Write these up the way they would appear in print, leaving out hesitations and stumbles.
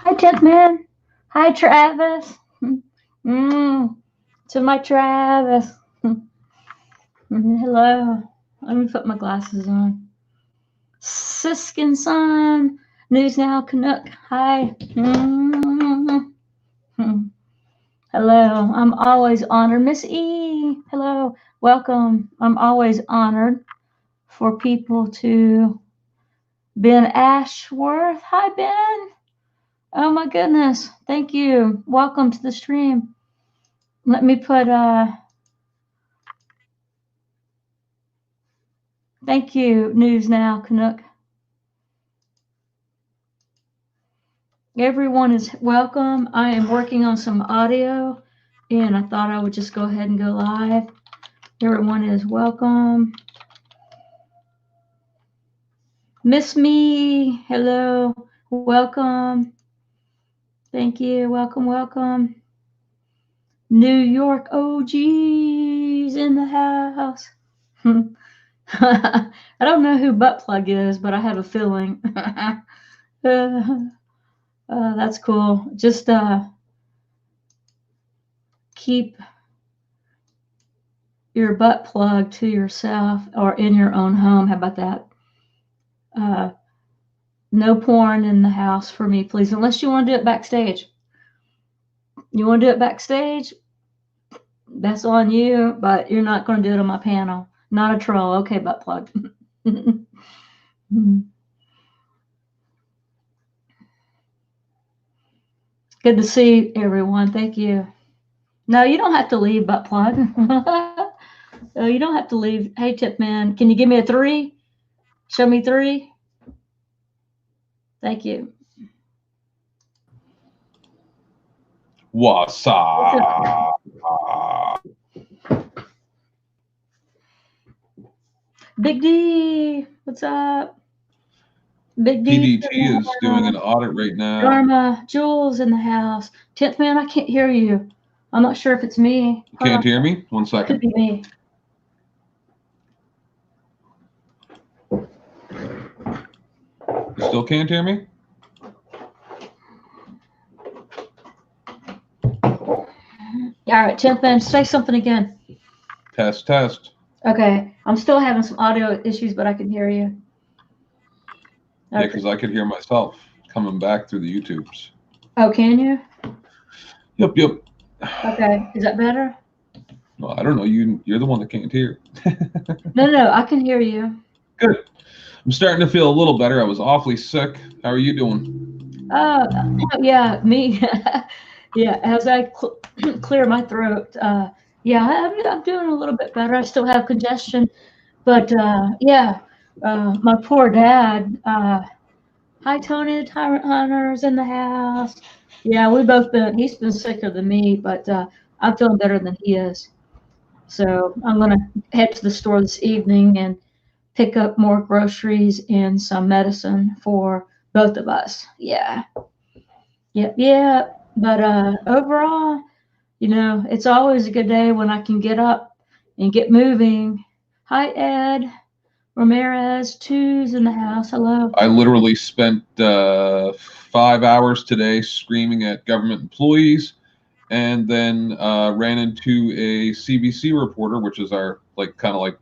Hi, Tipman. Hi, Travis. To my Travis. Hello. Let me put my glasses on. Siskin Son. News Now Canuck. Hi. Hello. I'm always honored. Miss E. Hello. Welcome. I'm always honored for people to. Ben Ashworth. Hi, Ben. Oh my goodness. Thank you. Welcome to the stream. Let me put thank you, News Now, Canuck. Everyone is welcome. I am working on some audio and I thought I would just go ahead and go live. Everyone is welcome. Miss Me, hello, welcome. Thank you, welcome, welcome. New York OGs in the house. I don't know who Butt Plug is, but I have a feeling. That's cool. Just keep your butt plug to yourself or in your own home. How about that? No porn in the house for me, please, unless you want to do it backstage. You want to do it backstage? That's on you, but you're not going to do it on my panel. Not a troll. Okay, butt plug. Good to see everyone. Thank you. No, you don't have to leave, butt plug. No, you don't have to leave. Hey, Tip Man, can you give me a 3? Show me 3. Thank you. What's up? Big D, what's up? Big D. PDT is doing an audit right now. Dharma, Jules in the house. 10th Man, I can't hear you. I'm not sure if it's me. You can't hear me? One second. Could be me. You still can't hear me? All right, 10th Man, say something again. Test, test. Okay, I'm still having some audio issues, but I can hear you. Okay. Yeah, because I could hear myself coming back through the YouTubes. Oh, can you? Yep, yep. Okay, is that better? Well, I don't know. You're the one that can't hear. No, I can hear you. Good. I'm starting to feel a little better. I was awfully sick. How are you doing? Yeah, me. Yeah, as I clear my throat. Yeah, I'm doing a little bit better. I still have congestion, but yeah, my poor dad. Hi, Tony, the Tyrant Hunter's in the house. Yeah, he's been sicker than me, but I'm feeling better than he is. So I'm going to head to the store this evening and pick up more groceries and some medicine for both of us. Yeah. Yeah. But overall, it's always a good day when I can get up and get moving. Hi, Ed. Ramirez, 2's in the house. Hello. I literally spent 5 hours today screaming at government employees, and then ran into a CBC reporter, which is our kind of like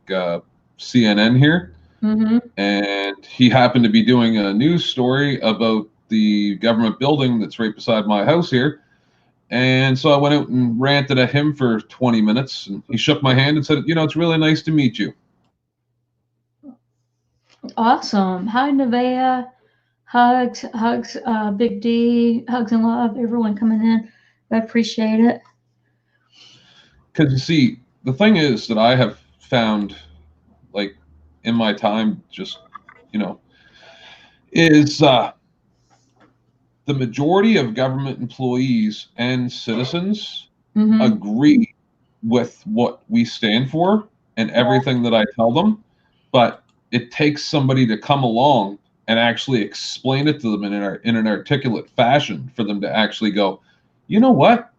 CNN here, Mm-hmm. And he happened to be doing a news story about the government building that's right beside my house here. And so I went out and ranted at him for 20 minutes, and he shook my hand and said, it's really nice to meet you. Awesome. Hi, Nevaeh. Hugs, hugs, Big D, hugs and love, everyone coming in. I appreciate it. Because you see, the thing is that I have found, like, in my time, just, is the majority of government employees and citizens Mm-hmm. agree with what we stand for and everything that I tell them, but it takes somebody to come along and actually explain it to them in an articulate fashion for them to actually go, you know what?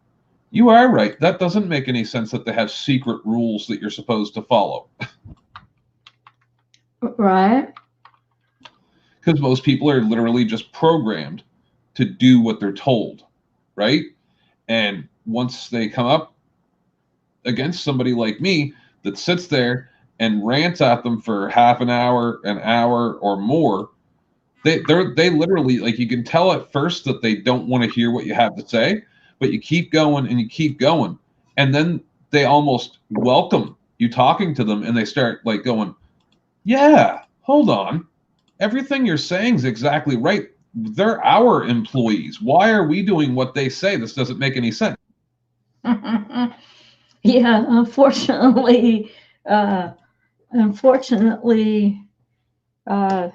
You are right. That doesn't make any sense that they have secret rules that you're supposed to follow. Right. Because most people are literally just programmed to do what they're told, right? And once they come up against somebody like me that sits there and rants at them for half an hour, or more, they literally, like, you can tell at first that they don't want to hear what you have to say, but you keep going and you keep going, and then they almost welcome you talking to them, and they start like going, yeah, hold on, everything you're saying is exactly right. They're our employees. Why are we doing what they say? This doesn't make any sense. Yeah, unfortunately, uh, unfortunately, uh,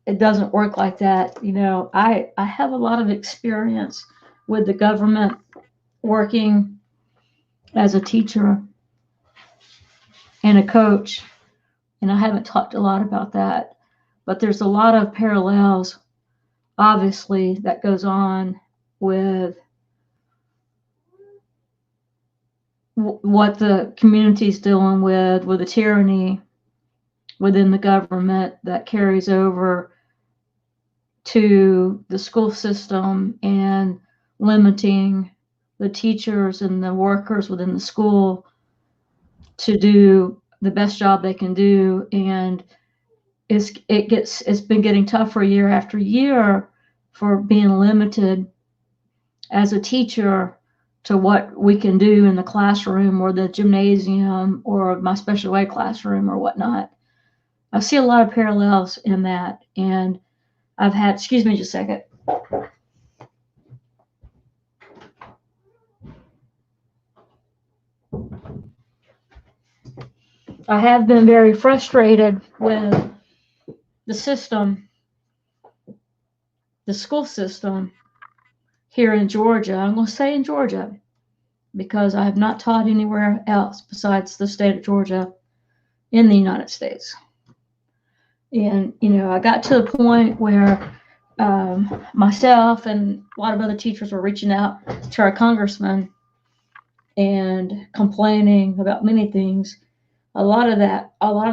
it doesn't work like that. I have a lot of experience with the government working as a teacher and a coach, and I haven't talked a lot about that, but there's a lot of parallels, obviously, that goes on with what the community's dealing with the tyranny within the government that carries over to the school system and limiting the teachers and the workers within the school to do the best job they can do. And it's been getting tougher year after year for being limited as a teacher to what we can do in the classroom or the gymnasium or my special ed classroom or whatnot. I see a lot of parallels in that. And I've had, excuse me just a second. I have been very frustrated with the system, the school system here in Georgia. I'm going to say in Georgia because I have not taught anywhere else besides the state of Georgia in the United States. And, I got to the point where myself and a lot of other teachers were reaching out to our congressman and complaining about many things. A lot of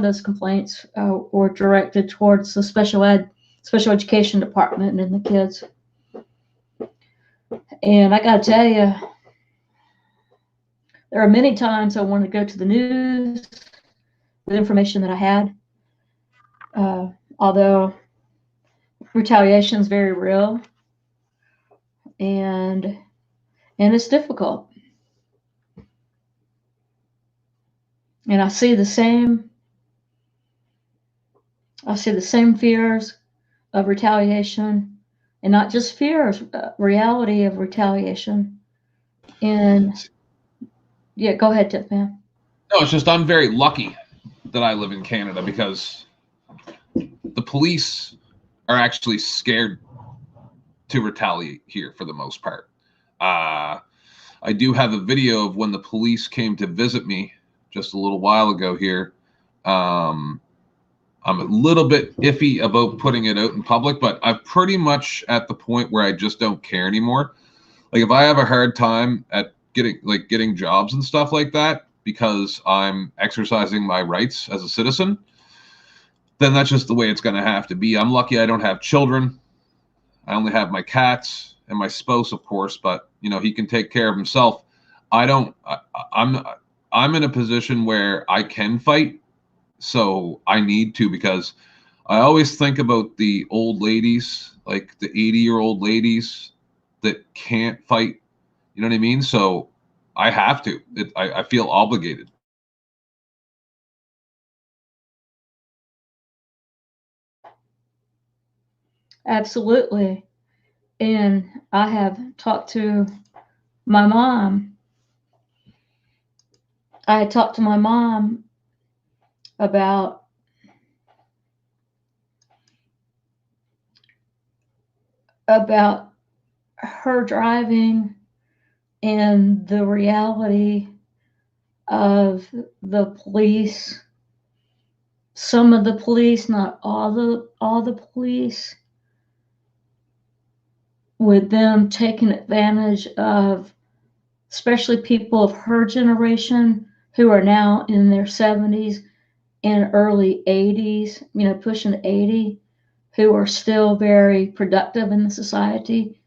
those complaints were directed towards the special education department and the kids. And I got to tell you, there are many times I wanted to go to the news with information that I had, although retaliation is very real and it's difficult. And I see the same fears of retaliation, and not just fears, reality of retaliation. And yeah, go ahead, Tip Man. No, it's just I'm very lucky that I live in Canada because the police are actually scared to retaliate here for the most part. I do have a video of when the police came to visit me just a little while ago here. I'm a little bit iffy about putting it out in public, but I'm pretty much at the point where I just don't care anymore. Like, if I have a hard time at getting jobs and stuff like that because I'm exercising my rights as a citizen, then that's just the way it's going to have to be. I'm lucky I don't have children. I only have my cats and my spouse, of course, but he can take care of himself. I'm in a position where I can fight, so I need to, because I always think about the old ladies, like the 80-year-old ladies that can't fight. You know what I mean? So I have to. I feel obligated. Absolutely. And I have talked to my mom. I talked to my mom about her driving and the reality of the police. Some of the police, not all the police, with them taking advantage of especially people of her generation who are now in their 70s and early 80s, pushing 80, who are still very productive in the society.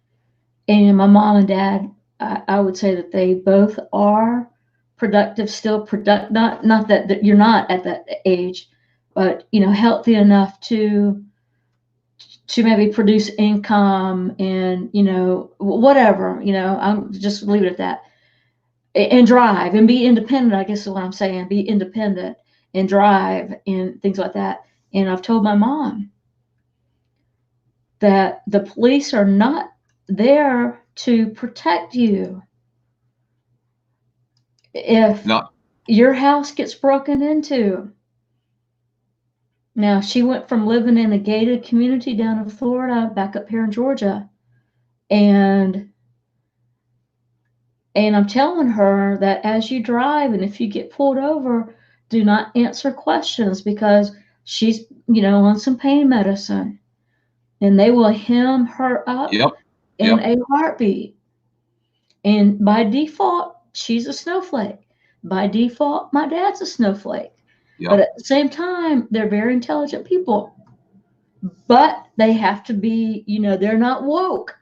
And my mom and dad, I would say that they both are productive, still not that you're not at that age, but healthy enough to maybe produce income and whatever, I'm just leave it at that, and drive and be independent, I guess is what I'm saying. Be independent and drive and things like that. And I've told my mom that the police are not there to protect you. If Not your house gets broken into, now she went from living in a gated community down in Florida back up here in Georgia, and I'm telling her that as you drive and if you get pulled over, do not answer questions because she's, on some pain medicine and they will hem her up yep, in yep, a heartbeat. And by default, she's a snowflake. By default, my dad's a snowflake. But yep. at the same time, they're very intelligent people. But they have to be, they're not woke.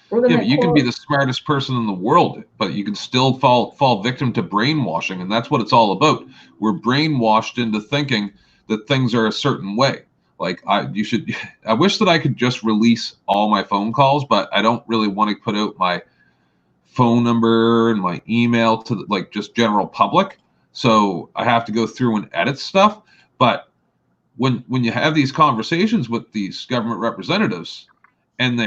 We're Yeah, gonna but you can be quote. the smartest person in the world, but you can still fall victim to brainwashing, and that's what it's all about. We're brainwashed into thinking that things are a certain way. Like I wish that I could just release all my phone calls, but I don't really want to put out my phone number and my email to like just general public. So I have to go through and edit stuff. But when you have these conversations with these government representatives and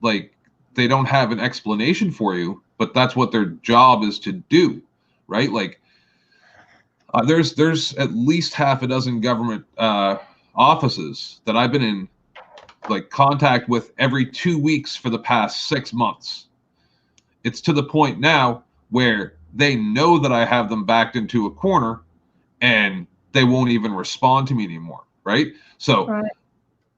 like they don't have an explanation for you, but that's what their job is to do, right? Like there's at least half a dozen government offices that I've been in like contact with every 2 weeks for the past 6 months. It's to the point now where they know that I have them backed into a corner and they won't even respond to me anymore, right? So Right.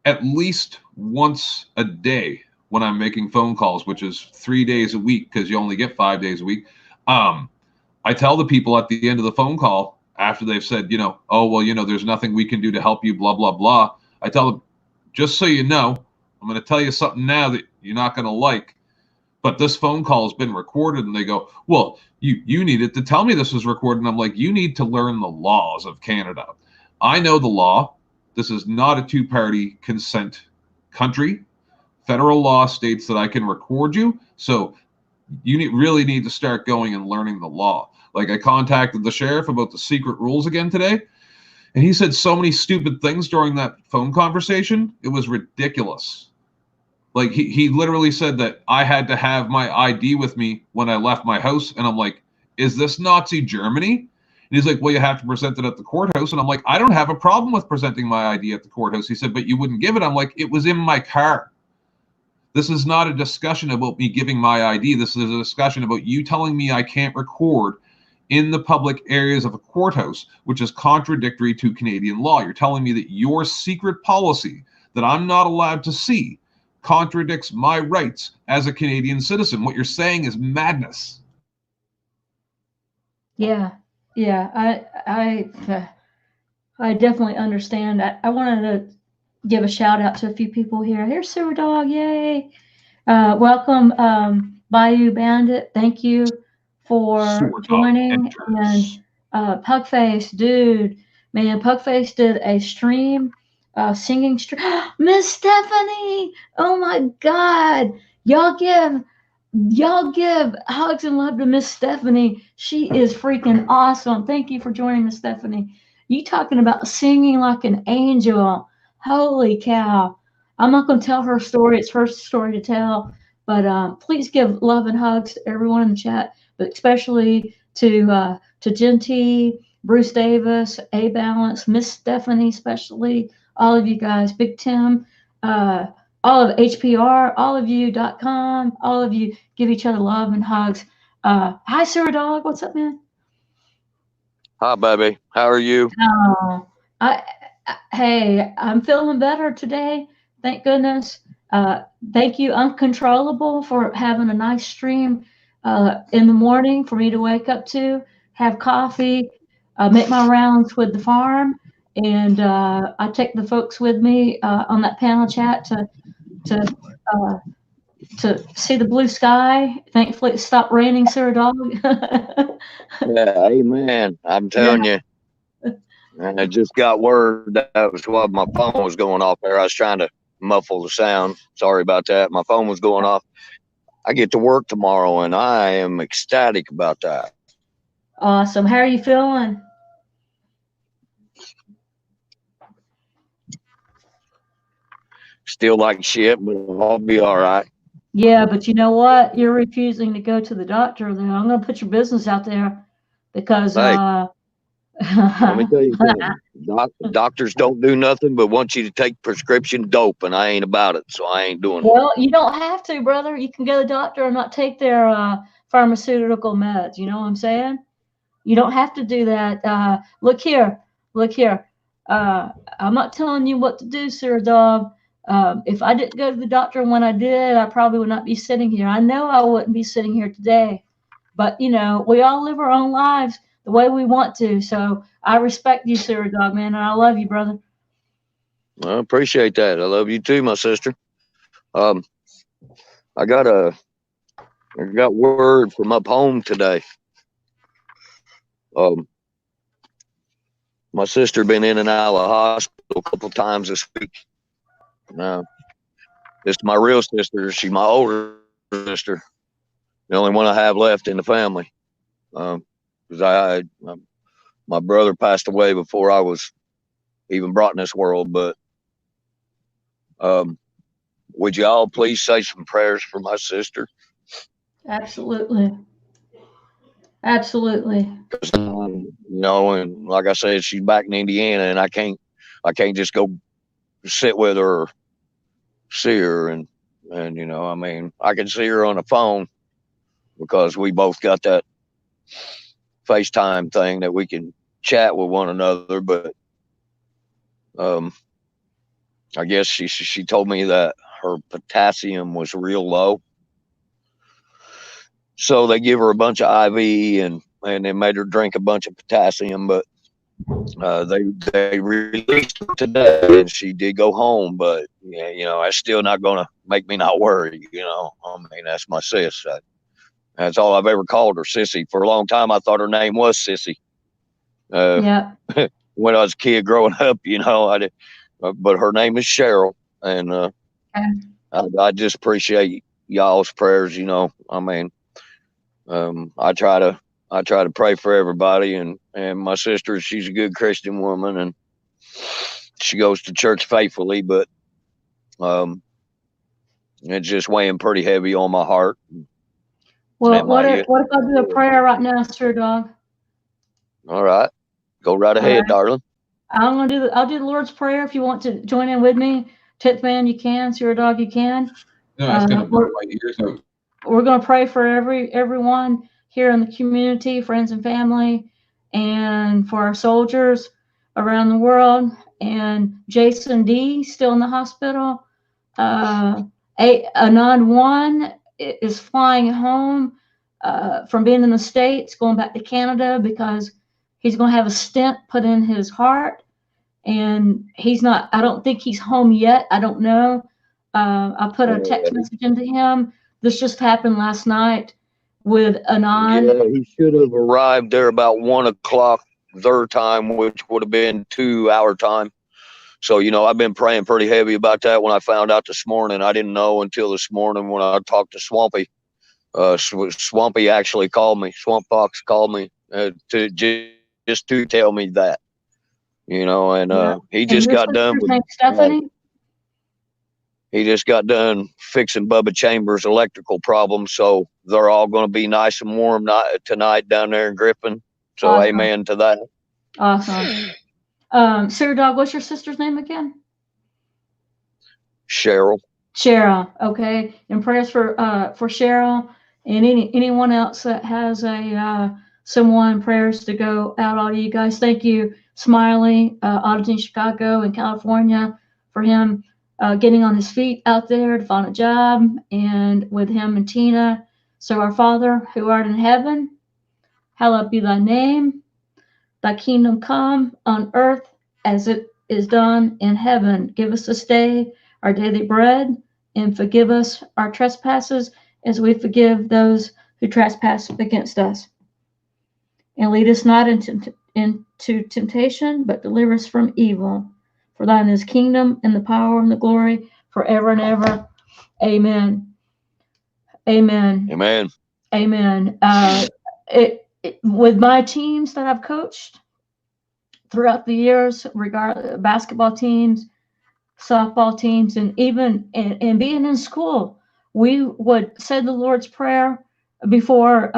at least once a day when I'm making phone calls, which is 3 days a week because you only get 5 days a week. I tell the people at the end of the phone call after they've said, oh, well, there's nothing we can do to help you, blah, blah, blah. I tell them, just so you know, I'm going to tell you something now that you're not going to like, but this phone call has been recorded. And they go, well, you needed to tell me this was recorded. And I'm like, you need to learn the laws of Canada. I know the law. This is not a two-party consent country. Federal law states that I can record you. So you really need to start going and learning the law. Like I contacted the sheriff about the secret rules again today, and he said so many stupid things during that phone conversation. It was ridiculous. Like he literally said that I had to have my ID with me when I left my house. And I'm like, is this Nazi Germany? And he's like, well, you have to present it at the courthouse. And I'm like, I don't have a problem with presenting my ID at the courthouse. He said, but you wouldn't give it. I'm like, it was in my car. This is not a discussion about me giving my ID. This is a discussion about you telling me I can't record in the public areas of a courthouse, which is contradictory to Canadian law. You're telling me that your secret policy that I'm not allowed to see contradicts my rights as a Canadian citizen. What you're saying is madness. Yeah. Yeah. I definitely understand. I wanted to give a shout out to a few people here. Here's Sewer Dog. Yay. Welcome, Bayou Bandit. Thank you for Sort of joining. And enters. Pugface, dude, man, Pugface did a stream singing Miss Stephanie. Oh my God. Y'all give hugs and love to Miss Stephanie. She is freaking awesome. Thank you for joining Miss Stephanie. You talking about singing like an angel. Holy cow. I'm not going to tell her story. It's her story to tell. But please give love and hugs to everyone in the chat, but especially to Genty, Bruce Davis, A Balance, Miss Stephanie, especially all of you guys, Big Tim, all of HPR, all of you.com, all of you give each other love and hugs. Hi, Sarah Dog. What's up, man? Hi, baby. How are you? Oh, hey, I'm feeling better today. Thank goodness. Thank you, Uncontrollable, for having a nice stream in the morning for me to wake up to, have coffee, make my rounds with the farm, and I take the folks with me on that panel chat to uh, to see the blue sky. Thankfully, it stopped raining, Sarah Dog. Yeah, amen. I'm telling you. And I just got word that was why my phone was going off there. I was trying to muffle the sound. Sorry about that. My phone was going off. I get to work tomorrow, and I am ecstatic about that. Awesome. How are you feeling? Still like shit, but I'll be all right. Yeah, but you know what? You're refusing to go to the doctor. Then I'm going to put your business out there because Hey, let me tell you something. Doctors don't do nothing but want you to take prescription dope, and I ain't about it, so I ain't doing it. well, you don't have to, brother. You can go to the doctor and not take their pharmaceutical meds. You know what I'm saying? You don't have to do that. Look here, look here. I'm not telling you what to do, sir, dog. If I didn't go to the doctor when I did, I probably would not be sitting here. I know I wouldn't be sitting here today. But you know, we all live our own lives the way we want to. So I respect you, sir, dog, man, and I love you, brother. I appreciate that. I love you too, my sister. Um, I got word from up home today. My sister been in and out of the hospital a couple times this week. This is my real sister. She's my older sister, the only one I have left in the family. Because my brother passed away before I was even brought in this world. But would you all please say some prayers for my sister? Absolutely. Absolutely. You know, and like I said, she's back in Indiana, and I can't just go sit with her or see her. And you know, I mean, I can see her on the phone because we both got that FaceTime thing that we can chat with one another. But I guess she told me that her potassium was real low, so they give her a bunch of IV and they made her drink a bunch of potassium. But they released her today, and she did go home. But yeah, you know, that's still not gonna make me not worry. You know, I mean, that's my sis. That's all I've ever called her, Sissy. For a long time, I thought her name was Sissy. Yeah. When I was a kid growing up, you know, I did, but her name is Cheryl, and I just appreciate y'all's prayers. You know, I mean, I try to pray for everybody, and my sister, she's a good Christian woman, and she goes to church faithfully, but it's just weighing pretty heavy on my heart. Well, what if I do a prayer right now, sir, dog? All right, go right ahead, darling. I'll do the Lord's Prayer. If you want to join in with me, Tip Man, you can. Sir, dog, you can. No, it's gonna burn my ears out. We're going to pray for everyone here in the community, friends and family, and for our soldiers around the world. And Jason D still in the hospital. Anon 1 is flying home from being in the States, going back to Canada because he's going to have a stent put in his heart. And he's not, I don't think he's home yet. I don't know. I put a text message into him. This just happened last night with Anon. Yeah, he should have arrived there about 1 o'clock their time, which would have been 2 our time. So, you know, I've been praying pretty heavy about that. When I found out this morning, I didn't know until this morning when I talked to Swampy. Swampy actually called me. Swamp Fox called me to just to tell me that, you know, and he just got done with Stephanie. He just got done fixing Bubba Chambers' electrical problems, so they're all going to be nice and warm tonight down there in Griffin. So, awesome. Amen to that. Awesome. Sir Dog, what's your sister's name again? Cheryl. Cheryl. Okay. And prayers for Cheryl and anyone else that has someone, prayers to go out. All you guys. Thank you, Smiley, auditing Chicago and California, for him getting on his feet out there to find a job, and with him and Tina. So, our Father who art in heaven, hallowed be thy name. Thy kingdom come on earth as it is done in heaven. Give us this day our daily bread, and forgive us our trespasses as we forgive those who trespass against us. And lead us not into temptation, but deliver us from evil. For thine is kingdom and the power and the glory forever and ever. Amen. Amen. Amen. Amen. With my teams that I've coached throughout the years, basketball teams, softball teams, and even and being in school, we would say the Lord's Prayer before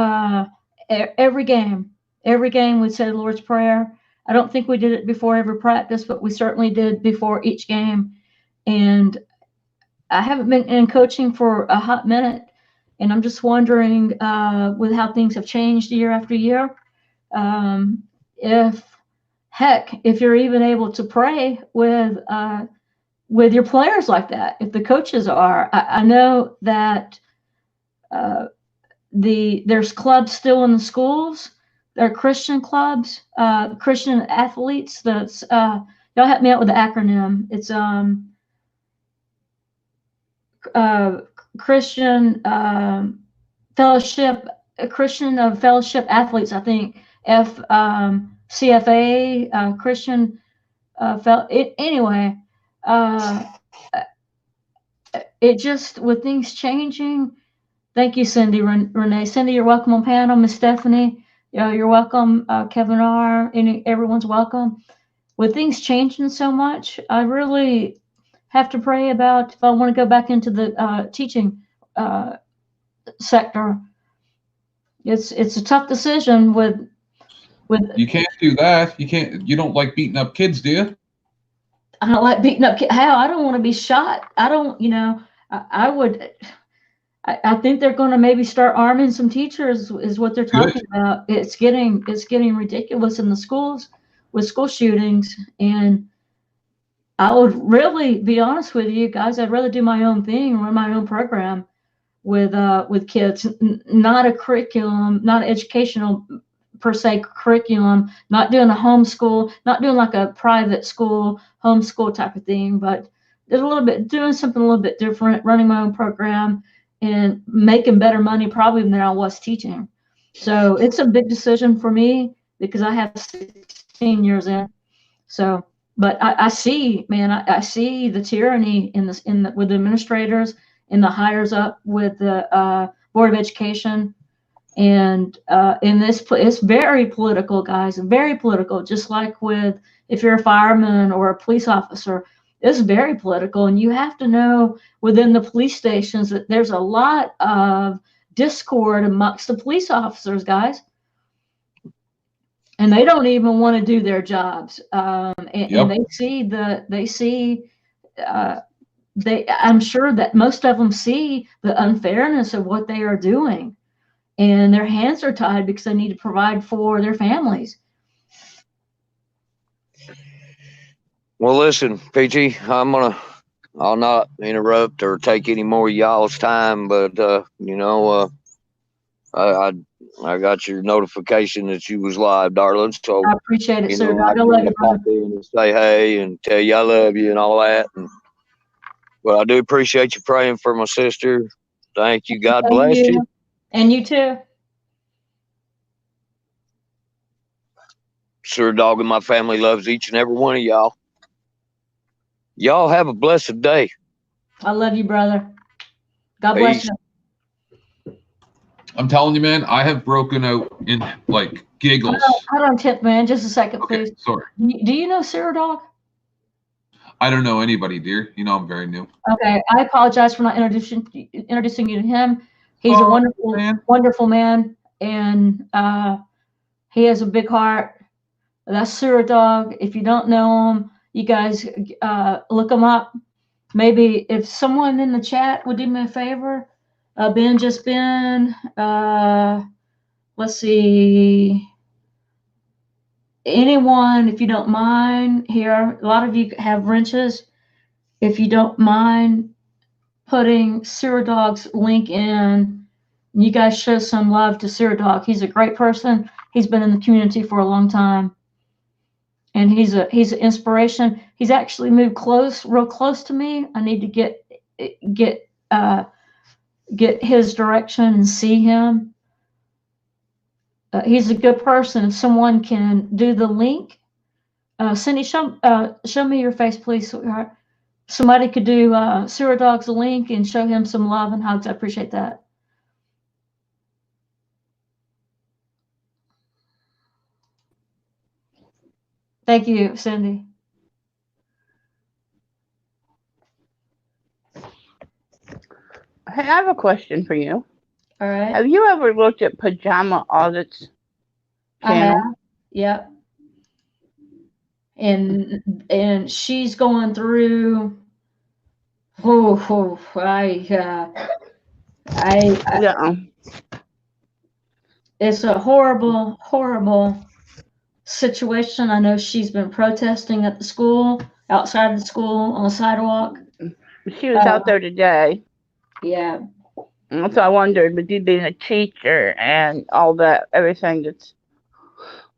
every game. Every game we'd say the Lord's Prayer. I don't think we did it before every practice, but we certainly did before each game. And I haven't been in coaching for a hot minute, and I'm just wondering, with how things have changed year after year, if you're even able to pray with your players like that, if the coaches are. I know that there's clubs still in the schools. There are Christian clubs, Christian athletes. That's y'all help me out with the acronym. It's Christian Fellowship, Christian Fellowship Athletes, I think. CFA, Christian anyway. It just, with things changing. Thank you, Cindy, Renee. Cindy, you're welcome on panel. Miss Stephanie, you're welcome. Kevin R. Everyone's welcome. With things changing so much, I really have to pray about if I want to go back into the teaching sector. It's a tough decision with. You can't do that. You don't like beating up kids, do you? I don't like beating up kids. Hell, I don't want to be shot. I don't, I would. I think they're going to maybe start arming some teachers, is what they're talking about. It's getting ridiculous in the schools with school shootings. And I would really be honest with you guys. I'd rather do my own thing, run my own program with kids, not a curriculum, not educational per se curriculum, not doing a homeschool, not doing like a private school, homeschool type of thing, but doing something a little bit different, running my own program and making better money probably than I was teaching. So it's a big decision for me because I have 16 years in. So, but I see, man, I see the tyranny with the administrators and the hires up with the Board of Education. And in this, it's very political, guys, very political, just like if you're a fireman or a police officer, it's very political. And you have to know within the police stations that there's a lot of discord amongst the police officers, guys. And they don't even want to do their jobs. And they see, I'm sure that most of them see the unfairness of what they are doing. And their hands are tied because they need to provide for their families. Well, listen, PG, I'll not interrupt or take any more of y'all's time, but I got your notification that you was live, darling. So I appreciate it, sir. I love you, pop in and say hey and tell you I love you and all that. But I do appreciate you praying for my sister. Thank you. God bless you. And you too. Sir Dog and my family loves each and every one of y'all. Y'all have a blessed day. I love you, brother. God bless Peace. you. I'm telling you, man, I have broken out in like giggles. Hold on, Tip, man. Just a second, Okay, please. sorry. Do you know Sarah Dog? I don't know anybody, dear. You know I'm very new. Okay, I apologize for not introducing you to him. He's a wonderful, wonderful man, and he has a big heart. That's Sarah Dog. If you don't know him, you guys look him up. Maybe if someone in the chat would do me a favor, Ben, let's see, anyone, if you don't mind, here, a lot of you have wrenches. If you don't mind putting Sarah Dog's link in, you guys show some love to Sarah Dog. He's a great person. He's been in the community for a long time. And he's an inspiration. He's actually moved real close to me. I need to get his direction and see him. He's a good person. If someone can do the link, Cindy, show me your face, please, sweetheart. Somebody could do Sarah Dog's link and show him some love and hugs. I appreciate that. Thank you, Cindy. Hey, I have a question for you. All right. Have you ever looked at Pajama Audit's channel? I have. Yep. And she's going through. Yeah. It's a horrible, horrible situation. I know she's been protesting at the school, outside the school, on the sidewalk. She was out there today. Yeah. So I wondered, with you being a teacher and all that, everything that's,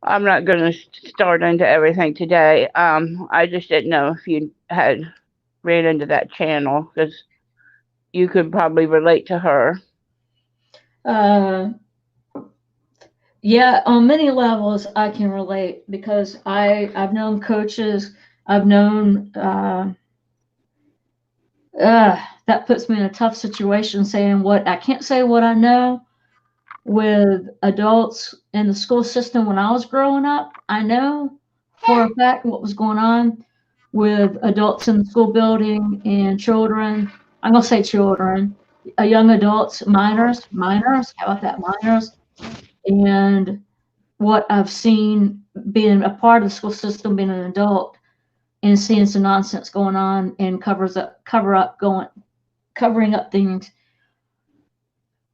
I'm not going to start into everything today. I just didn't know if you had ran into that channel, because you could probably relate to her. Yeah, on many levels I can relate, because I've known coaches, I've known that puts me in a tough situation, saying what I can't say what I know with adults in the school system. When I was growing up, I know for a fact what was going on with adults in the school building and children. I'm gonna say children, young adults, minors. How about that, minors? And what I've seen being a part of the school system, being an adult, and seeing some nonsense going on and covering up things,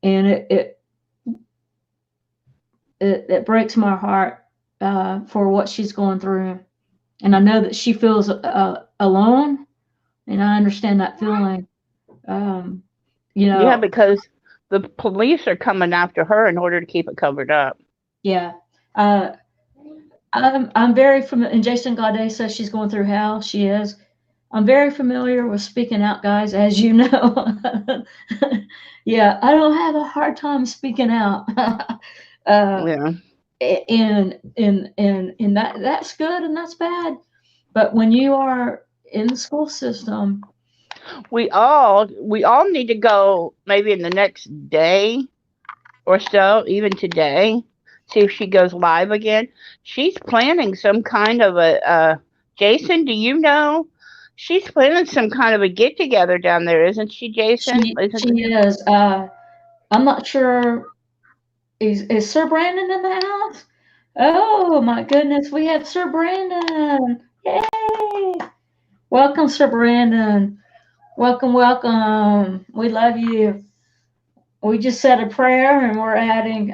and it breaks my heart for what she's going through. And I know that she feels alone, and I understand that feeling. Yeah, because the police are coming after her in order to keep it covered up. Yeah. I'm very familiar, and Jason Gaudet says she's going through hell. She is. I'm very familiar with speaking out, guys, as you know. Yeah, I don't have a hard time speaking out. Yeah. And that's good and that's bad. But when you are in the school system, we all need to go maybe in the next day or so, even today, see if she goes live again. She's planning some kind of Jason, do you know? She's planning some kind of a get together down there, isn't she, Jason? she is. I'm not sure. Is Sir Brandon in the house? Oh my goodness, we have Sir Brandon. Yay! Welcome, Sir Brandon. Welcome, welcome. We love you. We just said a prayer, and we're adding,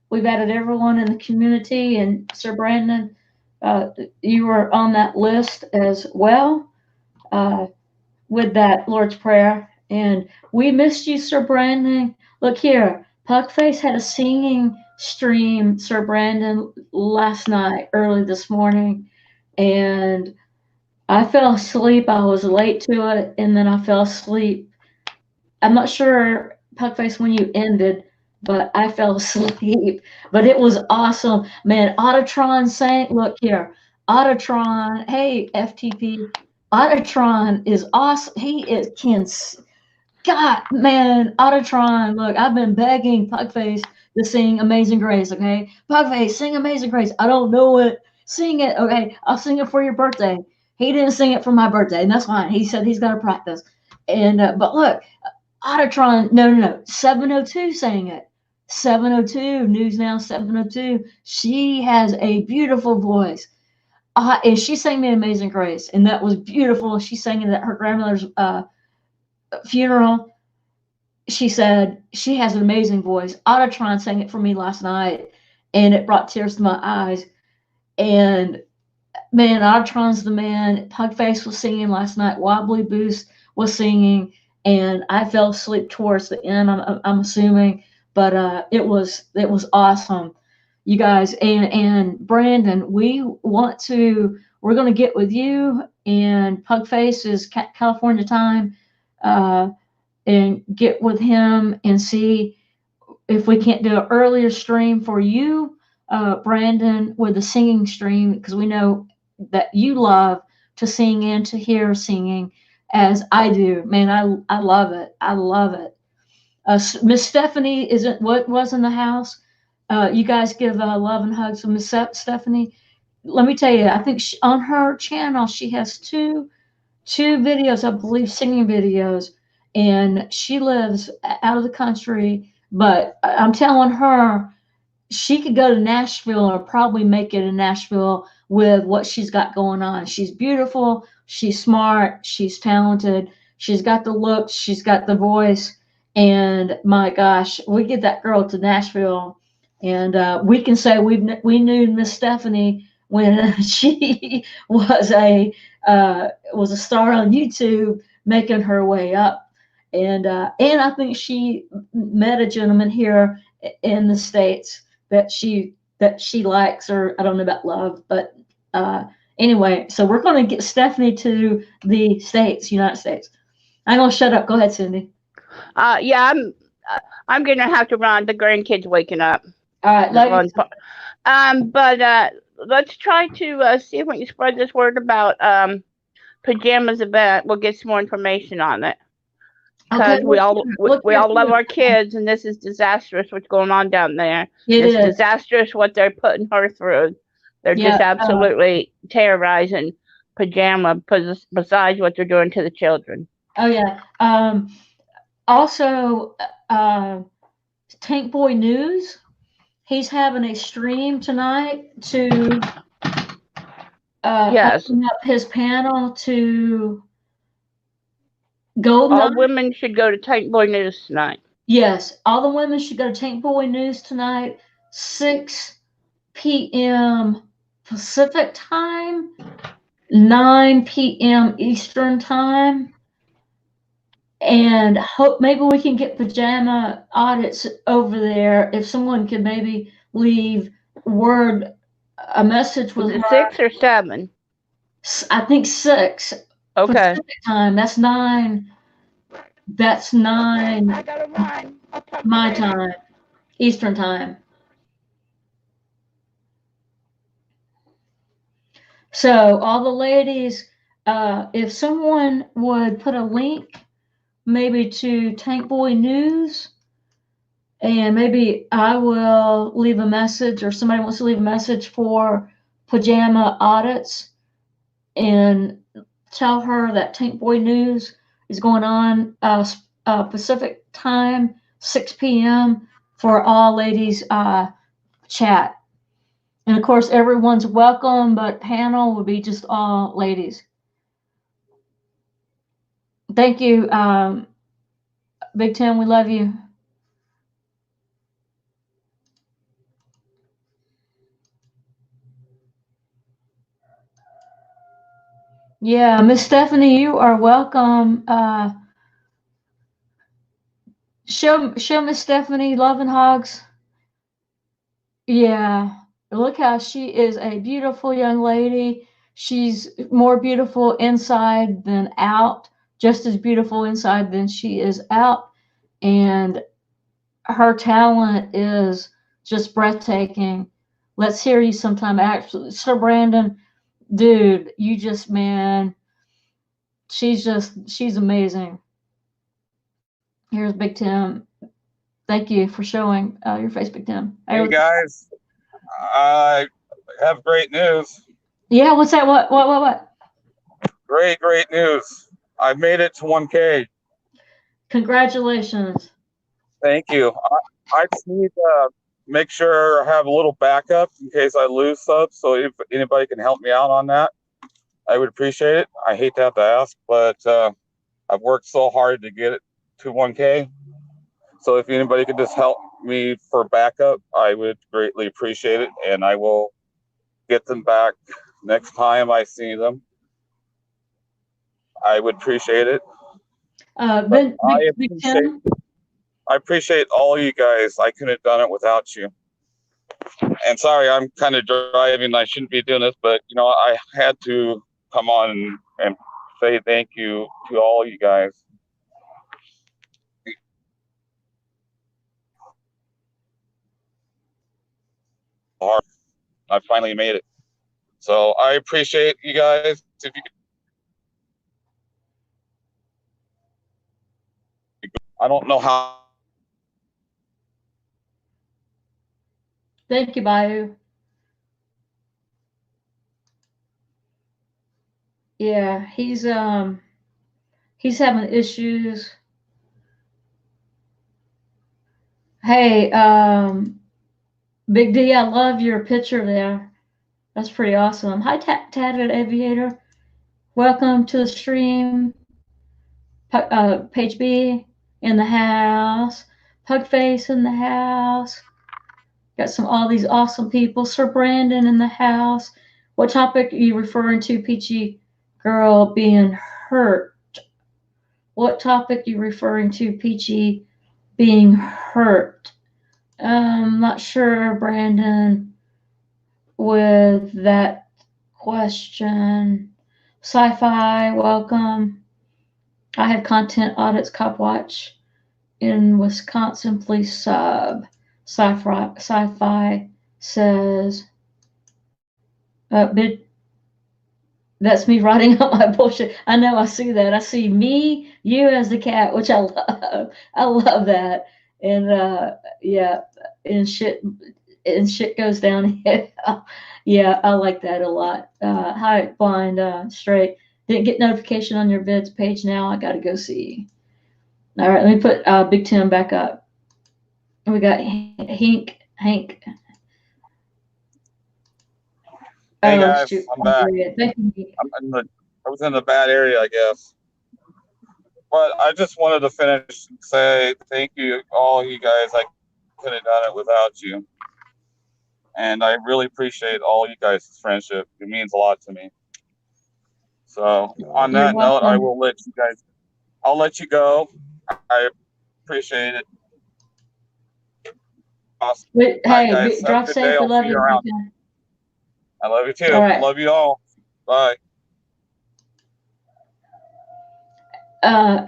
we've added everyone in the community, and Sir Brandon, you were on that list as well, with that Lord's Prayer. And we missed you, Sir Brandon. Look here, Puckface had a singing stream, Sir Brandon, last night, early this morning, and I fell asleep. I was late to it, and then I fell asleep. I'm not sure, Puckface, when you ended, but I fell asleep. But it was awesome. Man, Autotron sang, look here, Autotron, hey, FTP, Autotron is awesome. God, man, Autotron, look, I've been begging Pugface to sing Amazing Grace, okay? Pugface, sing Amazing Grace. I don't know it. Sing it, okay? I'll sing it for your birthday. He didn't sing it for my birthday, and that's fine. He said he's got to practice. And but look, Autotron, no, 702 sang it. 702, News Now 702. She has a beautiful voice. And she sang me Amazing Grace, and that was beautiful. She sang it at her grandmother's funeral. She said she has an amazing voice. Autotron sang it for me last night, and it brought tears to my eyes. And man, Autotron's the man. Pugface was singing last night. Wobbly Boost was singing, and I fell asleep towards the end. I'm assuming, but it was awesome, you guys. And Brandon, we're going to get with you, and Pugface is California time, and get with him and see if we can't do an earlier stream for you, Brandon, with the singing stream, because we know that you love to sing and to hear singing as I do. Man, I love it. I love it. Miss Stephanie isn't what was in the house. You guys give love and hugs to Miss Stephanie. Let me tell you, I think on her channel she has two videos, I believe, singing videos, and she lives out of the country. But I'm telling her, she could go to Nashville or probably make it in Nashville with what she's got going on. She's beautiful, she's smart, she's talented, she's got the looks, she's got the voice, and my gosh, we get that girl to Nashville, and we can say we knew Miss Stephanie when she was a star on YouTube, making her way up, and I think she met a gentleman here in the States that she likes, or I don't know about love, but anyway, so we're going to get Stephanie to the States, United States. I'm going to shut up. Go ahead, Cindy. Yeah, I'm going to have to run. The grandkids waking up. All right, but let's try to see if we can spread this word about Pajama's event. We'll get some more information on it. Because we all love our kids, and this is disastrous what's going on down there. It's disastrous what they're putting her through. They're just absolutely terrorizing Pajama, besides what they're doing to the children. Oh yeah. Also, Tank Boy News, he's having a stream tonight to open up his panel to Golden. All women should go to Tank Boy News tonight. Yes, all the women should go to Tank Boy News tonight, 6 p.m. Pacific time, 9 p.m. Eastern time. And hope maybe we can get Pajama Audits over there. If someone could maybe leave a message with her. 6 or 7? I think 6. Okay. Pacific time. That's 9. That's 9. I gotta run. My time, Eastern time. So all the ladies, if someone would put a link maybe to Tank Boy News, and maybe I will leave a message, or somebody wants to leave a message for Pajama Audits, and tell her that Tank Boy News is going on Pacific time, 6 p.m. for all ladies chat. And of course, everyone's welcome, but panel will be just all ladies. Thank you, Big Tim. We love you. Yeah, Miss Stephanie, you are welcome. Show Miss Stephanie love and hugs. Yeah, look how she is a beautiful young lady. She's more beautiful inside than out, just as beautiful inside than she is out. And her talent is just breathtaking. Let's hear you sometime. Actually, Sir Brandon, dude, you just, man, she's amazing. Here's Big Tim. Thank you for showing your face, Big Tim. Hey guys, I have great news. Yeah, what's that? What? Great news. I made it to 1K. Congratulations. Thank you. I just need to make sure I have a little backup in case I lose subs. So if anybody can help me out on that, I would appreciate it. I hate to have to ask, but I've worked so hard to get it to 1K. So if anybody could just help me for backup, I would greatly appreciate it. And I will get them back next time I see them. I would appreciate it. Big Tim? I appreciate all you guys. I couldn't have done it without you. And sorry, I'm kind of driving. I shouldn't be doing this, but you know, I had to come on and say thank you to all you guys. I finally made it. So I appreciate you guys. If you, I don't know how. Thank you, Bayou. Yeah, he's having issues. Hey, Big D, I love your picture there. That's pretty awesome. Hi, Tatted Aviator. Welcome to the stream. Page B in the house. Pugface in the house. Got all these awesome people. Sir Brandon in the house. What topic are you referring to, Peachy Girl being hurt? What topic are you referring to, Peachy being hurt? Not sure, Brandon, with that question. Sci-fi, welcome. I have content audits, cop watch in Wisconsin. Please sub. Sci-fi says, that's me writing up my bullshit. I know, I see that. I see me, you as the cat, which I love. I love that. And yeah, and shit goes downhill. Yeah, I like that a lot. Hi, blind straight. Didn't get notification on your vids page now. I gotta go see. All right, let me put Big Tim back up. We got Hank. Hey guys, shoot. I'm back. I was in the bad area, I guess. But I just wanted to finish and say thank you, all you guys. I couldn't have done it without you. And I really appreciate all you guys' friendship. It means a lot to me. So on that note, I will let you guys, I'll let you go. I appreciate it. Awesome. Hey, guys, drive safe. I love you. I love you too. All right. Love you all. Bye.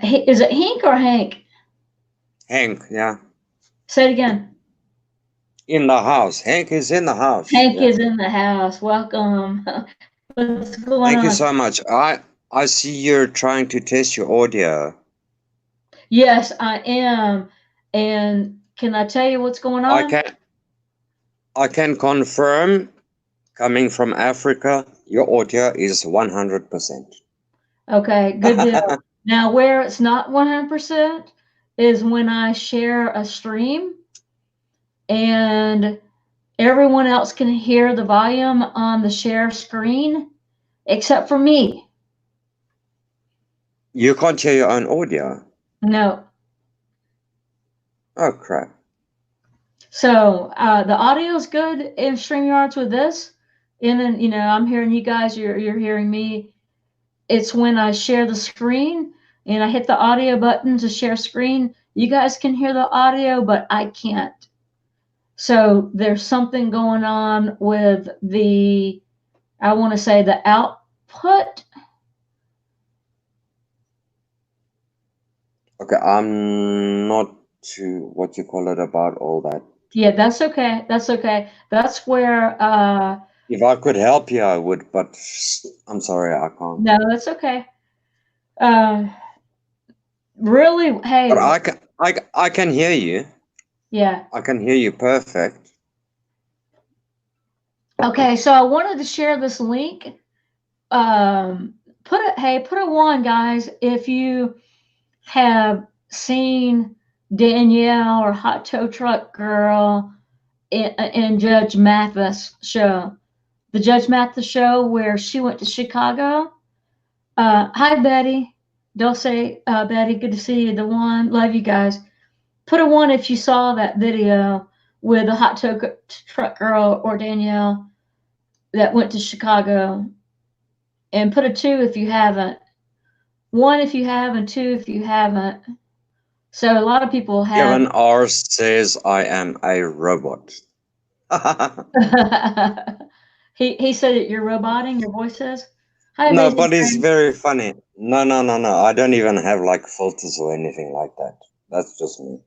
Is it Hank or Hank? Hank, yeah. Say it again. In the house. Hank is in the house. Hank is in the house. Welcome. What's going on? Thank you so much. I see you're trying to test your audio. Yes, I am. And can I tell you what's going on? I can confirm, coming from Africa, your audio is 100%. Okay, good deal. Now, where it's not 100% is when I share a stream and everyone else can hear the volume on the share screen except for me. You can't hear your own audio? No. Oh, crap. So the audio is good in StreamYards with this. And then, you know, I'm hearing you guys, you're hearing me. It's when I share the screen and I hit the audio button to share screen. You guys can hear the audio, but I can't. So there's something going on with the, I want to say the output. Okay, I'm not too, what you call it, about all that. Yeah, that's okay. That's okay. That's where. If I could help you, I would, but I'm sorry, I can't. No, that's okay. Really, hey, But I can hear you. yeah. I can hear you perfect. Okay, so I wanted to share this link. Put a one, guys, if you have seen Danielle or Hot Tow Truck Girl in Judge Mathis show, the Judge Mathis show where she went to Chicago. Hi, Betty. Dulce, Betty, good to see you. The one, love you guys. Put a one if you saw that video with the Hot Tow Truck Girl or Danielle that went to Chicago, and put a two if you haven't. One if you have, and two if you haven't. So a lot of people have. Kevin R says I am a robot. he said that you're roboting. Your voice says. Hi, No, amazing but it's friend. very funny. No. I don't even have like filters or anything like that. That's just me.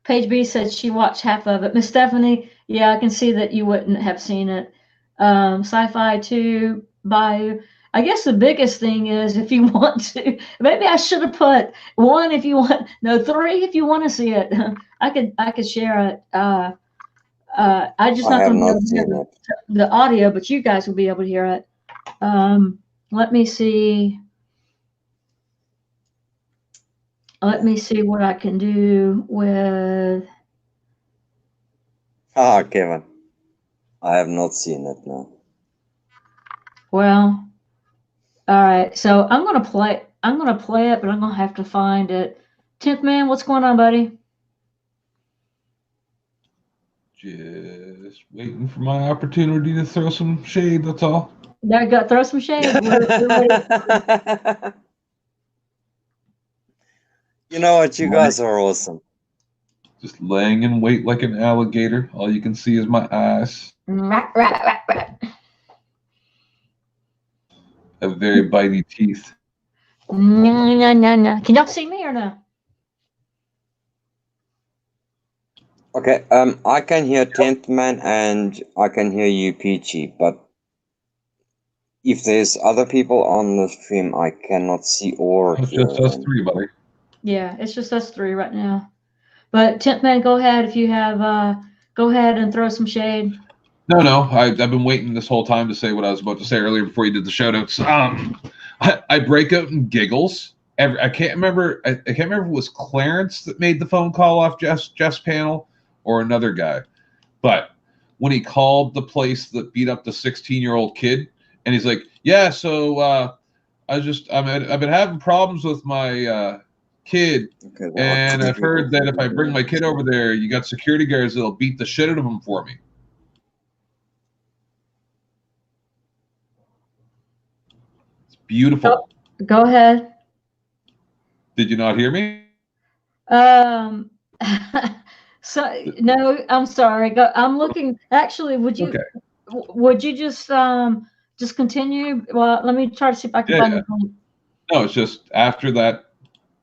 Paige B said she watched half of it. Miss Stephanie, yeah, I can see that you wouldn't have seen it. Sci-fi 2, Bayou. I guess the biggest thing is if you want to, maybe I should have put one if you want, no, three if you want to see it. I could share it. I just I not have going to be not able to hear seen it. the audio, but you guys will be able to hear it. Let me see. Let me see what I can do with. Ah, Kevin. I have not seen it, no. Well, all right. So I'm gonna play it, but I'm gonna have to find it. 10th man, what's going on, buddy? Just waiting for my opportunity to throw some shade, that's all. There you go. Throw some shade. We're ready. You know what? You guys are awesome. Just laying in wait like an alligator. All you can see is my eyes. Rat. Have very bitey teeth. No. Can y'all see me or no? Okay, I can hear 10th man and I can hear you, Peachy, but if there's other people on the stream, I cannot see or It's hear just us them. three, buddy. Yeah, it's just us three right now. But 10th man, go ahead if you have. Go ahead and throw some shade. No. I've been waiting this whole time to say what I was about to say earlier before you did the shout outs. I break out in giggles. I can't remember. I can't remember if it was Clarence that made the phone call off Jeff's panel or another guy. But when he called the place that beat up the 16-year-old kid, and he's like, "Yeah, so I've been having problems with my kid, Okay, and I've heard that if I bring my kid over there, you got security guards that'll beat the shit out of him for me." It's beautiful. Go ahead. Did you not hear me? So no, I'm sorry. I'm looking. Actually, would you? Okay. Would you just continue? Well, let me try to see if I can find the link. No, it's just after that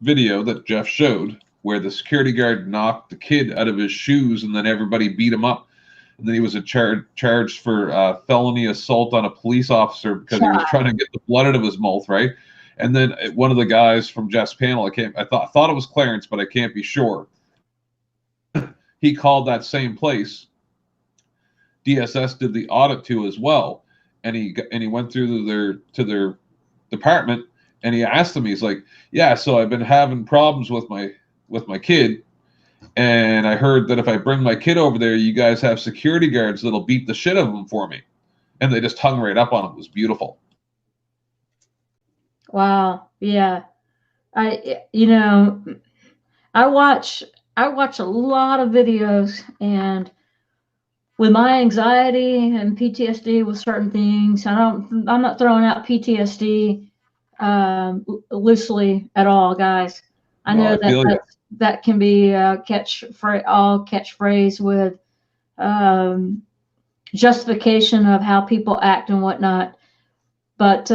video that Jeff showed where the security guard knocked the kid out of his shoes and then everybody beat him up. And then he was charged for felony assault on a police officer because he was trying to get the blood out of his mouth, right? And then one of the guys from Jeff's panel, I thought it was Clarence, but I can't be sure. He called that same place. DSS did the audit to as well, and he went through their department, and he asked them. He's like, "Yeah, so I've been having problems with my kid, and I heard that if I bring my kid over there, you guys have security guards that'll beat the shit out of him for me." And they just hung right up on him. It was beautiful. Wow. Yeah. I watch a lot of videos, and with my anxiety and PTSD with certain things, I'm not throwing out PTSD loosely at all, guys. I know that can be catchphrase with justification of how people act and whatnot. But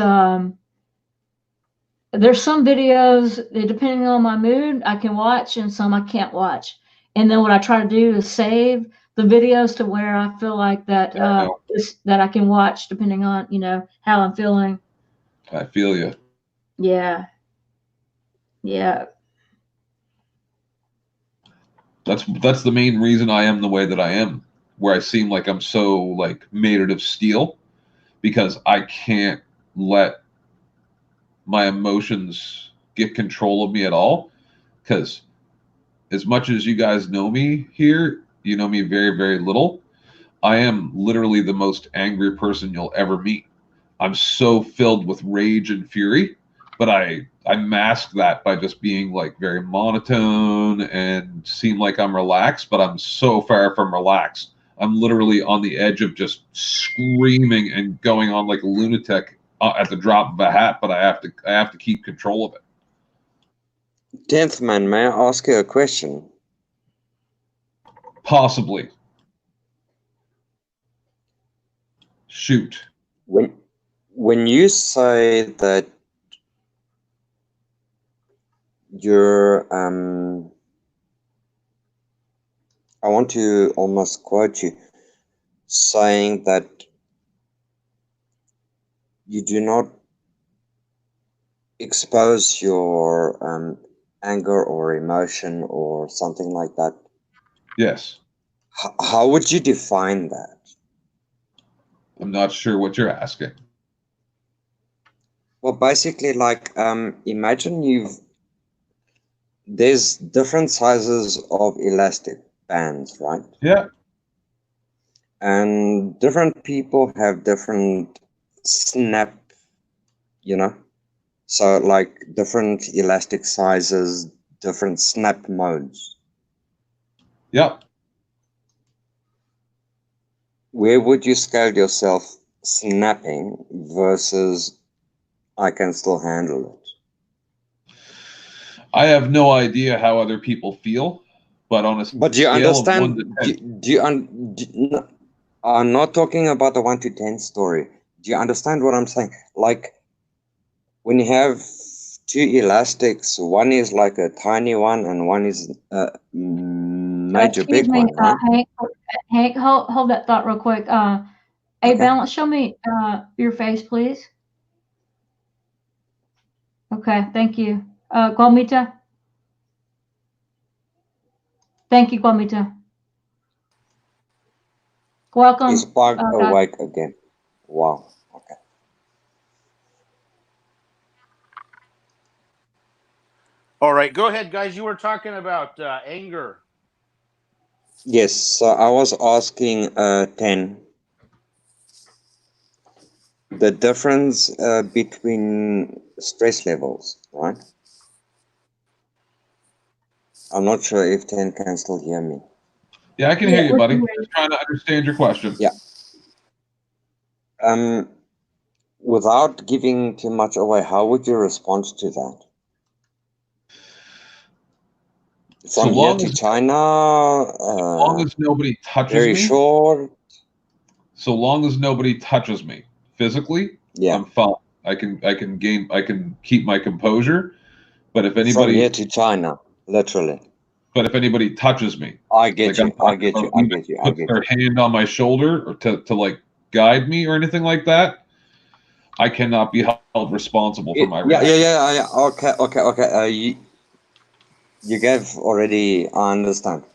there's some videos, depending on my mood, I can watch, and some I can't watch. And then what I try to do is save the videos to where I feel like that that I can watch depending on how I'm feeling. I feel you. Yeah. Yeah. That's the main reason I am the way that I am, where I seem like I'm so like made out of steel, because I can't let my emotions get control of me at all. Because as much as you guys know me here, you know me very, very little. I am literally the most angry person you'll ever meet. I'm so filled with rage and fury, but I mask that by just being like very monotone and seem like I'm relaxed, but I'm so far from relaxed. I'm literally on the edge of just screaming and going on like a lunatic at the drop of a hat, but I have to keep control of it. 10th man, may I ask you a question? Possibly. Shoot. When you say that you're I want to almost quote you, saying that you do not expose your anger or emotion or something like that. Yes. How would you define that? I'm not sure what you're asking. Well, basically, like, imagine there's different sizes of elastic bands, right? Yeah. And different people have different snap, so like different elastic sizes, different snap modes. Yep. Where would you scale yourself snapping versus I can still handle it? I have no idea how other people feel, but on a But do you scale of 1 to understand? 10, I'm not talking about the 1 to 10 story. Do you understand what I'm saying? Like when you have two elastics, one is like a tiny one and one is a major Excuse big me, one, right? Hank, hold that thought real quick. Hey, Okay. Balance, show me your face, please. Okay, thank you. Guamita? Thank you, Guamita. Welcome. Is Park awake again? Wow. Okay. All right, go ahead, guys. You were talking about anger. Yes, so I was asking 10. The difference between stress levels, right? I'm not sure if 10 can still hear me. Yeah, I can hear you, buddy. Just trying to understand your question. Yeah. Without giving too much away, how would you respond to that? From here to China, so long as nobody touches very me, short. So long as nobody touches me physically, yeah, I'm fine. I can keep my composure. But if anybody from here to China, literally. But if anybody touches me, I get you. I get you. I get you. I get their hand on my shoulder or to like guide me or anything like that, I cannot be held responsible for my reaction. Yeah. Okay. You gave already. I understand.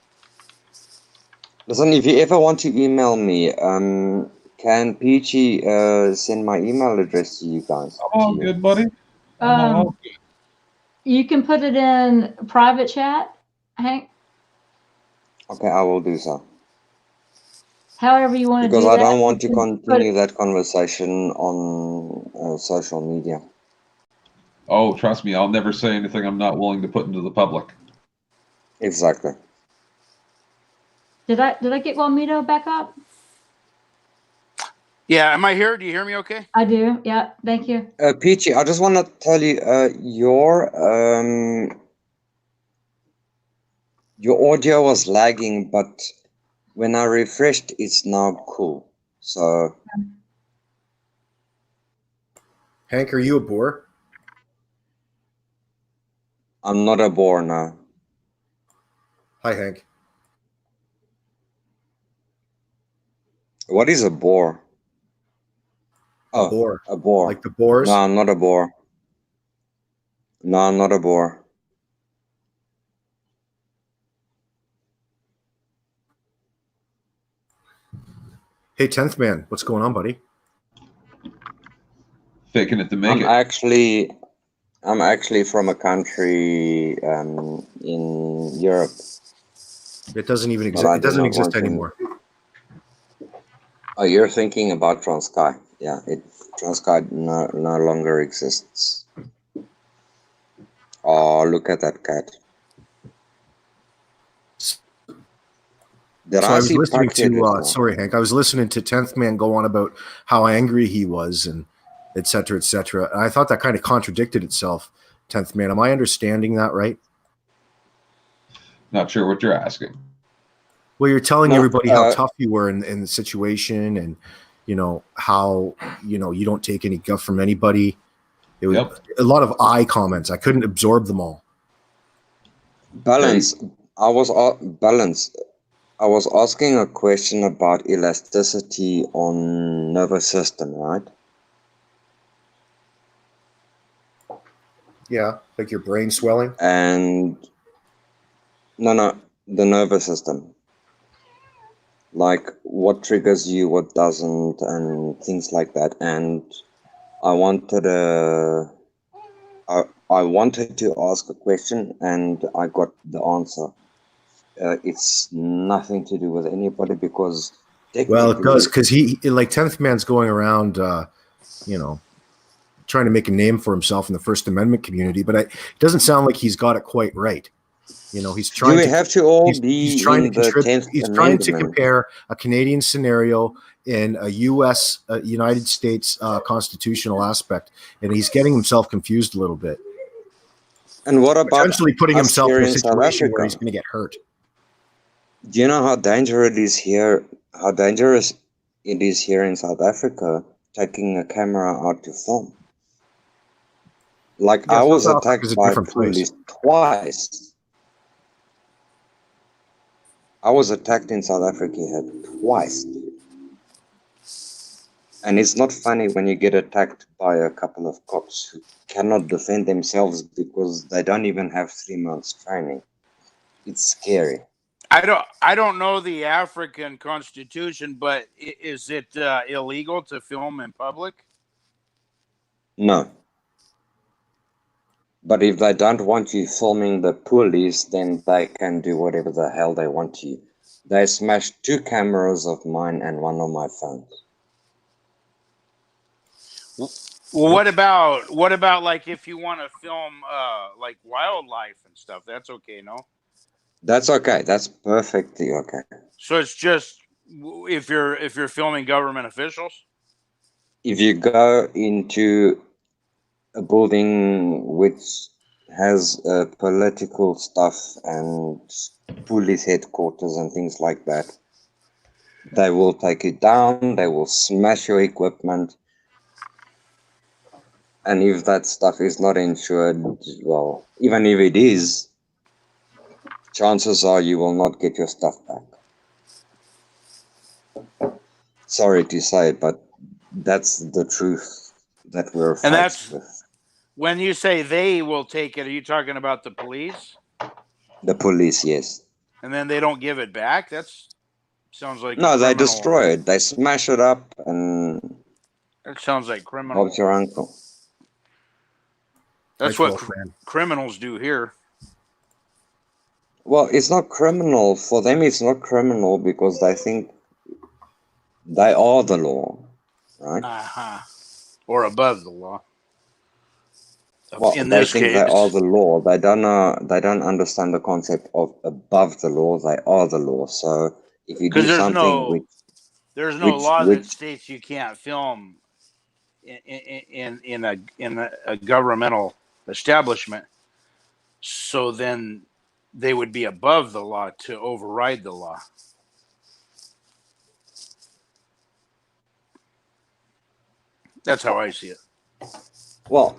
Listen, if you ever want to email me, can Peachy send my email address to you guys? Oh, good, buddy. You can put it in private chat, Hank. Okay, I will do so. However you want to do that. Because I don't want to continue that conversation on social media. Oh, trust me, I'll never say anything I'm not willing to put into the public. Exactly. Did I get Juanito back up? Yeah, am I here? Do you hear me okay? I do. Yeah, thank you. Peachy, I just want to tell you, your audio was lagging, but when I refreshed, it's now cool. So, Hank, are you a boar? I'm not a boar now. Hi, Hank. What is a boar? A boar. A boar. Like the boars? No, I'm not a boar. No, I'm not a boar. Hey, 10th man, what's going on, buddy? Faking it to make I'm it. actually from a country in Europe. It doesn't even But exist. I It do doesn't not exist want to. anymore. Oh, you're thinking about Transkei. Yeah, Transkei no longer exists. Oh, look at that cat. Did So I I was see listening Puck here to, just now? sorry, Hank, I was listening to 10th man go on about how angry he was and et cetera, et cetera. And I thought that kind of contradicted itself, 10th man. Am I understanding that right? Not sure what you're asking. Well, you're telling No, everybody how tough you were in the situation and, how, you don't take any guff from anybody. It was a lot of I comments. I couldn't absorb them all. Balance. Balance. I was asking a question about elasticity on nervous system, right? Yeah, like your brain swelling. And no, the nervous system. Like what triggers you, what doesn't, and things like that. And I wanted to ask a question, and I got the answer. It's nothing to do with anybody because Well, it does, technically, because he like 10th man's going around, trying to make a name for himself in the First Amendment community, but it doesn't sound like he's got it quite right. He's do trying we to. have to all He's be trying in to the contribute. 10th He's trying to Amendment? compare a Canadian scenario in a U.S. United States constitutional aspect, and he's getting himself confused a little bit. And what about potentially putting us himself here in a in South situation where Africa? he's going to get hurt? Do you know how dangerous it is here? How dangerous it is here in South Africa, taking a camera out to film. Like Yeah, I was South Africa's attacked a by different place. police twice. I was attacked in South Africa here twice. And it's not funny when you get attacked by a couple of cops who cannot defend themselves because they don't even have 3 months training. It's scary. I don't know the African constitution, but is it illegal to film in public? No. But if they don't want you filming the police, then they can do whatever the hell they want to you. They smashed 2 cameras of mine and 1 of my phones. Well, what about like if you want to film like wildlife and stuff? That's okay, no? That's okay. That's perfectly okay. So it's just if you're filming government officials? If you go into a building which has political stuff and police headquarters and things like that, they will take it down, they will smash your equipment, and if that stuff is not insured, well, even if it is, chances are you will not get your stuff back. Sorry to say it, but that's the truth that we're And faced with. When you say they will take it, are you talking about the police? The police, yes. And then they don't give it back? Sounds like no, they destroy it. They smash it up, and that sounds like criminal. Bob's your uncle. That's what criminals do here. Well, it's not criminal for them. It's not criminal because they think they are the law, right? Or above the law. Well, in they this think case, they are the law. They don't know. They don't understand the concept of above the law. They are the law. So if you do something there's no law that states you can't film in a governmental establishment. So then they would be above the law to override the law. That's how I see it. Well,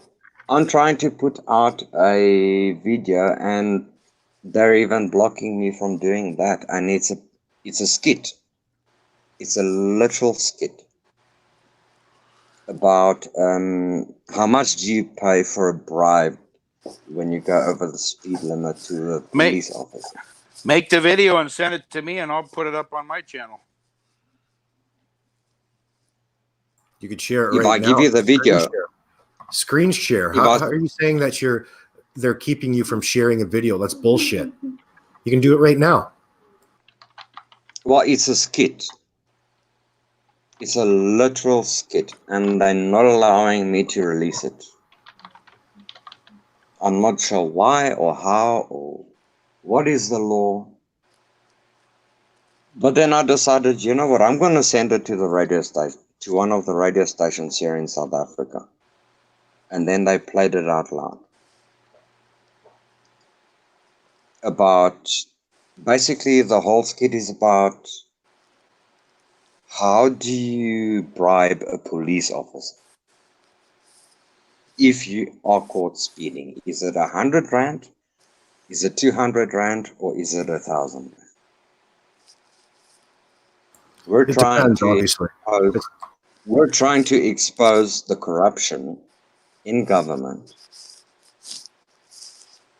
I'm trying to put out a video, and they're even blocking me from doing that. And it's a skit. It's a literal skit about how much do you pay for a bribe when you go over the speed limit to a police officer. Make the video and send it to me, and I'll put it up on my channel. You could share it If right I now. give you the video, Screen share. How are you saying that they're keeping you from sharing a video? That's bullshit. You can do it right now. well, it's a skit. It's a literal skit, and they're not allowing me to release it. I'm not sure why or how or what is the law. But then I decided, you know what, I'm going to send it to the radio station, to one of the radio stations here in South Africa. And then they played it out loud. Basically the whole skit is about how do you bribe a police officer if you are caught speeding? Is it 100 rand? Is it 200 rand? Or is it 1,000 rand? We're trying to expose the corruption in government,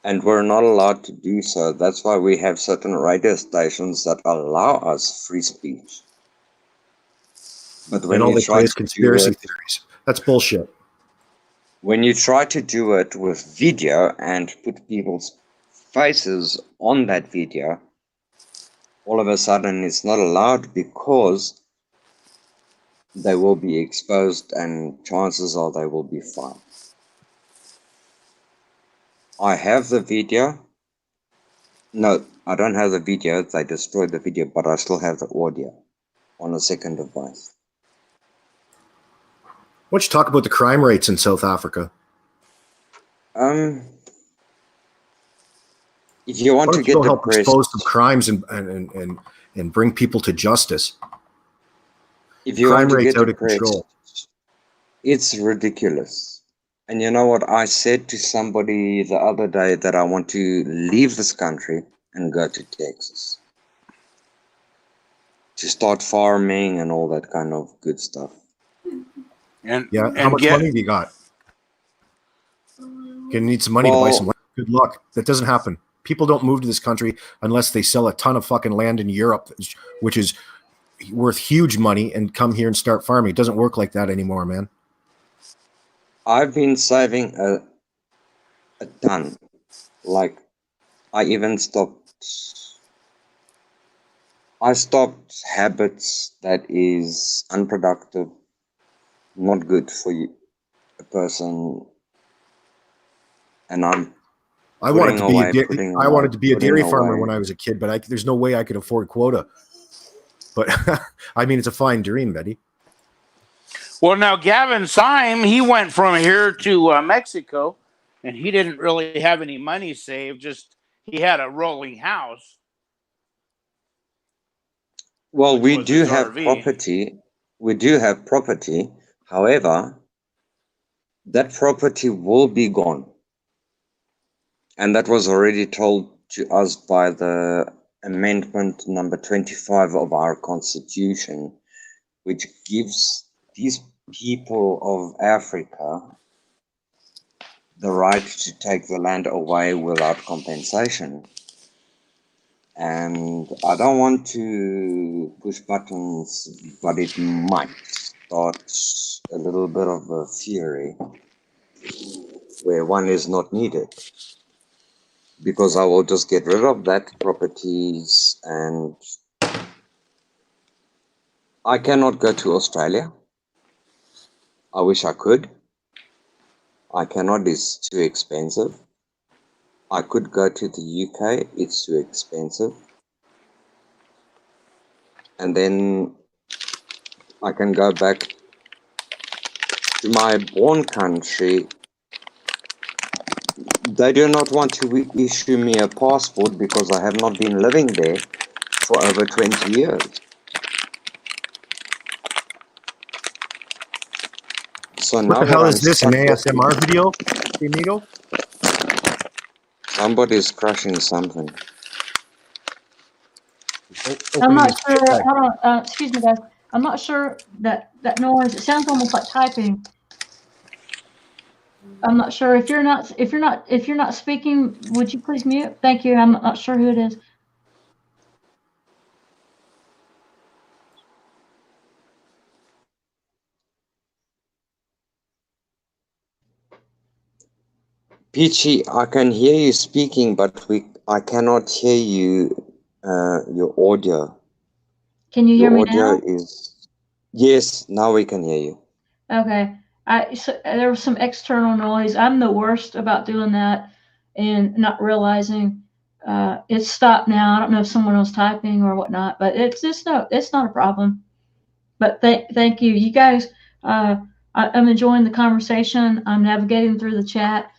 and we're not allowed to do so. That's why we have certain radio stations that allow us free speech. But when all you they try play is to conspiracy theories. That's bullshit. When you try to do it with video and put people's faces on that video, all of a sudden it's not allowed because they will be exposed and chances are they will be fined. I have the video. No, I don't have the video. They destroyed the video, but I still have the audio on a second device. Why don't you talk about the crime rates in South Africa? If you want to get help depressed, expose some crimes and bring people to justice. If you crime want to rates get out depressed, of control. It's ridiculous. And you know what? I said to somebody the other day that I want to leave this country and go to Texas to start farming and all that kind of good stuff. How much money have you got? You need some money to buy some land. Good luck. That doesn't happen. People don't move to this country unless they sell a ton of fucking land in Europe, which is worth huge money, and come here and start farming. It doesn't work like that anymore, man. I've been saving a ton. Like, I stopped habits that is unproductive, not good for you, a person. And I wanted to be a dairy farmer when I was a kid, but there's no way I could afford quota. But I mean, it's a fine dream, Betty. Well, now Gavin Syme, he went from here to Mexico, and he didn't really have any money saved. Just he had a rolling house. Well, we do have property. We do have property. However, that property will be gone. And that was already told to us by the amendment number 25 of our constitution, which gives these people of Africa the right to take the land away without compensation. And I don't want to push buttons, but it might start a little bit of a fury where one is not needed. Because I will just get rid of that properties, and I cannot go to Australia. I wish I could. I cannot, it's too expensive. I could go to the UK, it's too expensive. And then I can go back to my born country. They do not want to issue me a passport because I have not been living there for over 20 years. So what the hell is this, an ASMR video, amigo? Somebody's crushing something. I'm not sure. Hold on. Excuse me, guys. I'm not sure that noise. It sounds almost like typing. I'm not sure if you're not speaking. Would you please mute? Thank you. I'm not sure who it is. Peachy, I can hear you speaking, but I cannot hear you. Your audio. Can you hear Your me audio now? is. Yes, now we can hear you. Okay. So there was some external noise. I'm the worst about doing that and not realizing it's stopped now. I don't know if someone was typing or whatnot, but it's not a problem. But thank you. You guys, I'm enjoying the conversation. I'm navigating through the chat.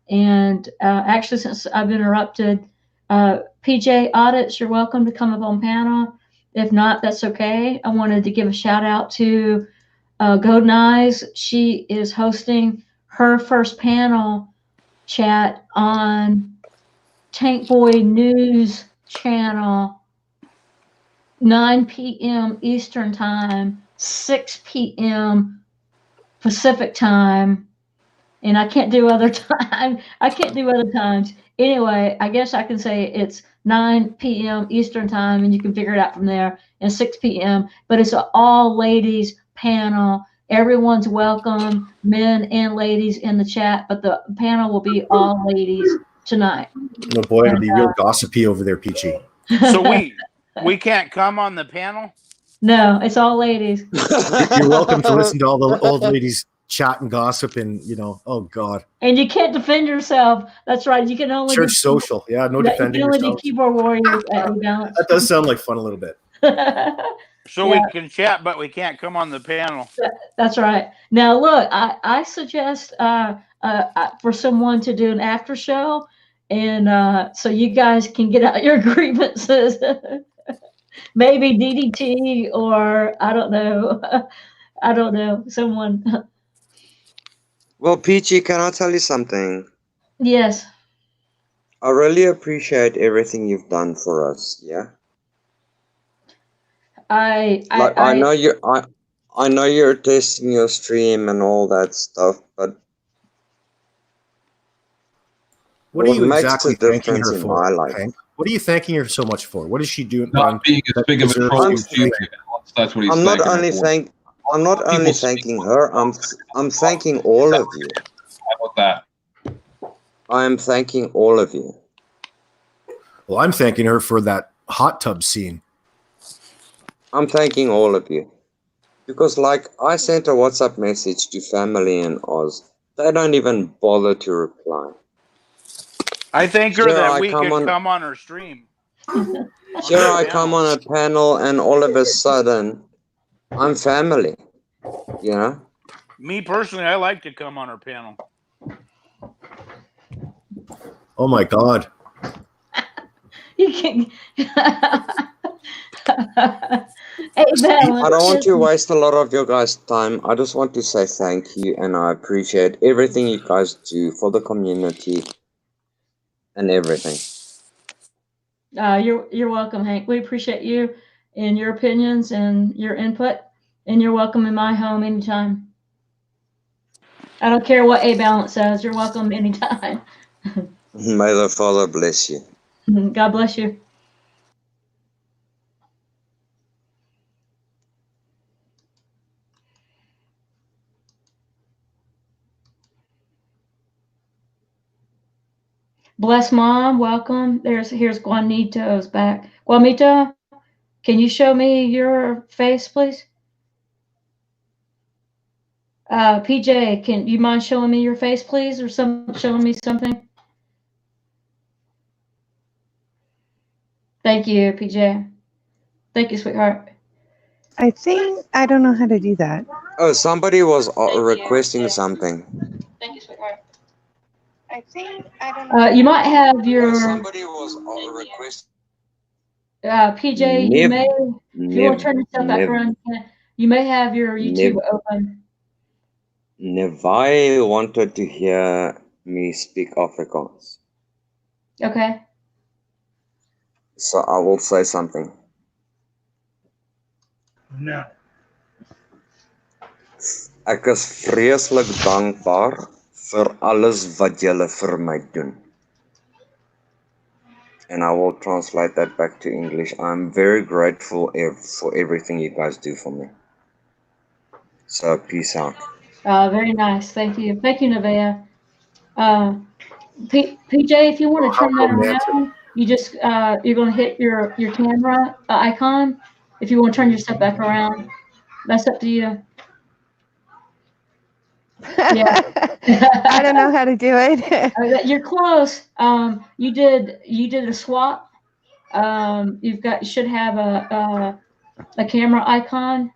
And actually, since I've been interrupted, PJ Audits, you're welcome to come up on panel. If not, that's okay. I wanted to give a shout out to Golden Eyes. She is hosting her first panel chat on Tank Boy News Channel, 9 p.m. Eastern Time, 6 p.m. Pacific Time, and I can't do other time. I can't do other times. Anyway, I guess I can say it's 9 p.m. Eastern Time, and you can figure it out from there, and 6 p.m. But it's an all ladies panel. Everyone's welcome, men and ladies in the chat, but the panel will be all ladies tonight. Oh boy, it'll be real gossipy over there, Peachy. So we can't come on the panel? No, it's all ladies. You're welcome to listen to all the old ladies chat and gossip and, oh God. And you can't defend yourself. That's right. You can only Church social. Yeah, no defending you can only yourself. do keyboard warriors at Rebalance. That does sound like fun a little bit. So we can chat, but we can't come on the panel. That's right. Now, look, I suggest for someone to do an after show, and so you guys can get out your grievances. Maybe DDT or I don't know, someone. Well, Peachy, can I tell you something? Yes. I really appreciate everything you've done for us. Yeah. I know you're testing your stream and all that stuff, but what are you makes exactly a thanking difference her in for, my life? Hank? What are you thanking her so much for? What is she doing? Not being as big of a troll as you. That's what he's I'm not thanking only her for. I'm not only thanking her. I'm thanking all of you. How about that? I am thanking all of you. Well, I'm thanking her for that hot tub scene. I'm thanking all of you. Because, like, I sent a WhatsApp message to family in Oz. They don't even bother to reply. I thank her that we could come on her stream. Here I come on a panel, and all of a sudden, I'm family. You know? Me personally, I like to come on her panel. Oh my God. You can. I don't want to waste a lot of your guys' time. I just want to say thank you, and I appreciate everything you guys do for the community and everything. You're welcome, Hank. We appreciate you and your opinions and your input, and you're welcome in my home anytime. I don't care what A Balance says. You're welcome anytime. May the Father bless you. God bless you. Bless Mom, welcome. Here's Juanito's back. Juanito, can you show me your face, please? PJ, can you mind showing me your face, please, or showing me something? Thank you, PJ. Thank you, sweetheart. I think I don't know how to do that. Oh, somebody was requesting something. Thank you, sweetheart. I think I don't know. You might have your. Somebody was requesting. PJ, you may. If you want to turn yourself back around, you may have your YouTube open. Nevi wanted to hear me speak Afrikaans. Okay. So I will say something. No. Ek is vreeslik dankbaar vir alles wat julle vir my doen. And I will translate that back to English. I'm very grateful for everything you guys do for me. So peace out. Very nice. Thank you. Thank you, Nevaeh. PJ, if you want to turn that around, you just you're going to hit your camera icon. If you want to turn your stuff back around, that's up to you. Yeah. I don't know how to do it. You're close. You did a swap. You should have a camera icon,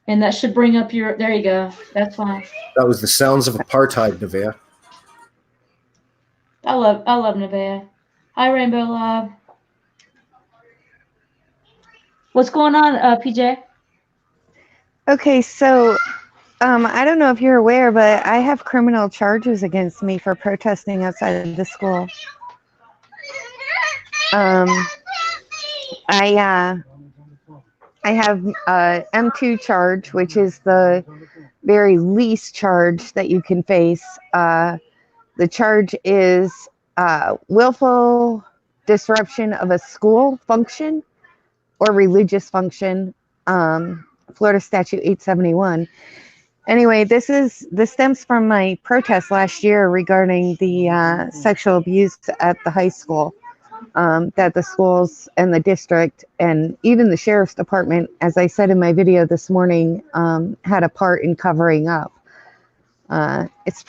and that should bring up your. There you go. That's fine. That was the sounds of apartheid, Nevaeh. I love Nevaeh. Hi, Rainbow Lab. What's going on, PJ? Okay, so I don't know if you're aware, but I have criminal charges against me for protesting outside of the school. I have M2 charge, which is the very least charge that you can face. The charge is willful disruption of a school function or religious function, Florida Statute 871. Anyway, this stems from my protest last year regarding the sexual abuse at the high school. That the schools and the district and even the sheriff's department, as I said in my video this morning, had a part in covering up. It's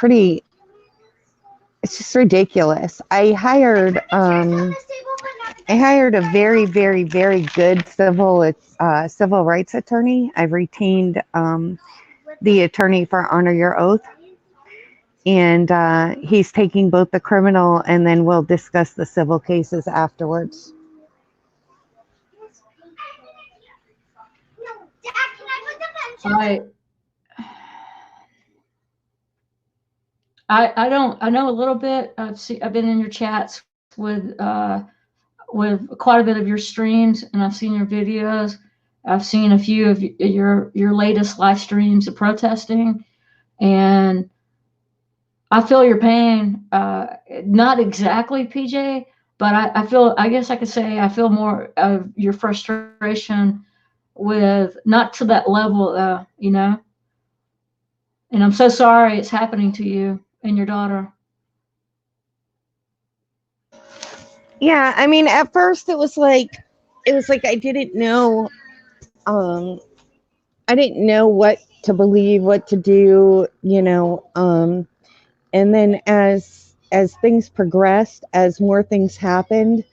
just ridiculous. I hired a very, very, very good civil rights attorney. I've retained the attorney for Honor Your Oath. And he's taking both the criminal and then we'll discuss the civil cases afterwards. I know a little bit. I've been in your chats with quite a bit of your streams, and I've seen your videos. I've seen a few of your latest live streams of protesting, and I feel your pain. Not exactly, PJ, but I guess I could say I feel more of your frustration with not to that level, you know. And I'm so sorry it's happening to you and your daughter. Yeah, I mean, at first it was like I didn't know, I didn't know what to believe, what to do, you know. And then as things progressed, as more things happened,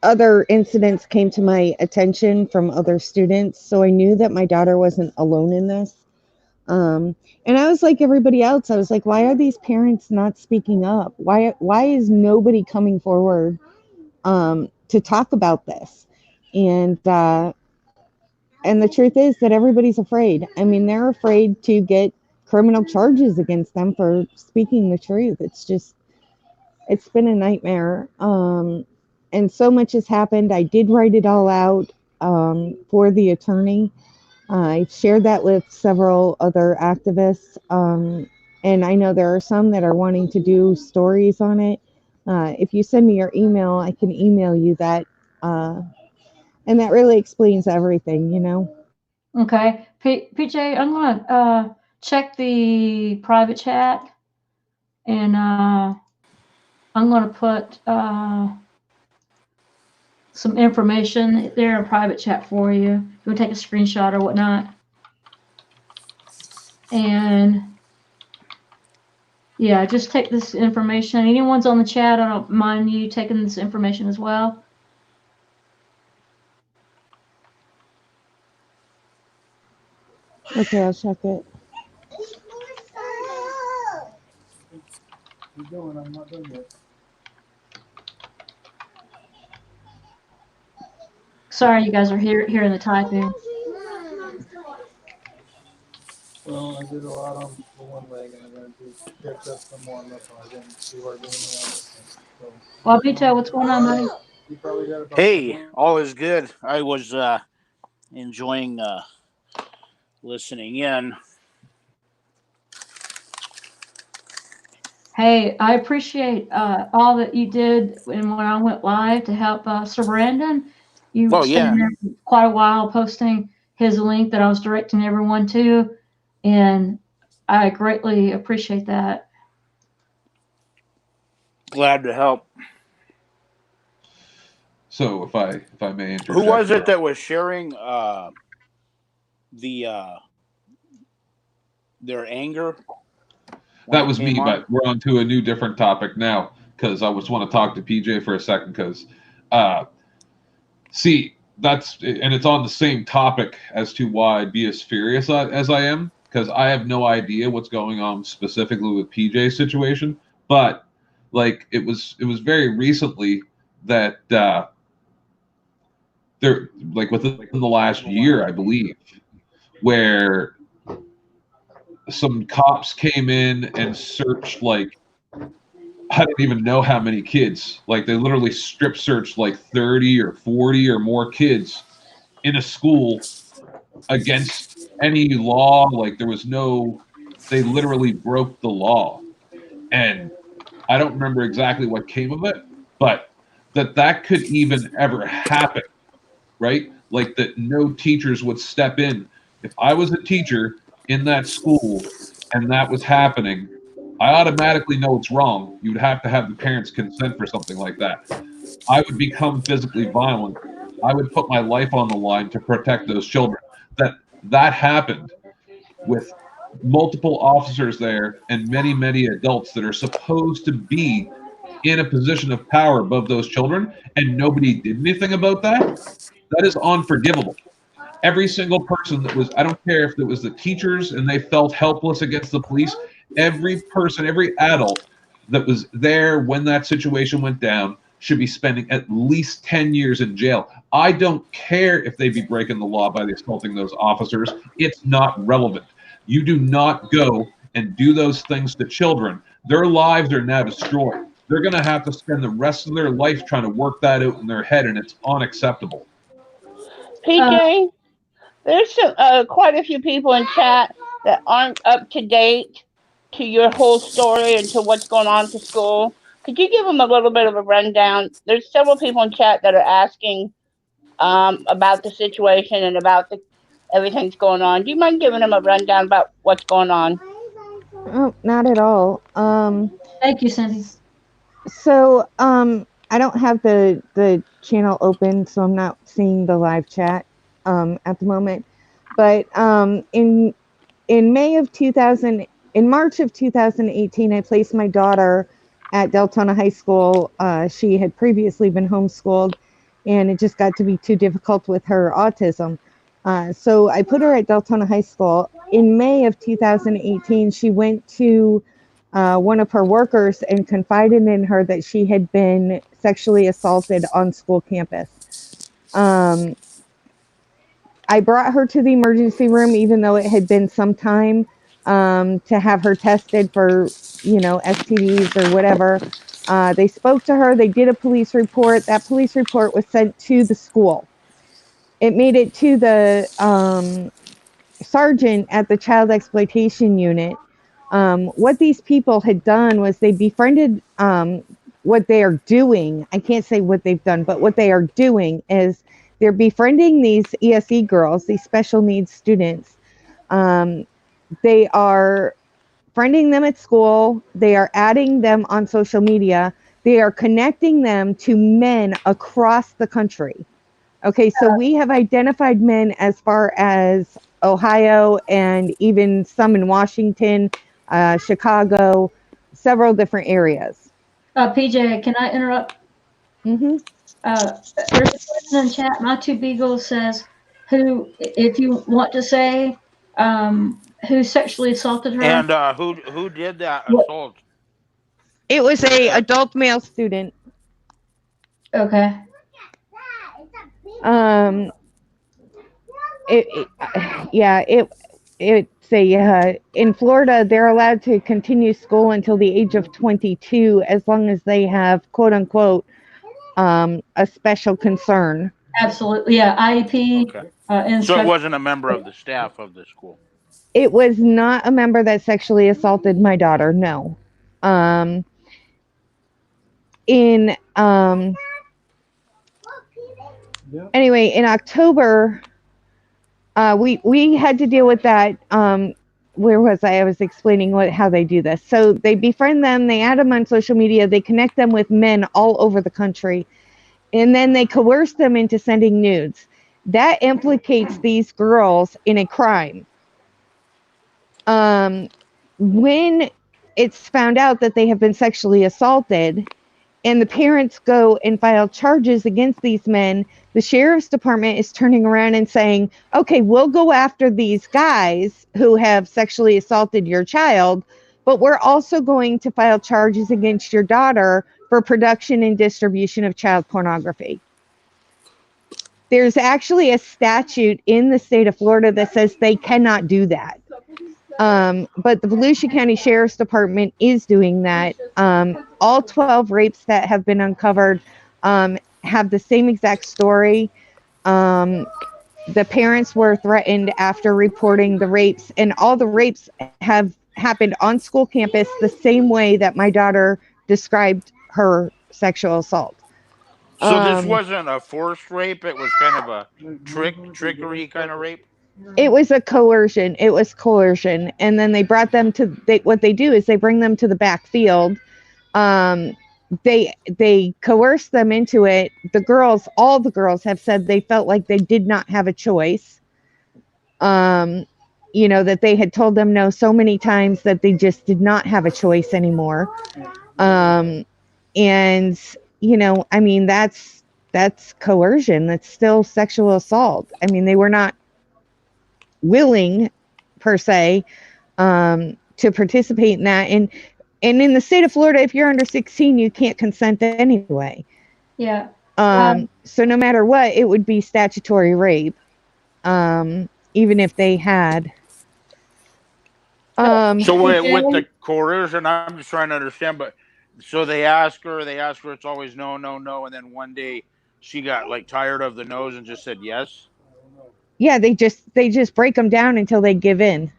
other incidents came to my attention from other students. So I knew that my daughter wasn't alone in this. And I was like everybody else. I was like, why are these parents not speaking up? Why is nobody coming forward to talk about this? And the truth is that everybody's afraid. I mean, they're afraid to get criminal charges against them for speaking the truth. It's been a nightmare. And so much has happened. I did write it all out for the attorney. I shared that with several other activists. And I know there are some that are wanting to do stories on it. If you send me your email, I can email you that. And that really explains everything, you know? Okay. PJ, I'm going to check the private chat, and I'm going to put some information there in private chat for you. You want to take a screenshot or whatnot. And yeah, just take this information. Anyone's on the chat, I don't mind you taking this information as well. Okay, I'll check it. Keep going, I'm not done yet. Sorry, you guys are hearing the typing. Well, I did a lot on the one leg, and I'm going to catch up some more on this one. I didn't see where I did anything else. So, Wabito, what's going on, buddy? you probably got about Hey, all is good. I was enjoying listening in. Hey, I appreciate all that you did when I went live to help Sir Brandon. You stayed there for quite a while posting his link that I was directing everyone to. And I greatly appreciate that. Glad to help. So if I may interject, who was it that was sharing their anger? That was me, but we're on to a new different topic now because I just want to talk to PJ for a second because see, and it's on the same topic as to why I'd be as furious as I am, because I have no idea what's going on specifically with PJ's situation, but like it was very recently that there, like within the last year, I believe, where some cops came in and searched like I don't even know how many kids. Like they literally strip searched like 30 or 40 or more kids in a school against any law. Like there was no, they literally broke the law. And I don't remember exactly what came of it, but that could even ever happen, right? Like that no teachers would step in. If I was a teacher in that school and that was happening, I automatically know it's wrong. You'd have to have the parents' consent for something like that. I would become physically violent. I would put my life on the line to protect those children. That happened with multiple officers there and many adults that are supposed to be in a position of power above those children, and nobody did anything about that. That is unforgivable. Every single person that was, I don't care if it was the teachers and they felt helpless against the police, every person, every adult that was there when that situation went down should be spending at least 10 years in jail. I don't care if they be breaking the law by assaulting those officers. It's not relevant. You do not go and do those things to children. Their lives are now destroyed. They're going to have to spend the rest of their life trying to work that out in their head, and it's unacceptable. PJ, there's quite a few people in chat that aren't up to date to your whole story and to what's going on at the school. Could you give them a little bit of a rundown? There's several people in chat that are asking about the situation and about everything's going on. Do you mind giving them a rundown about what's going on? Oh, not at all. Thank you, Cindy. So I don't have the channel open, so I'm not seeing the live chat at the moment. But in March of 2018, I placed my daughter at Deltona High School. She had previously been homeschooled, and it just got to be too difficult with her autism. So I put her at Deltona High School. In May of 2018, she went to one of her workers and confided in her that she had been sexually assaulted on school campus. I brought her to the emergency room, even though it had been some time, to have her tested for, STDs or whatever. They spoke to her. They did a police report. That police report was sent to the school. It made it to the sergeant at the child exploitation unit. What these people had done was they befriended, what they are doing. I can't say what they've done, but what they are doing is they're befriending these ESE girls, these special needs students. They are friending them at school. They are adding them on social media. They are connecting them to men across the country. Okay, so we have identified men as far as Ohio and even some in Washington, Chicago, several different areas. PJ, can I interrupt? Mm-hmm. There's a person in chat, My Two Beagles says, if you want to say, who sexually assaulted her. And who did that assault? It was a adult male student. Okay. It's in Florida, they're allowed to continue school until the age of 22 as long as they have, quote unquote, a special concern. Absolutely, yeah. IEP. Okay. So it wasn't a member of the staff of the school. It was not a member that sexually assaulted my daughter. No. Anyway, in October, we had to deal with that. where was I? I was explaining how they do this. So they befriend them, they add them on social media, they connect them with men all over the country, and then they coerce them into sending nudes. That implicates these girls in a crime. When it's found out that they have been sexually assaulted, and the parents go and file charges against these men, the sheriff's department is turning around and saying, okay, we'll go after these guys who have sexually assaulted your child, but we're also going to file charges against your daughter for production and distribution of child pornography. There's actually a statute in the state of Florida that says they cannot do that. But the Volusia County Sheriff's Department is doing that. All 12 rapes that have been uncovered have the same exact story. The parents were threatened after reporting the rapes, and all the rapes have happened on school campus the same way that my daughter described her sexual assault. So this wasn't a forced rape, it was kind of a trickery kind of rape? It was a coercion. It was coercion. And then they brought them to, what they do is they bring them to the back field. They coerce them into it. All the girls have said they felt like they did not have a choice. That they had told them no so many times that they just did not have a choice anymore. I mean, that's coercion. That's still sexual assault. I mean, they were not willing per se to participate in that, and in the state of Florida, if you're under 16, you can't consent anyway. Yeah. So no matter what, it would be statutory rape, even if they had. So with the coercion, I'm just trying to understand, but so they ask her, it's always no, no, no, and then one day she got like tired of the no's and just said yes. Yeah, they just break them down until they give in.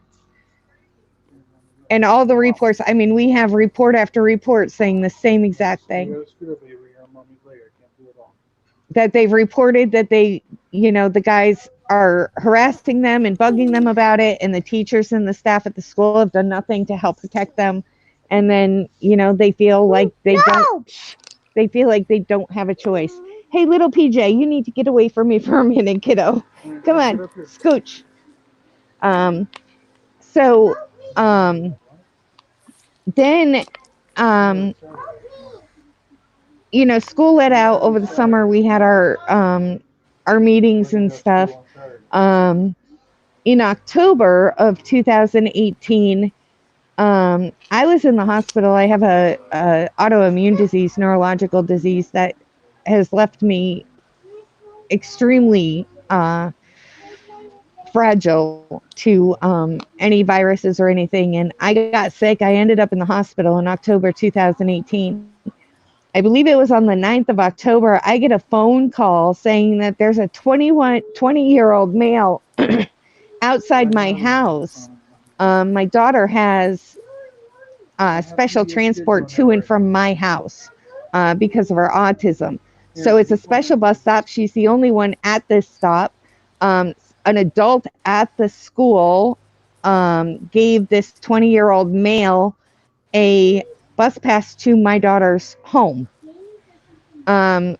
And all the reports, I mean, we have report after report saying the same exact thing. That they've reported that the guys are harassing them and bugging them about it, and the teachers and the staff at the school have done nothing to help protect them. And then, they feel like they don't have a choice. Hey, little PJ, you need to get away from me for a minute, kiddo. Come on, scooch. Then, school let out over the summer. We had our meetings and stuff. In October of 2018, I was in the hospital. I have a autoimmune disease, neurological disease that has left me extremely fragile to any viruses or anything. And I got sick. I ended up in the hospital in October 2018. I believe it was on the 9th of October. I get a phone call saying that there's a 20-year-old male outside my house. My daughter has special transport to and from my house because of her autism. So it's a special bus stop. She's the only one at this stop. An adult at the school gave this 20-year-old male a bus pass to my daughter's home.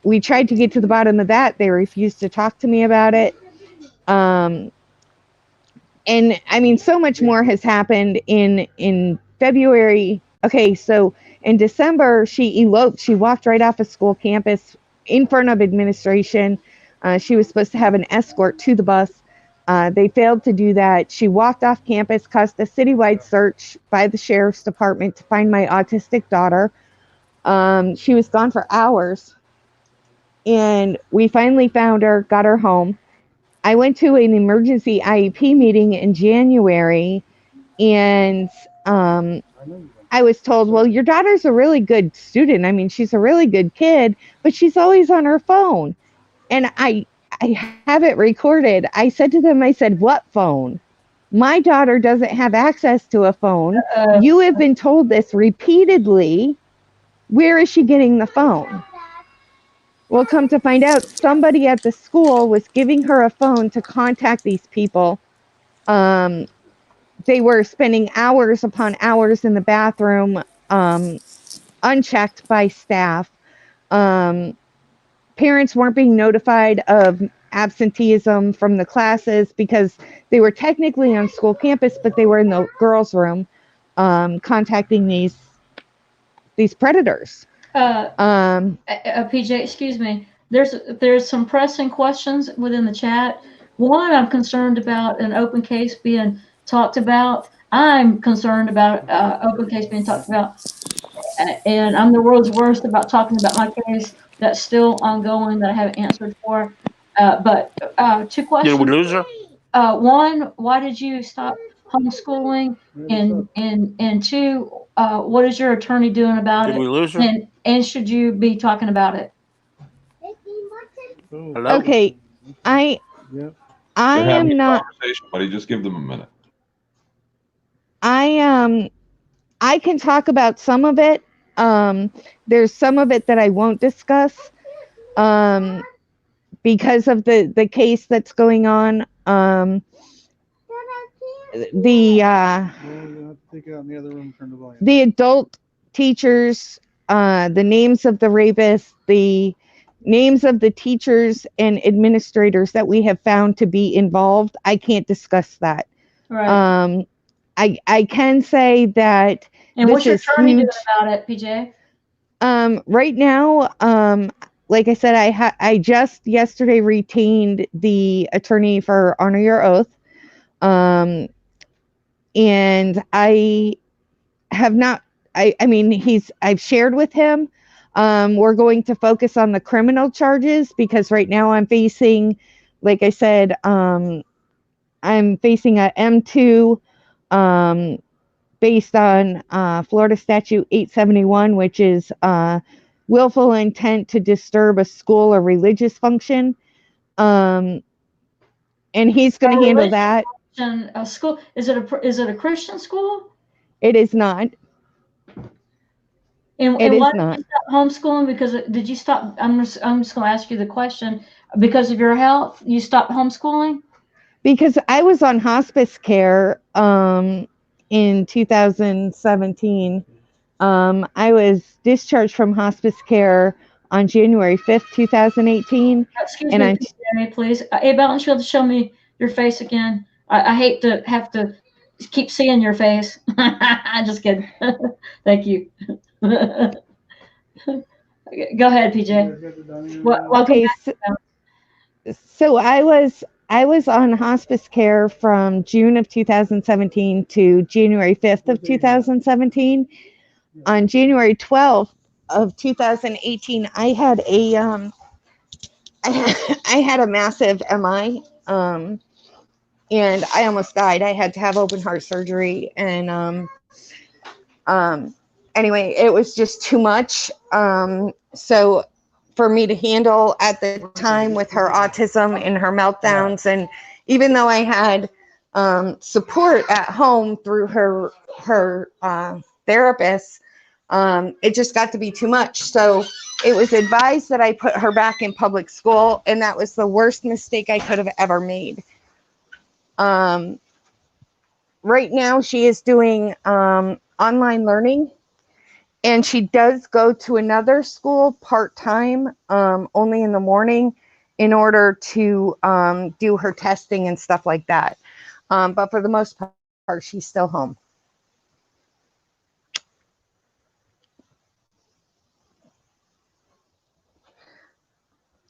We tried to get to the bottom of that. They refused to talk to me about it. And I mean, so much more has happened in February. Okay, so in December, she eloped. She walked right off a school campus in front of administration. She was supposed to have an escort to the bus. They failed to do that. She walked off campus, caused a citywide search by the sheriff's department to find my autistic daughter. She was gone for hours. And we finally found her, got her home. I went to an emergency IEP meeting in January, and I was told, well, your daughter's a really good student. I mean, she's a really good kid, but she's always on her phone. And I have it recorded. I said to them, I said, what phone? My daughter doesn't have access to a phone. You have been told this repeatedly. Where is she getting the phone? Well, come to find out, somebody at the school was giving her a phone to contact these people they were spending hours upon hours in the bathroom, unchecked by staff. Parents weren't being notified of absenteeism from the classes because they were technically on school campus, but they were in the girls' room, contacting these predators. PJ, excuse me. There's some pressing questions within the chat. One, I'm concerned about an open case being talked about. I'm concerned about open case being talked about, and I'm the world's worst about talking about my case that's still ongoing that I haven't answered for. But two Did questions. we lose her? One, why did you stop homeschooling? And two, what is your attorney doing about Did it? we lose her? And should you be talking about it? Hello? Okay, I They're having am a not. conversation, buddy. Just give them a minute. I can talk about some of it. There's some of it that I won't discuss because of the case that's going on. The adult teachers, the names of the rapists, the names of the teachers and administrators that we have found to be involved, I can't discuss that. Right. I can say that. And this what's your is attorney doing huge. about it, PJ? Right now, like I said, I just yesterday retained the attorney for Honor Your Oath. And I have not, I mean, I've shared with him. We're going to focus on the criminal charges because right now I'm facing, like I said, I'm facing a M2, based on Florida Statute 871, which is willful intent to disturb a school or religious function. And he's going to handle that. A school, is it a Christian school? It is not. And It is why not. did you stop homeschooling? Because did you stop? I'm just going to ask you the question. Because of your health, you stopped homeschooling? Because I was on hospice care in 2017. I was discharged from hospice care on January 5th, 2018. Excuse me, Jeremy, please. Hey, Balance, you'll have to show me your face again. I hate to have to keep seeing your face. I'm just kidding. Thank you. Go ahead, PJ. Okay, so I was on hospice care from June of 2017 to January 5th of 2017. On January 12th of 2018, I had a I had a massive MI, and I almost died. I had to have open heart surgery, and anyway, it was just too much. So for me to handle at the time with her autism and her meltdowns, and even though I had support at home through her therapist, it just got to be too much. So it was advised that I put her back in public school, and that was the worst mistake I could have ever made. Right now she is doing online learning, and she does go to another school part-time, only in the morning, in order to do her testing and stuff like that. But for the most part, she's still home.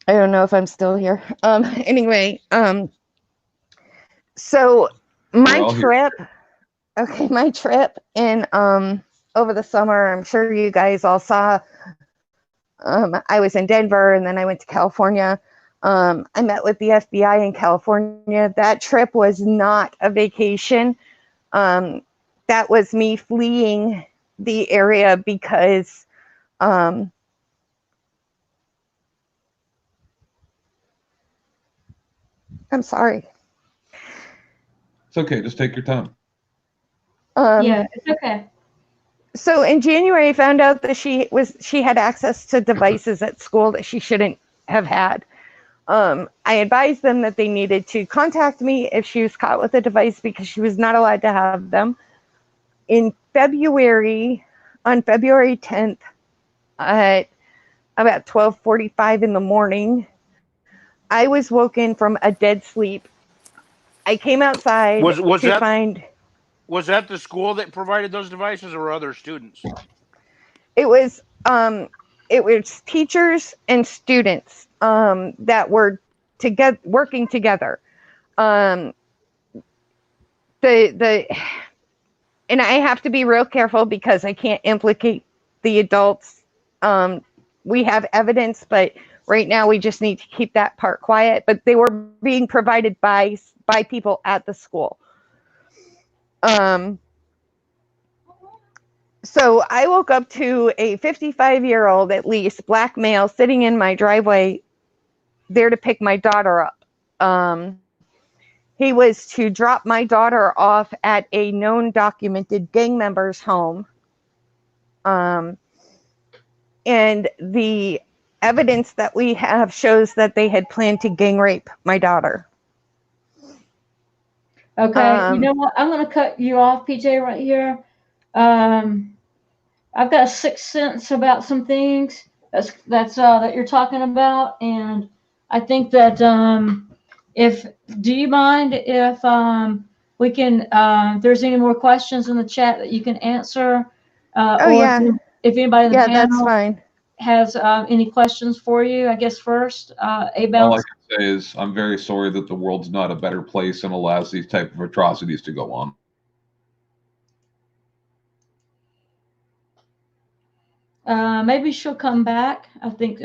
I don't know if I'm still here. Anyway, so my trip in over the summer, I'm sure you guys all saw, I was in Denver and then I went to California. I met with the FBI in California. That trip was not a vacation. That was me fleeing the area because I'm sorry. It's okay. Just take your time. Yeah, it's okay. So in January, I found out that she had access to devices at school that she shouldn't have had. I advised them that they needed to contact me if she was caught with a device because she was not allowed to have them. On February 10th, at about 12:45 in the morning, I was woken from a dead sleep. I came outside Was to find. Was that the school that provided those devices, or other students? It was teachers and students that were working together. The and I have to be real careful because I can't implicate the adults. We have evidence, but right now we just need to keep that part quiet. But they were being provided by people at the school. So I woke up to a 55-year-old, at least, black male sitting in my driveway there to pick my daughter up. He was to drop my daughter off at a known documented gang member's home. And the evidence that we have shows that they had planned to gang rape my daughter. Okay, you know what? I'm going to cut you off, PJ, right here. I've got a sixth sense about some things that you're talking about, and I think that do you mind if we can if there's any more questions in the chat that you can answer, if anybody in the panel that's fine. has any questions for you, I guess first, All I Bounce. can say is I'm very sorry that the world's not a better place and allows these type of atrocities to go on. Maybe she'll come back. I think.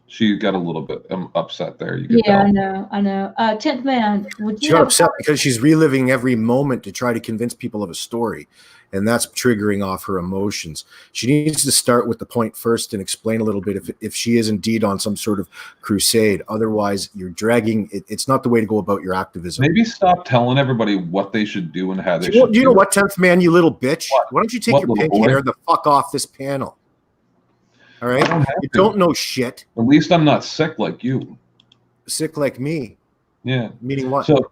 She got a little bit upset there. You could tell. I know. 10th man, would you She got upset because she's reliving every moment to try to convince people of a story, and that's triggering off her emotions. She needs to start with the point first and explain a little bit if she is indeed on some sort of crusade. Otherwise, you're dragging it. It's not the way to go about your activism. Maybe stop telling everybody what they should do and how they should. Do you know what, 10th man, you little bitch? Why don't you take your pink boy? hair the fuck off this panel? All right, you don't know shit. At least I'm not sick like you. Sick like me. Yeah. Meaning what? So if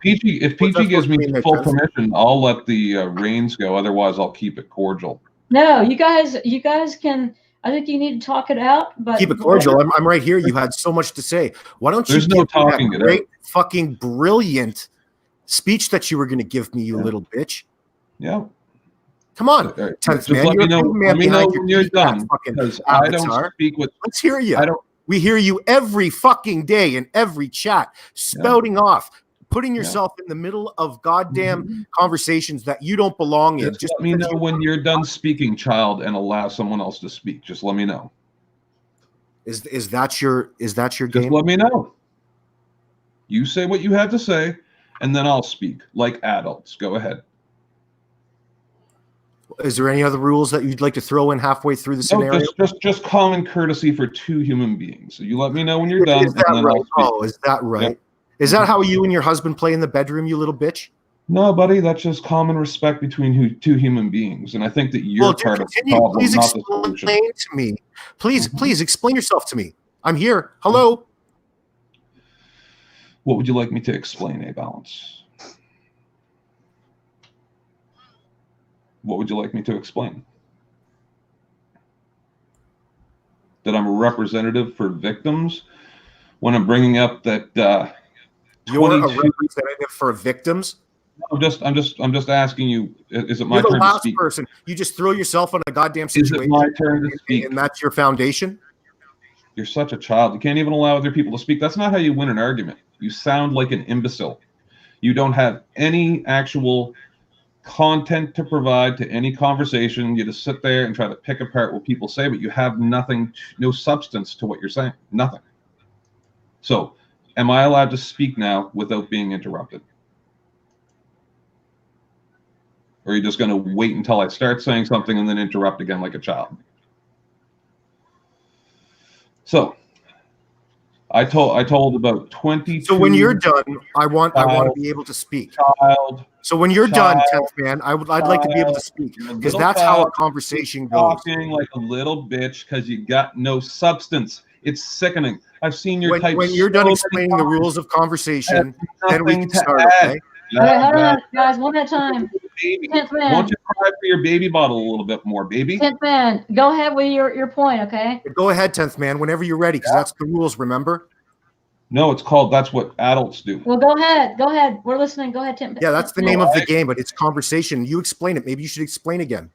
PG gives me full permission, I'll let the reins go. Otherwise, I'll keep it cordial. No, you guys can. I think you need to talk it out. But keep it cordial. I'm right here. You had so much to say. Why don't you? There's no talking that great, fucking brilliant speech that you were going to give me, you little bitch. Yeah. Come on, 10th man. Let me know when you're done, because I don't speak with. Let's hear you. We hear you every fucking day in every chat, spouting off, putting yourself in the middle of goddamn conversations that you don't belong in. Just let me know when you're done speaking, child, and allow someone else to speak. Just let me know. Is that your game? Just let me know. You say what you have to say, and then I'll speak like adults. Go ahead. Is there any other rules that you'd like to throw in halfway through the scenario? Just common courtesy for two human beings. So you let me know when you're done. Is that right? Oh, is that right? Yep. Is that how you and your husband play in the bedroom, you little bitch? No, buddy. That's just common respect between two human beings, and I think that you're part of the problem, please not the explain solution. to me. Please explain yourself to me. I'm here. Hello. What would you like me to explain, Balance? What would you like me to explain? That I'm a representative for victims when I'm bringing up that you're a representative for victims? I'm just asking you. Is it my You're turn the last to speak? person. You just throw yourself on a goddamn situation. Is it my turn to speak? And that's your foundation? You're such a child. You can't even allow other people to speak. That's not how you win an argument. You sound like an imbecile. You don't have any actual content to provide to any conversation. You just sit there and try to pick apart what people say, but you have nothing, no substance to what you're saying. Nothing. So, am I allowed to speak now without being interrupted? Or are you just going to wait until I start saying something and then interrupt again like a child? So, I told about 22. So when you're done, I want to be able to speak. So when you're done, 10th man, I'd like to be able to speak, because that's how a conversation goes. Talking like a little bitch because you got no substance. It's sickening. I've seen your type. When you're done explaining the rules of conversation, then we can start. Okay. All right, hold on, guys, one at a time. Baby. 10th man. Won't you cry for your baby bottle a little bit more, baby? 10th man, go ahead with your point, okay? Go ahead, 10th man, whenever you're ready, because that's the rules, remember? No, it's called, that's what adults do. Well, go ahead. Go ahead. We're listening. Go ahead, Tim. Yeah, that's the name of the game, but it's conversation. You explain it. Maybe you should explain again.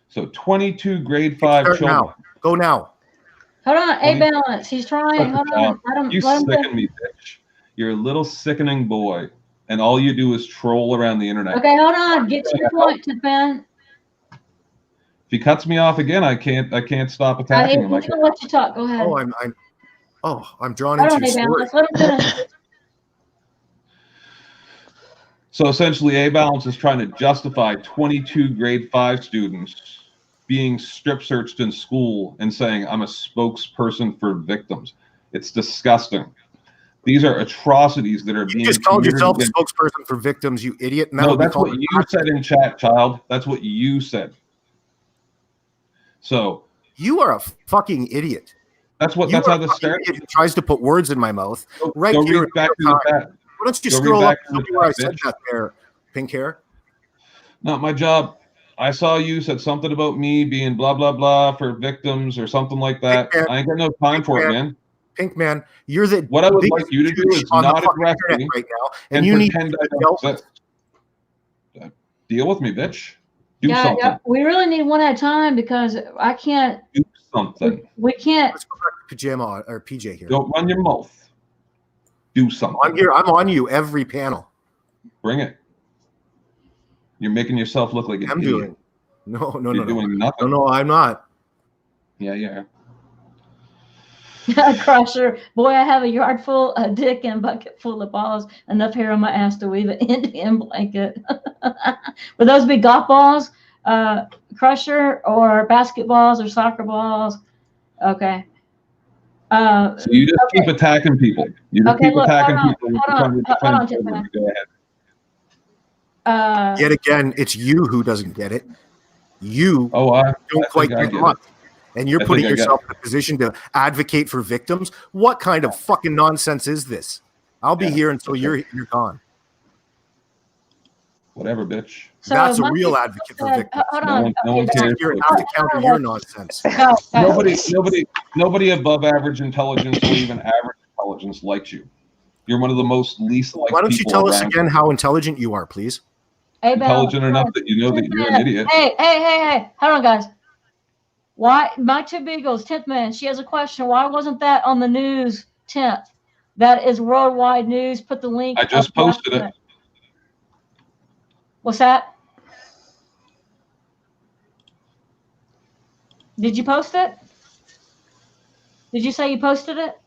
So 22 grade 5 children. Now. Go now. Hold on. A balance. He's trying. Hold on. You sicken me, bitch. You're a little sickening boy, and all you do is troll around the internet. Okay, hold on. Get to your point, man. If he cuts me off again, I can't stop attacking him. I'm gonna let you talk. Go ahead. I'm drawn into your story. Let him finish. So essentially, A Balance is trying to justify 22 grade 5 students being strip searched in school and saying, I'm a spokesperson for victims. It's disgusting. These are atrocities that are being. You just called yourself a spokesperson for victims, you idiot. No, that's what you said in chat, child. That's what you said. So you are a fucking idiot. That's how this starts. He tries to put words in my mouth. Right here. Back to the chat. Why don't you scroll up and where I said that there, pink hair? Not my job. I saw you said something about me being blah, blah, blah for victims or something like that. I ain't got no time for it, man. Pink man, you're the. What I would like you to do is not address me right now, and you need to deal with me, bitch. Do something. Yeah, we really need one at a time because I can't. Do something. We can't. Let's go back to pajama or PJ here. Don't run your mouth. Do something. I'm here. I'm on you every panel. Bring it. You're making yourself look like an idiot. Doing. No. You're doing nothing. No, I'm not. Yeah. Crusher, boy, I have a yard full of dick and a bucket full of balls, enough hair on my ass to weave an Indian blanket. Would those be golf balls, Crusher, or basketballs or soccer balls? Okay. So you just keep attacking people. You just keep attacking people. Hold on, Go ahead. Yet again, it's you who doesn't get it. You don't quite get it. And you're putting yourself in a position to advocate for victims. What kind of fucking nonsense is this? I'll be here until you're gone. Whatever, bitch. So that's a real advocate for victims. No one cares. You're out to counter your nonsense. Nobody above average intelligence or even average intelligence likes you. You're one of the most least liked people. Why don't you tell us again how intelligent you are, please? Intelligent enough that you know that you're an idiot. Hey. Hold on, guys. Why, my two beagles, 10th man, she has a question. Why wasn't that on the news 10th? That is worldwide news. Put the link. I just posted it. What's that? Did you post it? Did you say you posted it?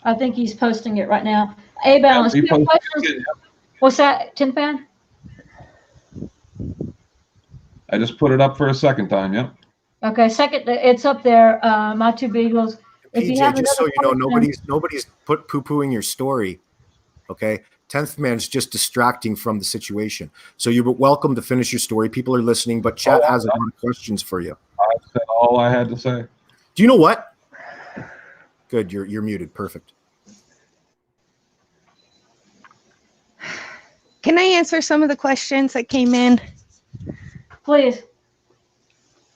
I think he's posting it right now. A balance. What's that, 10th man? I just put it up for a second time. Yep. Okay, second, it's up there. My two beagles. If you have just so you know, nobody's poo-pooing your story. Okay, 10th man's just distracting from the situation. So you're welcome to finish your story. People are listening, but chat has a lot of questions for you. I said all I had to say. Do you know what? Good, you're muted. Perfect. Can I answer some of the questions that came in? Please.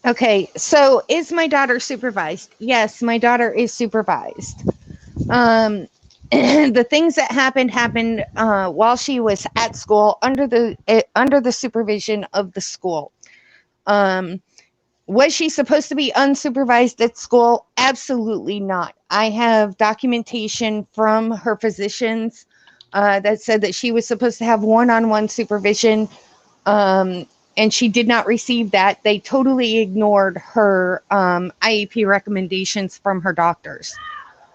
Okay, so is my daughter supervised? Yes, my daughter is supervised. The things that happened while she was at school under the supervision of the school. Was she supposed to be unsupervised at school? Absolutely not. I have documentation from her physicians that said that she was supposed to have one-on-one supervision, and she did not receive that. They totally ignored her IEP recommendations from her doctors.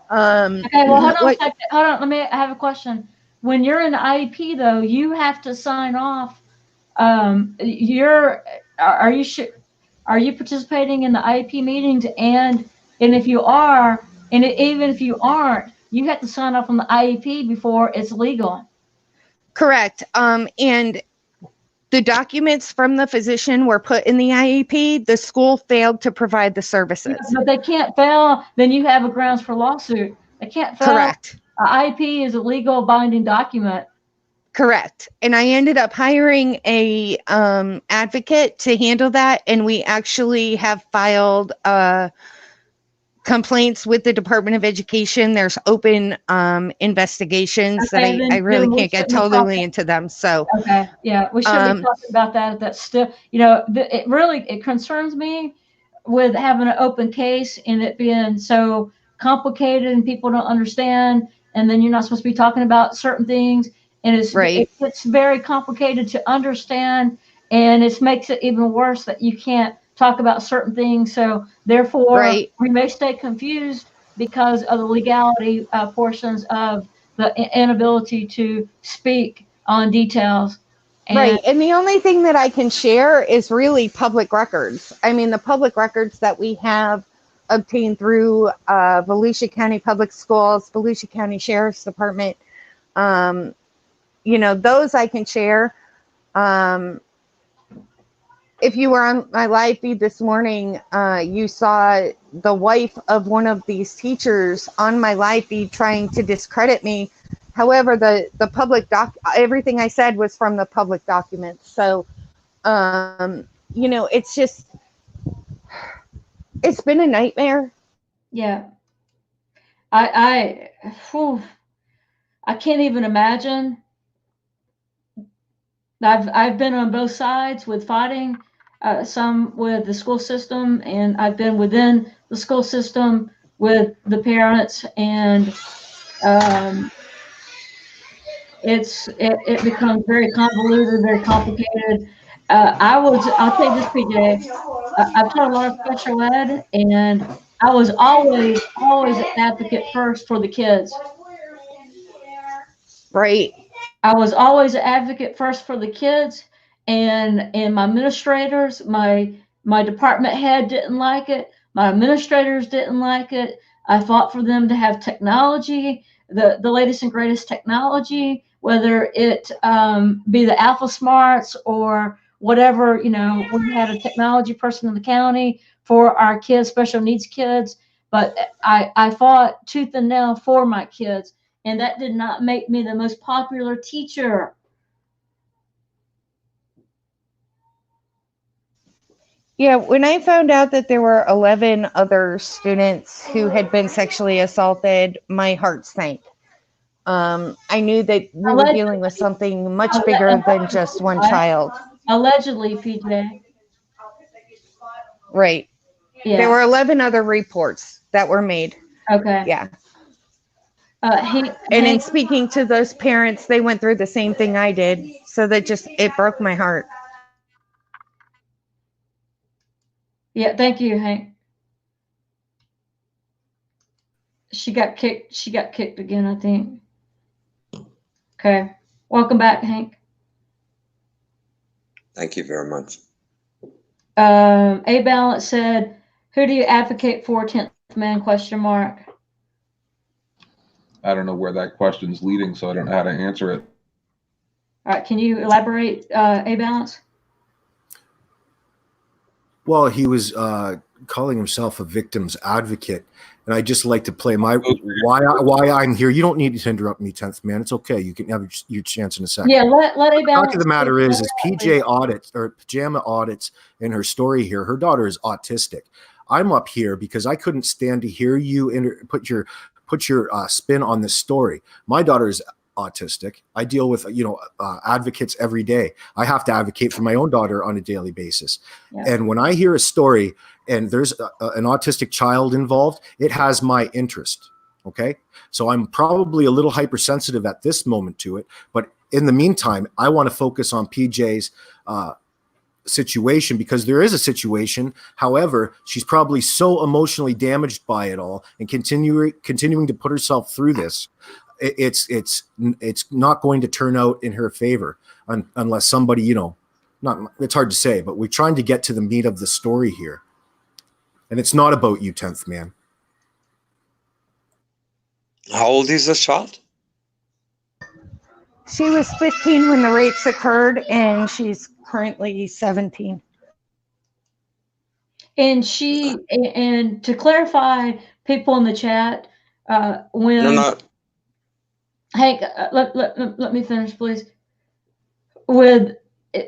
Okay, well, hold on a second. Hold on. I have a question. When you're in the IEP, though, you have to sign off. Are you participating in the IEP meetings? And if you are, and even if you aren't, you have to sign off on the IEP before it's legal. Correct. And The documents from the physician were put in the IEP. The school failed to provide the services. But they can't fail. Then you have a grounds for lawsuit. They can't fail. Correct. IEP is a legal binding document. Correct. And I ended up hiring a advocate to handle that, and we actually have filed complaints with the Department of Education. There's open investigations that I really can't get totally into them. So okay, yeah, we should be talking about that. That's still, it concerns me with having an open case and it being so complicated and people don't understand, and then you're not supposed to be talking about certain things, and it's very complicated to understand, and it makes it even worse that you can't talk about certain things. So therefore, we may stay confused because of the legality portions of the inability to speak on details. And the only thing that I can share is really public records. I mean, the public records that we have obtained through Volusia County Public Schools, Volusia County Sheriff's Department, those I can share. If you were on my live feed this morning, you saw the wife of one of these teachers on my live feed trying to discredit me. However, the public everything I said was from the public documents. So, it's just, it's been a nightmare. Yeah. I can't even imagine. I've been on both sides with fighting, some with the school system, and I've been within the school system with the parents, and it becomes very convoluted, very complicated. I'll tell you this, PJ. I've taught a lot of special ed, and I was always an advocate first for the kids. Right. I was always an advocate first for the kids, and my administrators, my department head didn't like it. My administrators didn't like it. I fought for them to have technology, the latest and greatest technology, whether it be the Alpha Smarts or whatever. We had a technology person in the county for our kids, special needs kids, but I fought tooth and nail for my kids. And that did not make me the most popular teacher. Yeah, when I found out that there were 11 other students who had been sexually assaulted, my heart sank. I knew that we were dealing with something much bigger than just one child. Allegedly, PJ. Right. Yeah. There were 11 other reports that were made. Okay. Yeah. And in speaking to those parents, they went through the same thing I did. So it broke my heart. Yeah, thank you, Hank. She got kicked again, I think. Okay. Welcome back, Hank. Thank you very much. A Balance said, who do you advocate for, 10th man, ? I don't know where that question's leading, so I don't know how to answer it. All right, can you elaborate, A Balance? Well, he was calling himself a victim's advocate, and I just like to play my why I'm here. You don't need to interrupt me, 10th man. It's okay. You can have your chance in a second. Yeah, let A Balance. The fact of the matter is PJ audits or Pajama audits in her story here. Her daughter is autistic. I'm up here because I couldn't stand to hear you put your spin on this story. My daughter is autistic. I deal with advocates every day. I have to advocate for my own daughter on a daily basis. Yeah. And when I hear a story and there's an autistic child involved, it has my interest. Okay, so I'm probably a little hypersensitive at this moment to it, but in the meantime, I want to focus on PJ's situation, because there is a situation. However, she's probably so emotionally damaged by it all and continuing to put herself through this. It's not going to turn out in her favor unless somebody, it's hard to say, but we're trying to get to the meat of the story here. And it's not about you, 10th man. How old is the child? She was 15 when the rapes occurred, and she's currently 17. And and to clarify, people in the chat, when No. Hank, let me finish, please. With,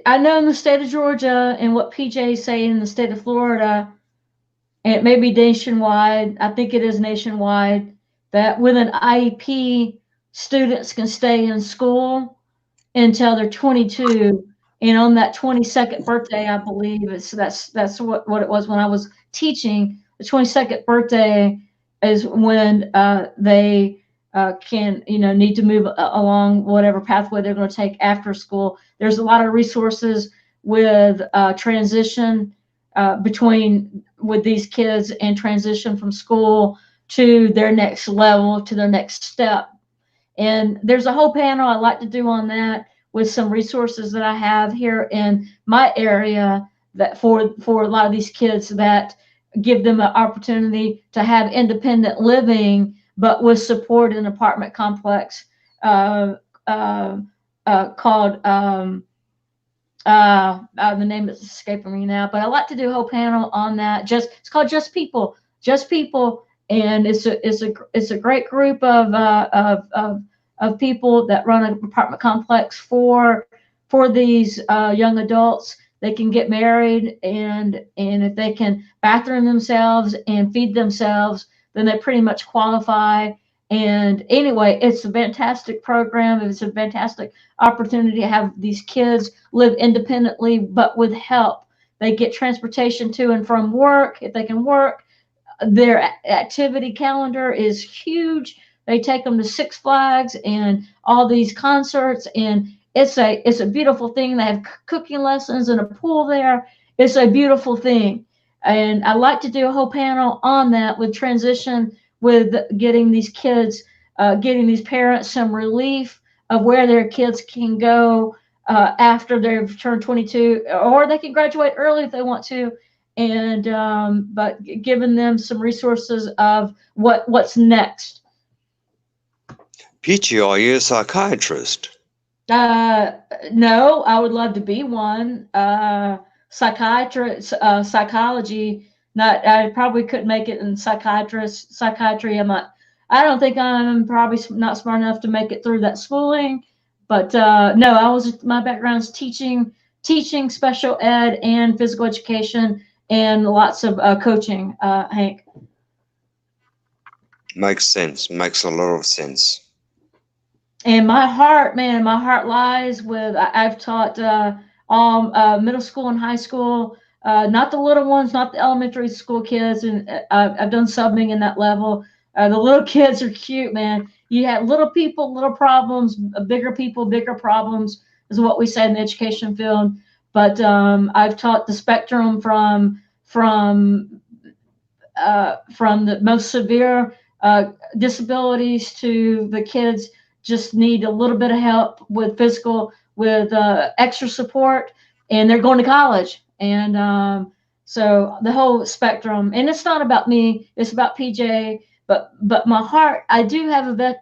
I know in the state of Georgia and what PJ is saying in the state of Florida, and it may be nationwide, I think it is nationwide, that with an IEP, students can stay in school until they're 22. And on that 22nd birthday, I believe that's what it was when I was teaching. The 22nd birthday is when they can, need to move along whatever pathway they're going to take after school. There's a lot of resources with transition between with these kids and transition from school to their next level, to their next step. And there's a whole panel I'd like to do on that with some resources that I have here in my area that for a lot of these kids that give them an opportunity to have independent living, but with support in an apartment complex called the name is escaping me now, but I like to do a whole panel on that. It's called Just People, and it's a great group of people that run an apartment complex for these young adults. They can get married, and if they can bathroom themselves and feed themselves, then they pretty much qualify. And anyway, it's a fantastic program. It's a fantastic opportunity to have these kids live independently, but with help. They get transportation to and from work if they can work. Their activity calendar is huge. They take them to Six Flags and all these concerts, and it's a beautiful thing. They have cooking lessons and a pool there. It's a beautiful thing. And I like to do a whole panel on that with transition, with getting these kids, getting these parents some relief of where their kids can go after they've turned 22, or they can graduate early if they want to. And but giving them some resources of what's next. Peachy, are you a psychiatrist? No, I would love to be one. Psychology. Not. I probably couldn't make it in psychiatry. I don't think I'm probably not smart enough to make it through that schooling. But no, my background's teaching special ed and physical education and lots of coaching. Hank. Makes sense. Makes a lot of sense. And my heart lies with, I've taught all middle school and high school, not the little ones, not the elementary school kids. And I've done subbing in that level. The little kids are cute, man. You have little people, little problems, bigger people, bigger problems is what we say in the education field. But I've taught the spectrum from the most severe disabilities to the kids just need a little bit of help with extra support, and they're going to college. And so the whole spectrum, and it's not about me, it's about PJ, but my heart, I do have a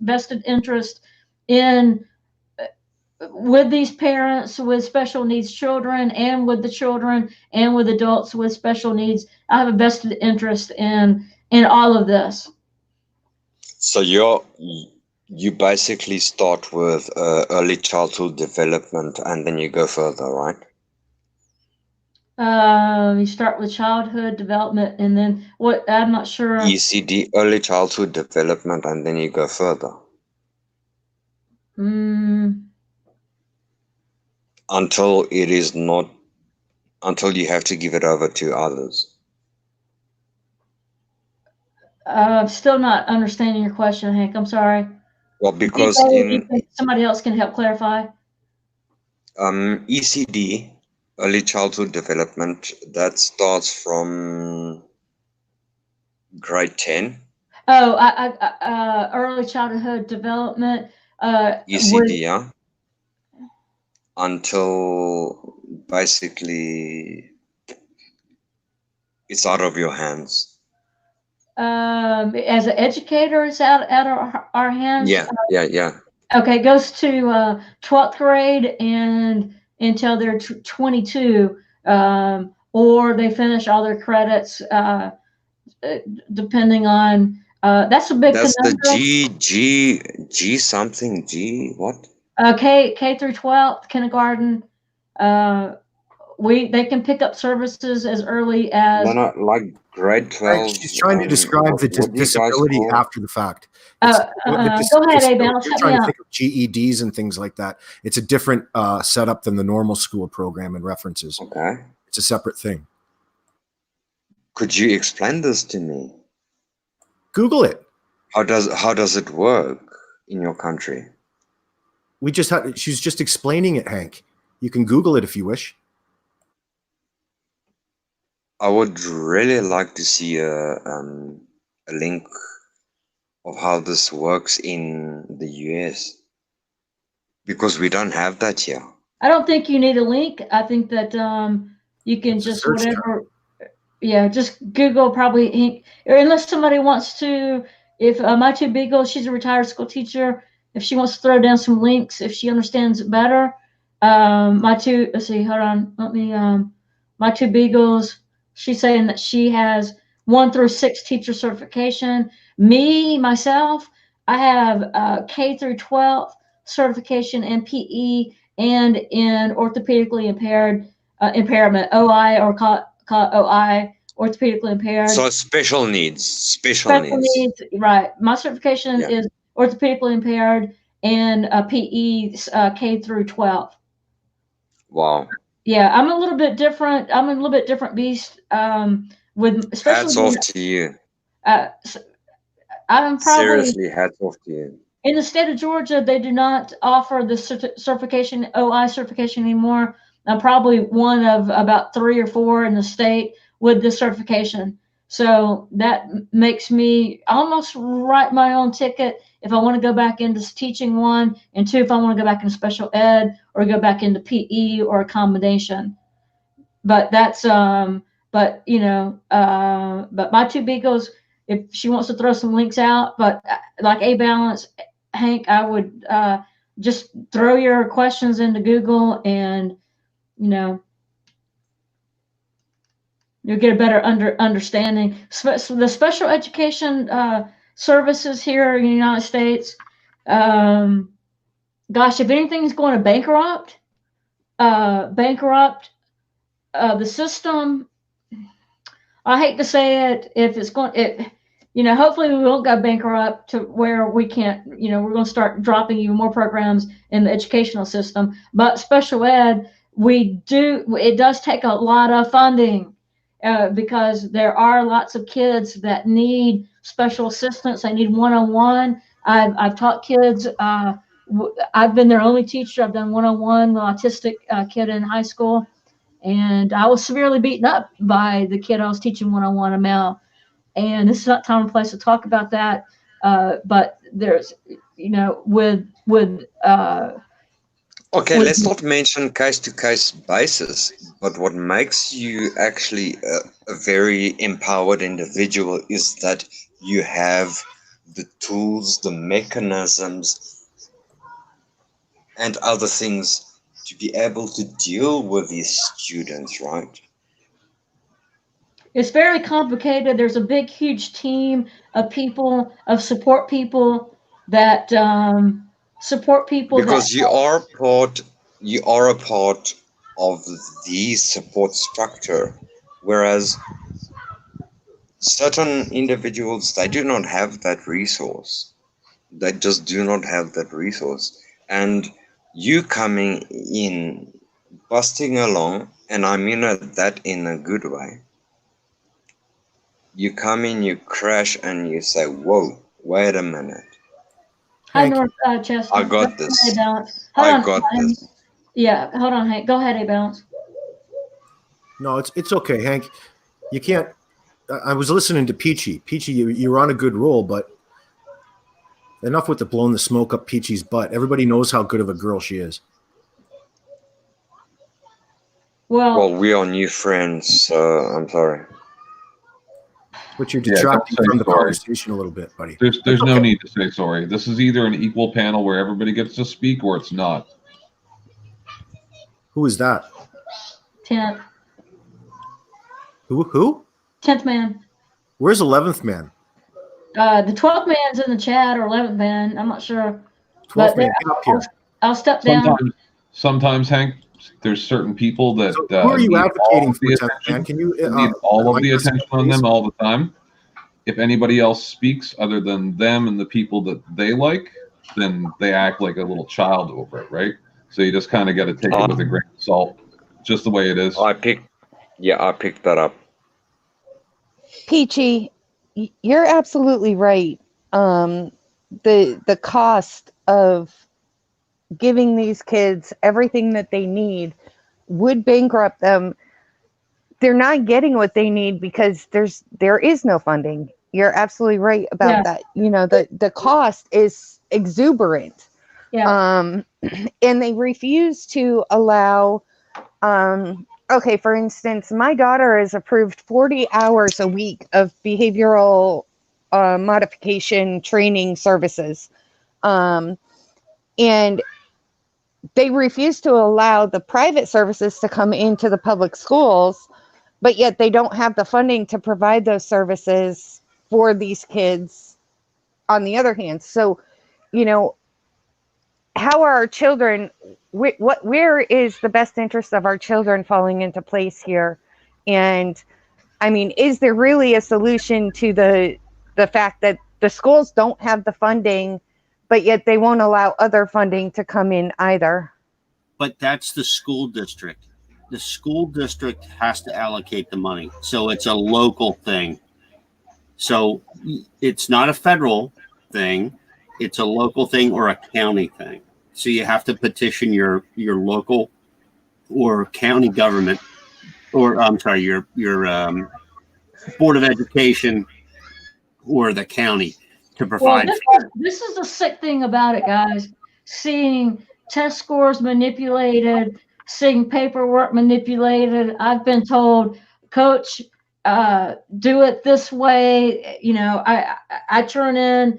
vested interest in with these parents with special needs children, and with the children and with adults with special needs. I have a vested interest in all of this. So you basically start with early childhood development, and then you go further, right? You start with childhood development, and then what? I'm not sure. ECD, early childhood development, and then you go further. Until you have to give it over to others. I'm still not understanding your question, Hank. I'm sorry. Well, because somebody else can help clarify. ECD, early childhood development, that starts from grade 10. Oh, early childhood development. ECD, yeah. Until basically it's out of your hands. As an educator, it's out of our hands. Yeah. Okay, it goes to 12th grade, and until they're 22, or they finish all their credits, depending on. That's a big That's the conundrum. G something G what? K through 12 kindergarten. They can pick up services as early as. No, like grade 12. She's trying to describe the what do you guys disability call? after the fact. Go ahead, Abel. You're trying to think of GEDs and things like that. It's a different setup than the normal school program and references. Okay. It's a separate thing. Could you explain this to me? Google it. How does it work in your country? She's just explaining it, Hank. You can Google it if you wish. I would really like to see a link of how this works in the US, because we don't have that here. I don't think you need a link. I think that you can just whatever. Yeah, just Google probably, or unless somebody wants to. If my two Beagles, she's a retired school teacher. If she wants to throw down some links, if she understands it better, let's see, hold on, my two Beagles, she's saying that she has 1 through 6 teacher certification. Myself, I have K through 12 certification in PE and in orthopedically impairment, OI or OI, orthopedically impaired. So special needs, right. My certification is orthopedically impaired and PE K through 12. Wow. Yeah, I'm a little bit different. I'm a little bit different beast. With especially hats off to you. I'm probably seriously hats off to you. In the state of Georgia, they do not offer the certification, OI certification anymore. I'm probably one of about 3 or 4 in the state with this certification. So that makes me almost write my own ticket if I want to go back into teaching, 1, and 2, if I want to go back into special ed or go back into PE or a combination. But that's, but my two Beagles, if she wants to throw some links out, but like A Balance, Hank, I would just throw your questions into Google and, you'll get a better understanding. So the special education services here in the United States, gosh, if anything's going to bankrupt the system, I hate to say it, if it's going, hopefully we won't go bankrupt to where we can't, we're going to start dropping even more programs in the educational system. But special ed, it does take a lot of funding. Because there are lots of kids that need special assistance. They need one-on-one. I've taught kids. I've been their only teacher. I've done one-on-one with an autistic kid in high school, and I was severely beaten up by the kid I was teaching one-on-one, a male. And this is not time and place to talk about that. But there's, Okay, let's not mention case-to-case basis, but what makes you actually a very empowered individual is that you have the tools, the mechanisms, and other things to be able to deal with these students, right? It's very complicated. There's a big, huge team of people, of support people that support people. Because you are a part of the support structure, whereas certain individuals, they do not have that resource. They just do not have that resource. And you coming in, busting along, and I mean that in a good way. You come in, you crash, and you say, whoa, wait a minute. Hi, North Chester. I got this. I got this. Yeah, hold on, Hank. Go ahead, A Balance. No, it's okay, Hank. You can't. I was listening to Peachy. Peachy, you were on a good roll, but enough with the blowing the smoke up Peachy's butt. Everybody knows how good of a girl she is. Well, we are new friends, so I'm sorry. But you're detracting from the conversation a little bit, buddy. There's no need to say sorry. This is either an equal panel where everybody gets to speak, or it's not. Who is that? 10th. Who? 10th man. Where's 11th man? The 12th man's in the chat, or 11th man. I'm not sure. 12th man, get up here. I'll step down. Sometimes, Hank, there's certain people that So who are you need advocating all for, the 10th man? attention, Can you need all of the remind us, attention on please? them all the time. If anybody else speaks other than them and the people that they like, then they act like a little child over it, right? So you just kind of got to take it with a grain of salt, just the way it is. I picked that up. Peachy, you're absolutely right. The cost of giving these kids everything that they need would bankrupt them. They're not getting what they need because there is no funding. You're absolutely right about that. You know, the cost is exuberant. Yeah. And they refuse to allow, okay, for instance, my daughter is approved 40 hours a week of behavioral modification training services. And they refuse to allow the private services to come into the public schools, but yet they don't have the funding to provide those services for these kids on the other hand. So, you know, how are our children, where is the best interest of our children falling into place here? And I mean, is there really a solution to the fact that the schools don't have the funding, but yet they won't allow other funding to come in either? But that's the school district. The school district has to allocate the money. So it's a local thing. So it's not a federal thing. It's a local thing or a county thing. So you have to petition your local or county government, or I'm sorry, your Board of Education or the county to provide. Well, this is the sick thing about it, guys. Seeing test scores manipulated, seeing paperwork manipulated. I've been told, Coach, do it this way. You know, I turn in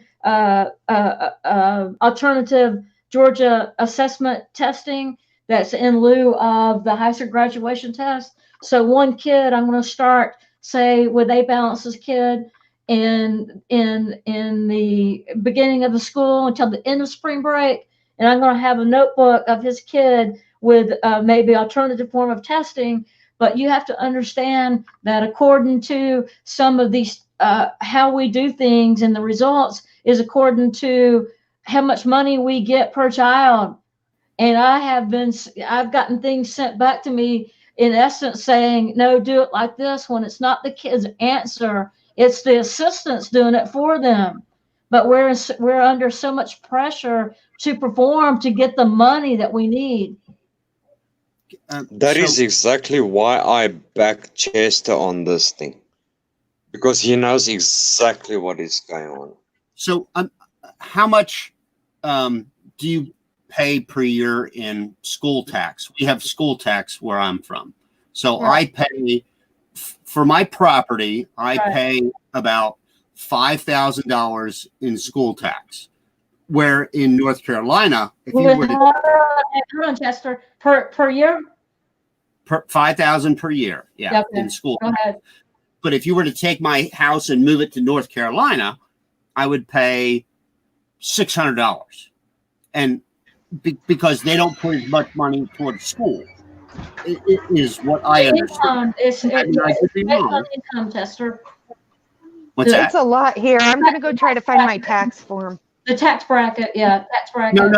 alternative Georgia assessment testing that's in lieu of the high school graduation test. So one kid, I'm going to start, say, with A Balance's kid in the beginning of the school until the end of spring break, and I'm going to have a notebook of his kid with maybe alternative form of testing. But you have to understand that according to some of these, how we do things and the results is according to how much money we get per child. And I've gotten things sent back to me in essence saying, no, do it like this, when it's not the kid's answer. It's the assistants doing it for them. But we're under so much pressure to perform to get the money that we need. That is exactly why I back Chester on this thing, because he knows exactly what is going on. So how much do you pay per year in school tax? We have school tax where I'm from. So I pay for my property, I pay about $5,000 in school tax. Where in North Carolina, if you were to hold on, Chester, per year? $5,000 per year, in school. Go ahead. But if you were to take my house and move it to North Carolina, I would pay $600, and because they don't put as much money towards school, it is what I understand. It's income, Chester. What's that? It's a lot here. I'm going to go try to find my tax form. The tax bracket, tax bracket.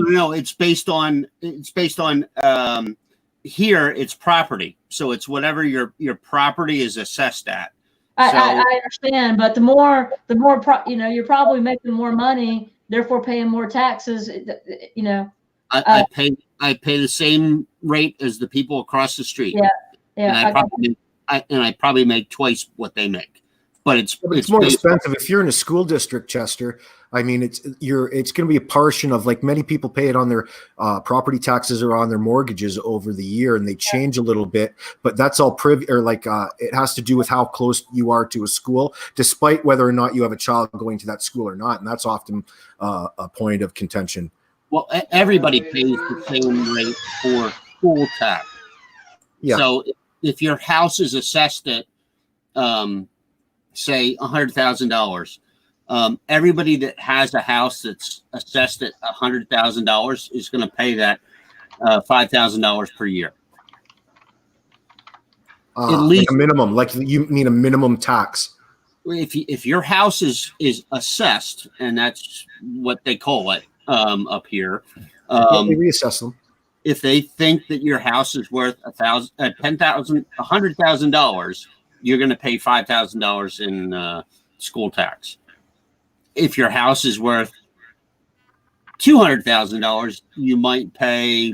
No. It's based on here. It's property, so it's whatever your property is assessed at. I understand, but the more you're probably making more money, therefore paying more taxes. You know, I pay the same rate as the people across the street. Yeah. And I probably make twice what they make. But it's more expensive if you're in a school district, Chester. I mean, it's going to be a portion of, like, many people pay it on their property taxes or on their mortgages over the year, and they change a little bit. But that's all it has to do with how close you are to a school, despite whether or not you have a child going to that school or not, and that's often a point of contention. Well, everybody pays the same rate for school tax. Yeah. So if your house is assessed at, say, $100,000, everybody that has a house that's assessed at $100,000 is going to pay that $5,000 per year. At least like a minimum, like you mean a minimum tax. If your house is assessed, and that's what they call it up here, they reassess them. If they think that your house is worth $100,000, you're going to pay $5,000 in school tax. If your house is worth $200,000, you might pay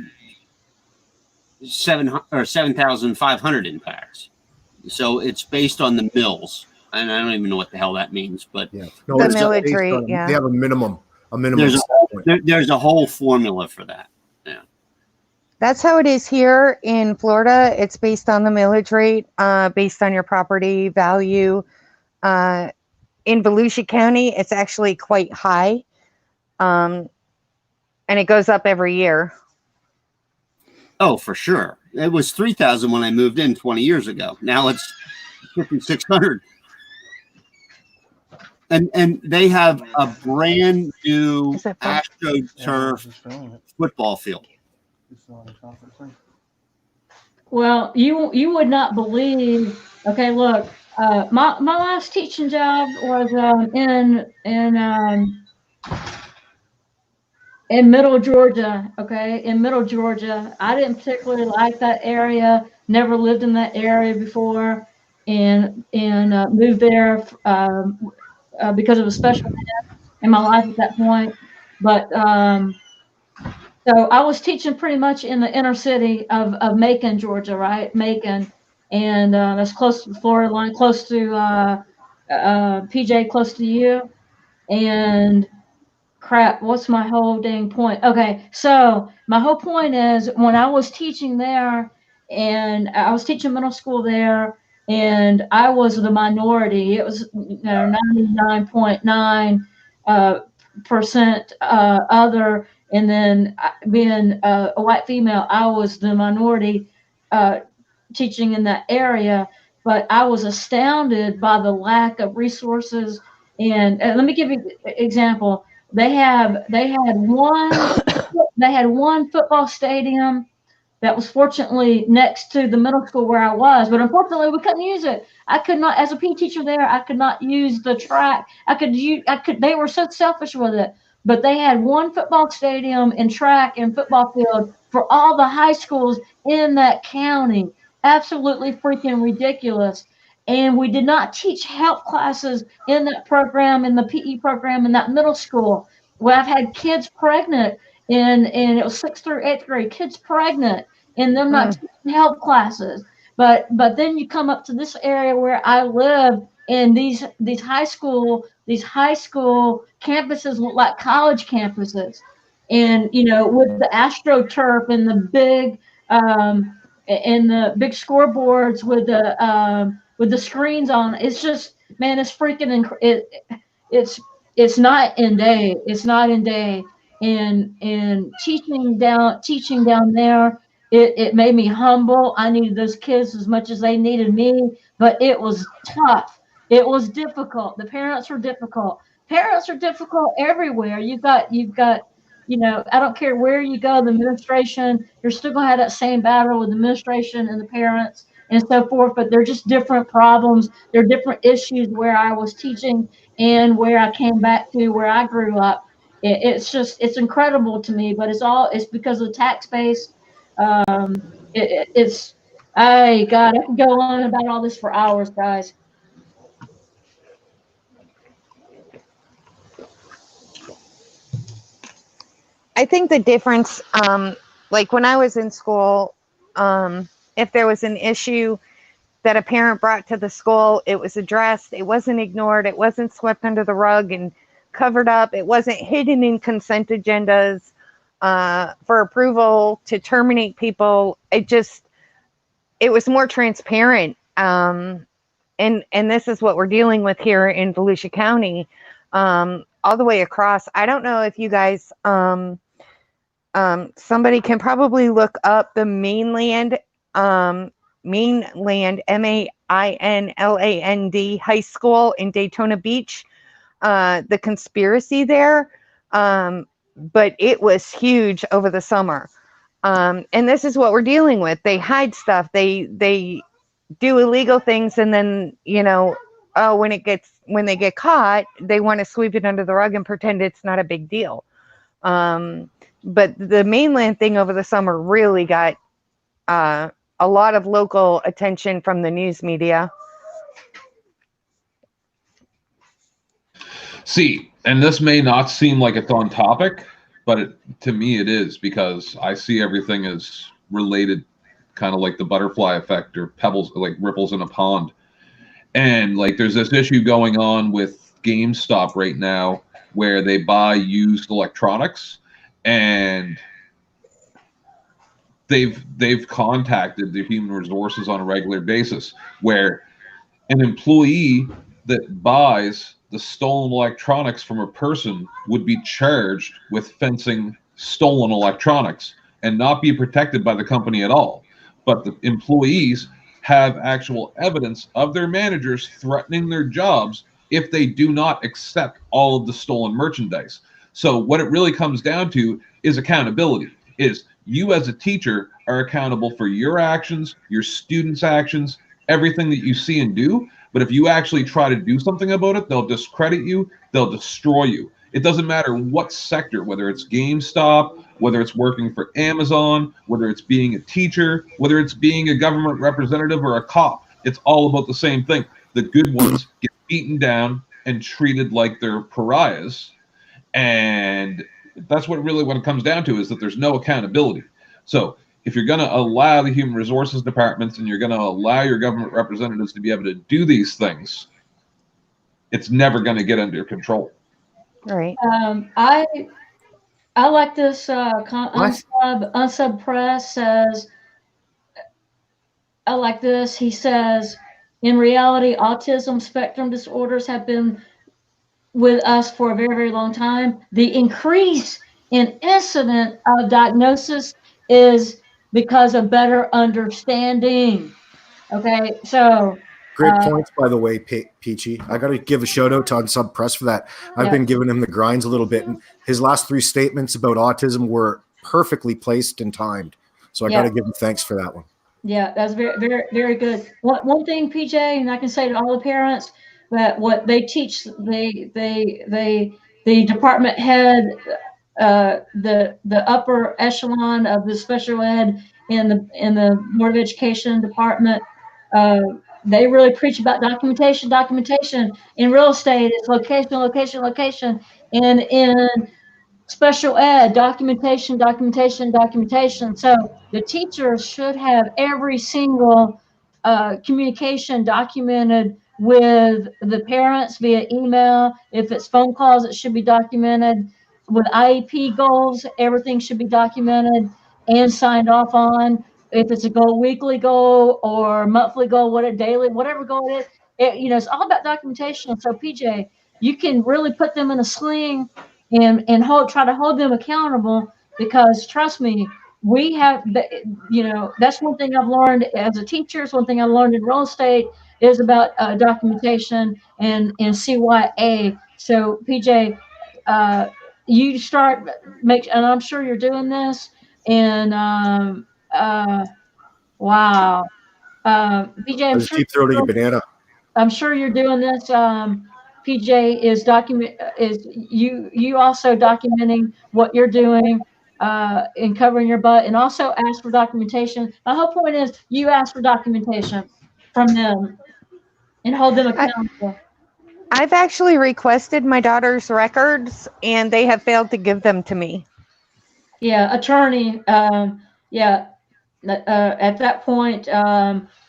$7,500 in tax. So it's based on the mills, and I don't even know what the hell that means, but no, the millage rate. Yeah, they have a minimum. There's a whole formula for that. Yeah, that's how it is here in Florida. It's based on the millage rate, based on your property value. In Volusia County, it's actually quite high, and it goes up every year. Oh, for sure. It was $3,000 when I moved in 20 years ago. Now it's $5,600. And they have a brand new AstroTurf football field. Well, you would not believe. Okay, look, my last teaching job was in Middle Georgia. Okay, in Middle Georgia, I didn't particularly like that area. Never lived in that area before, and moved there because of a special ed in my life at that point. But so I was teaching pretty much in the inner city of Macon, Georgia, right? Macon, and that's close to the Florida line, close to PJ, close to you. And crap, what's my whole dang point? Okay, so my whole point is when I was teaching there, and I was teaching middle school there, and I was the minority. It was 99.9% other, and then being a white female, I was the minority teaching in that area. But I was astounded by the lack of resources. And let me give you an example. They had one football stadium that was fortunately next to the middle school where I was, but unfortunately we couldn't use it. I could not, as a PE teacher there, I could not use the track. They were so selfish with it, but they had one football stadium and track and football field for all the high schools in that county. Absolutely freaking ridiculous. And we did not teach health classes in that program, in the PE program, in that middle school. Well, I've had kids pregnant and it was 6th through 8th grade, kids pregnant, and them not teaching health classes. But then you come up to this area where I live, and these high school campuses look like college campuses, and with the AstroTurf and the big scoreboards with the screens on. It's just, man, it's freaking it's night and day. It's night and day. And teaching down there, it made me humble. I needed those kids as much as they needed me, but it was tough. It was difficult. The parents were difficult. Parents are difficult everywhere. You've got I don't care where you go, the administration, you're still going to have that same battle with the administration and the parents and so forth, but they're just different problems. They're different issues where I was teaching and where I came back to where I grew up. It's incredible to me, but it's because of the tax base. It's, hey, God, I could go on about all this for hours, guys. I think the difference, like when I was in school, if there was an issue that a parent brought to the school, it was addressed. It wasn't ignored. It wasn't swept under the rug and covered up. It wasn't hidden in consent agendas for approval to terminate people. It was more transparent. And this is what we're dealing with here in Volusia County, all the way across. I don't know if you guys Somebody can probably look up the mainland MAINLAND high school in Daytona Beach, the conspiracy there. But it was huge over the summer. And this is what we're dealing with. They hide stuff. They do illegal things, and then, when they get caught, they want to sweep it under the rug and pretend it's not a big deal. But the mainland thing over the summer really got a lot of local attention from the news media. See, and this may not seem like it's on topic, but to me it is, because I see everything as related, kind of like the butterfly effect or pebbles, like ripples in a pond. And like there's this issue going on with GameStop right now where they buy used electronics, and they've contacted the human resources on a regular basis, where an employee that buys the stolen electronics from a person would be charged with fencing stolen electronics and not be protected by the company at all. But the employees have actual evidence of their managers threatening their jobs if they do not accept all of the stolen merchandise. So what it really comes down to is accountability. Is you as a teacher are accountable for your actions, your students' actions, everything that you see and do. But if you actually try to do something about it, they'll discredit you, they'll destroy you. It doesn't matter what sector, whether it's GameStop, whether it's working for Amazon, whether it's being a teacher, whether it's being a government representative or a cop. It's all about the same thing. The good ones get beaten down and treated like they're pariahs. And that's what it comes down to, is that there's no accountability. So if you're going to allow the human resources departments and you're going to allow your government representatives to be able to do these things, it's never going to get under control. Right. I like this. Unsub Press says, I like this. He says, in reality, autism spectrum disorders have been with us for a very, very long time. The increase in incident of diagnosis is because of better understanding. Okay, so great points, by the way, Peachy. I got to give a shout out to Unsub Press for that. I've been giving him the grinds a little bit, and his last 3 statements about autism were perfectly placed and timed. So I got to give him thanks for that one. Yeah, that's very, very, very good. One thing, PJ, and I can say to all the parents, that what they teach, the department head, the upper echelon of the special ed in the Board of Education department, they really preach about documentation. In real estate, it's location, and in special ed, documentation. So the teachers should have every single communication documented with the parents via email. If it's phone calls, it should be documented. With IEP goals, everything should be documented and signed off on. If it's a goal, weekly goal or monthly goal, daily, whatever goal it is, it's all about documentation. So PJ, you can really put them in a sling and try to hold them accountable, because trust me, we have that's one thing I've learned as a teacher. It's one thing I learned in real estate is about documentation and CYA. So PJ, you start and I'm sure you're doing this, and wow, PJ, I was deep throating a banana. I'm sure you're doing this. PJ is you also documenting what you're doing and covering your butt, and also ask for documentation. My whole point is you ask for documentation from them and hold them accountable. I've actually requested my daughter's records, and they have failed to give them to me. Yeah, attorney. At that point,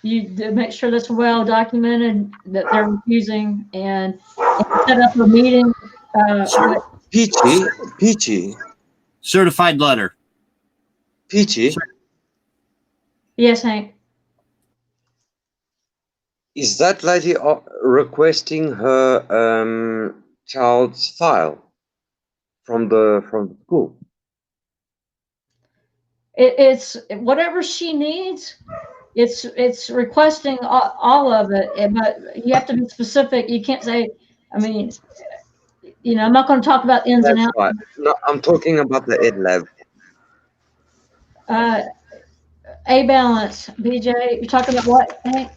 you make sure that's well documented, that they're refusing, and set up a meeting. Peachy. Certified letter. Peachy. Yes, Hank. Is that lady requesting her child's file from the school? it's whatever she needs. It's requesting all of it, but you have to be specific. You can't say, I mean, I'm not going to talk about ins and That's outs. right. No, I'm talking about the ed lab. A balance, BJ. You're talking about what, Hank?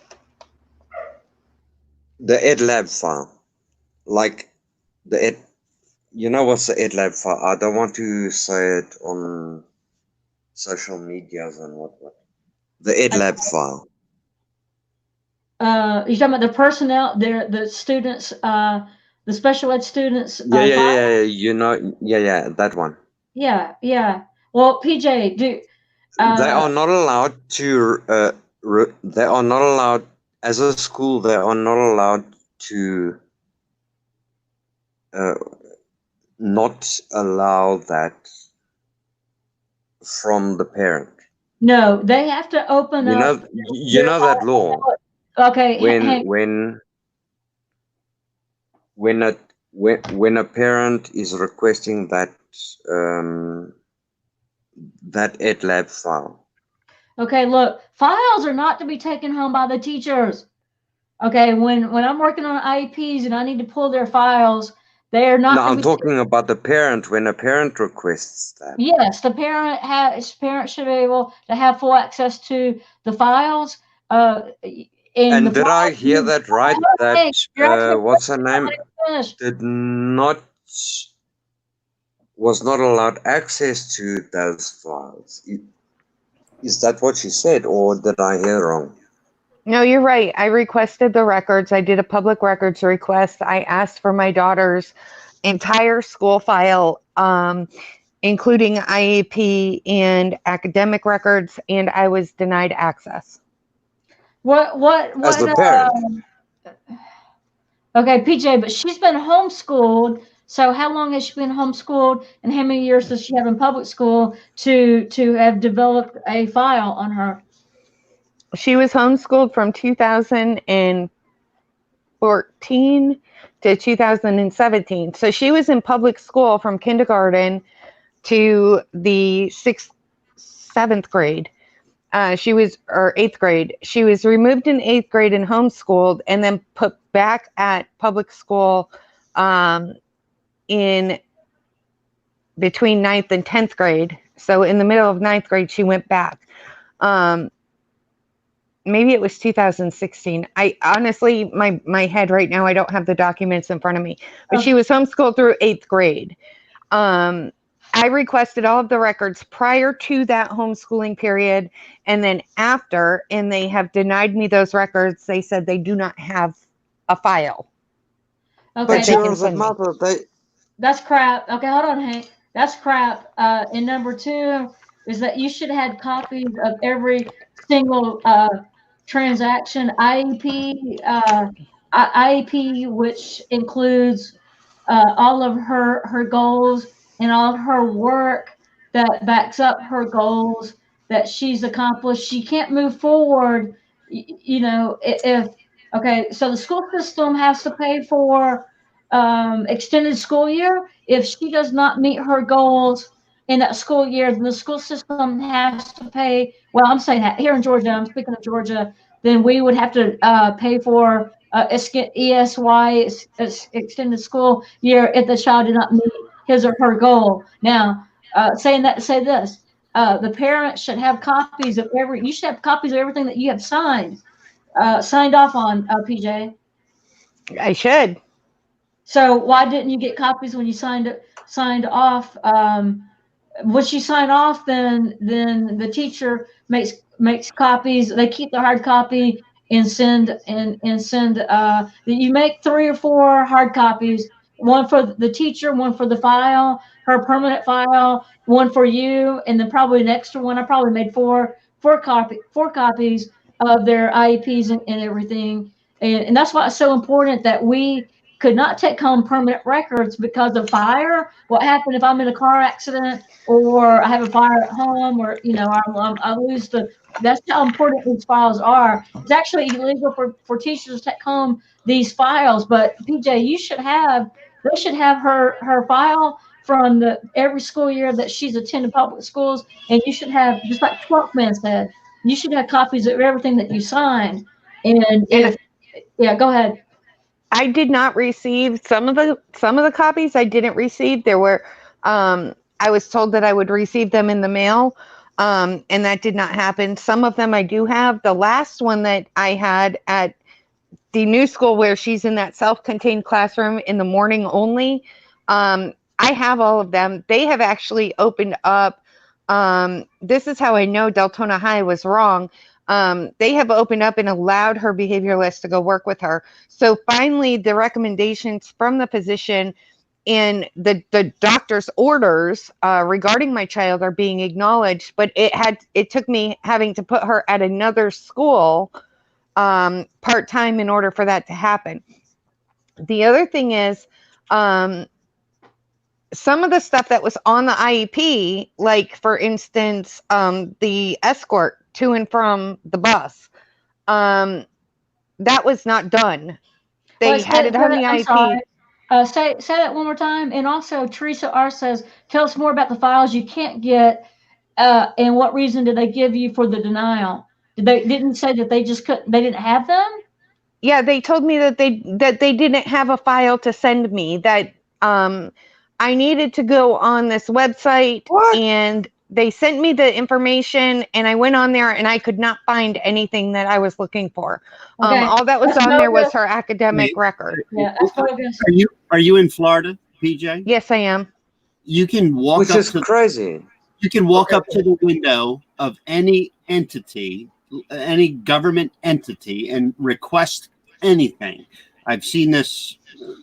The ed lab file. Like the ed, what's the ed lab file? I don't want to say it on social medias and what. The ed lab file. You're talking about the personnel, the students, the special ed students. Yeah, that one. Yeah. Well, PJ, they are not allowed to. They are not allowed as a school. They are not allowed to. Not allow that from the parent. No, they have to open up. You know that law. Okay, when a parent is requesting that that ed lab file. Okay, look, files are not to be taken home by the teachers. Okay, when I'm working on IEPs and I need to pull their files, they are not. No, I'm talking about the parent. When a parent requests that. Yes, the parent should be able to have full access to the files. And did I hear that right? That what's her name was not allowed access to those files. Is that what she said, or did I hear wrong? No, you're right. I requested the records. I did a public records request. I asked for my daughter's entire school file, including IEP and academic records, and I was denied access. What? As the parent. Okay, PJ, but she's been homeschooled. So how long has she been homeschooled, and how many years does she have in public school to have developed a file on her? She was homeschooled from 2014 to 2017. So she was in public school from kindergarten to the 7th grade. She was, or 8th grade. She was removed in 8th grade and homeschooled, and then put back at public school in between 9th and 10th grade. So in the middle of 9th grade, she went back. Maybe it was 2016. I honestly, my head right now, I don't have the documents in front of me, but she was homeschooled through 8th grade. I requested all of the records prior to that homeschooling period and then after, and they have denied me those records. They said they do not have a file. Okay, but that's crap. Okay, hold on, Hank. That's crap. And number 2 is that you should have copies of every single transaction IEP, which includes all of her goals and all of her work that backs up her goals that she's accomplished. She can't move forward, if okay. So the school system has to pay for extended school year. If she does not meet her goals in that school year, then the school system has to pay. Well, I'm saying that here in Georgia, I'm speaking of Georgia, then we would have to pay for ESY, extended school year, if the child did not meet his or her goal. Now, saying that to say this, the parent should have copies of you should have copies of everything that you have signed off on, PJ. I should. So why didn't you get copies when you signed off? Once you sign off, then the teacher makes copies. They keep the hard copy and send. You make 3 or 4 hard copies. One for the teacher, one for the file, her permanent file, one for you, and then probably an extra one. I probably made 4 copies of their IEPs and everything. And that's why it's so important that we could not take home permanent records because of fire. What happened if I'm in a car accident or I have a fire at home, or I lose that's how important these files are. It's actually illegal for teachers to take home these files, but PJ, they should have her file from every school year that she's attended public schools, and you should have, just like 12th man said, you should have copies of everything that you sign. And if, yeah, go ahead. I did not receive some of the copies. I didn't receive. There were, I was told that I would receive them in the mail, and that did not happen. Some of them I do have. The last one that I had at the new school where she's in that self-contained classroom in the morning only, I have all of them. They have actually opened up. This is how I know Deltona High was wrong. They have opened up and allowed her behavioralist to go work with her. So finally, the recommendations from the physician and the doctor's orders regarding my child are being acknowledged. But it took me having to put her at another school part-time in order for that to happen. The other thing is, some of the stuff that was on the IEP, like for instance, the escort to and from the bus, that was not done. They had it on the IEP. Say that one more time. And also, Teresa R says, tell us more about the files you can't get, and what reason did they give you for the denial? Didn't say that they just couldn't, they didn't have them? Yeah, they told me that they didn't have a file to send me, that I needed to go on this website. What? And they sent me the information, and I went on there and I could not find anything that I was looking for. Okay. All that was on there was her academic record. Yeah, that's bogus. Are you in Florida, PJ? Yes, I am. You can walk Which up is crazy. You can walk up to the window of any entity, any government entity, and request anything. I've seen this.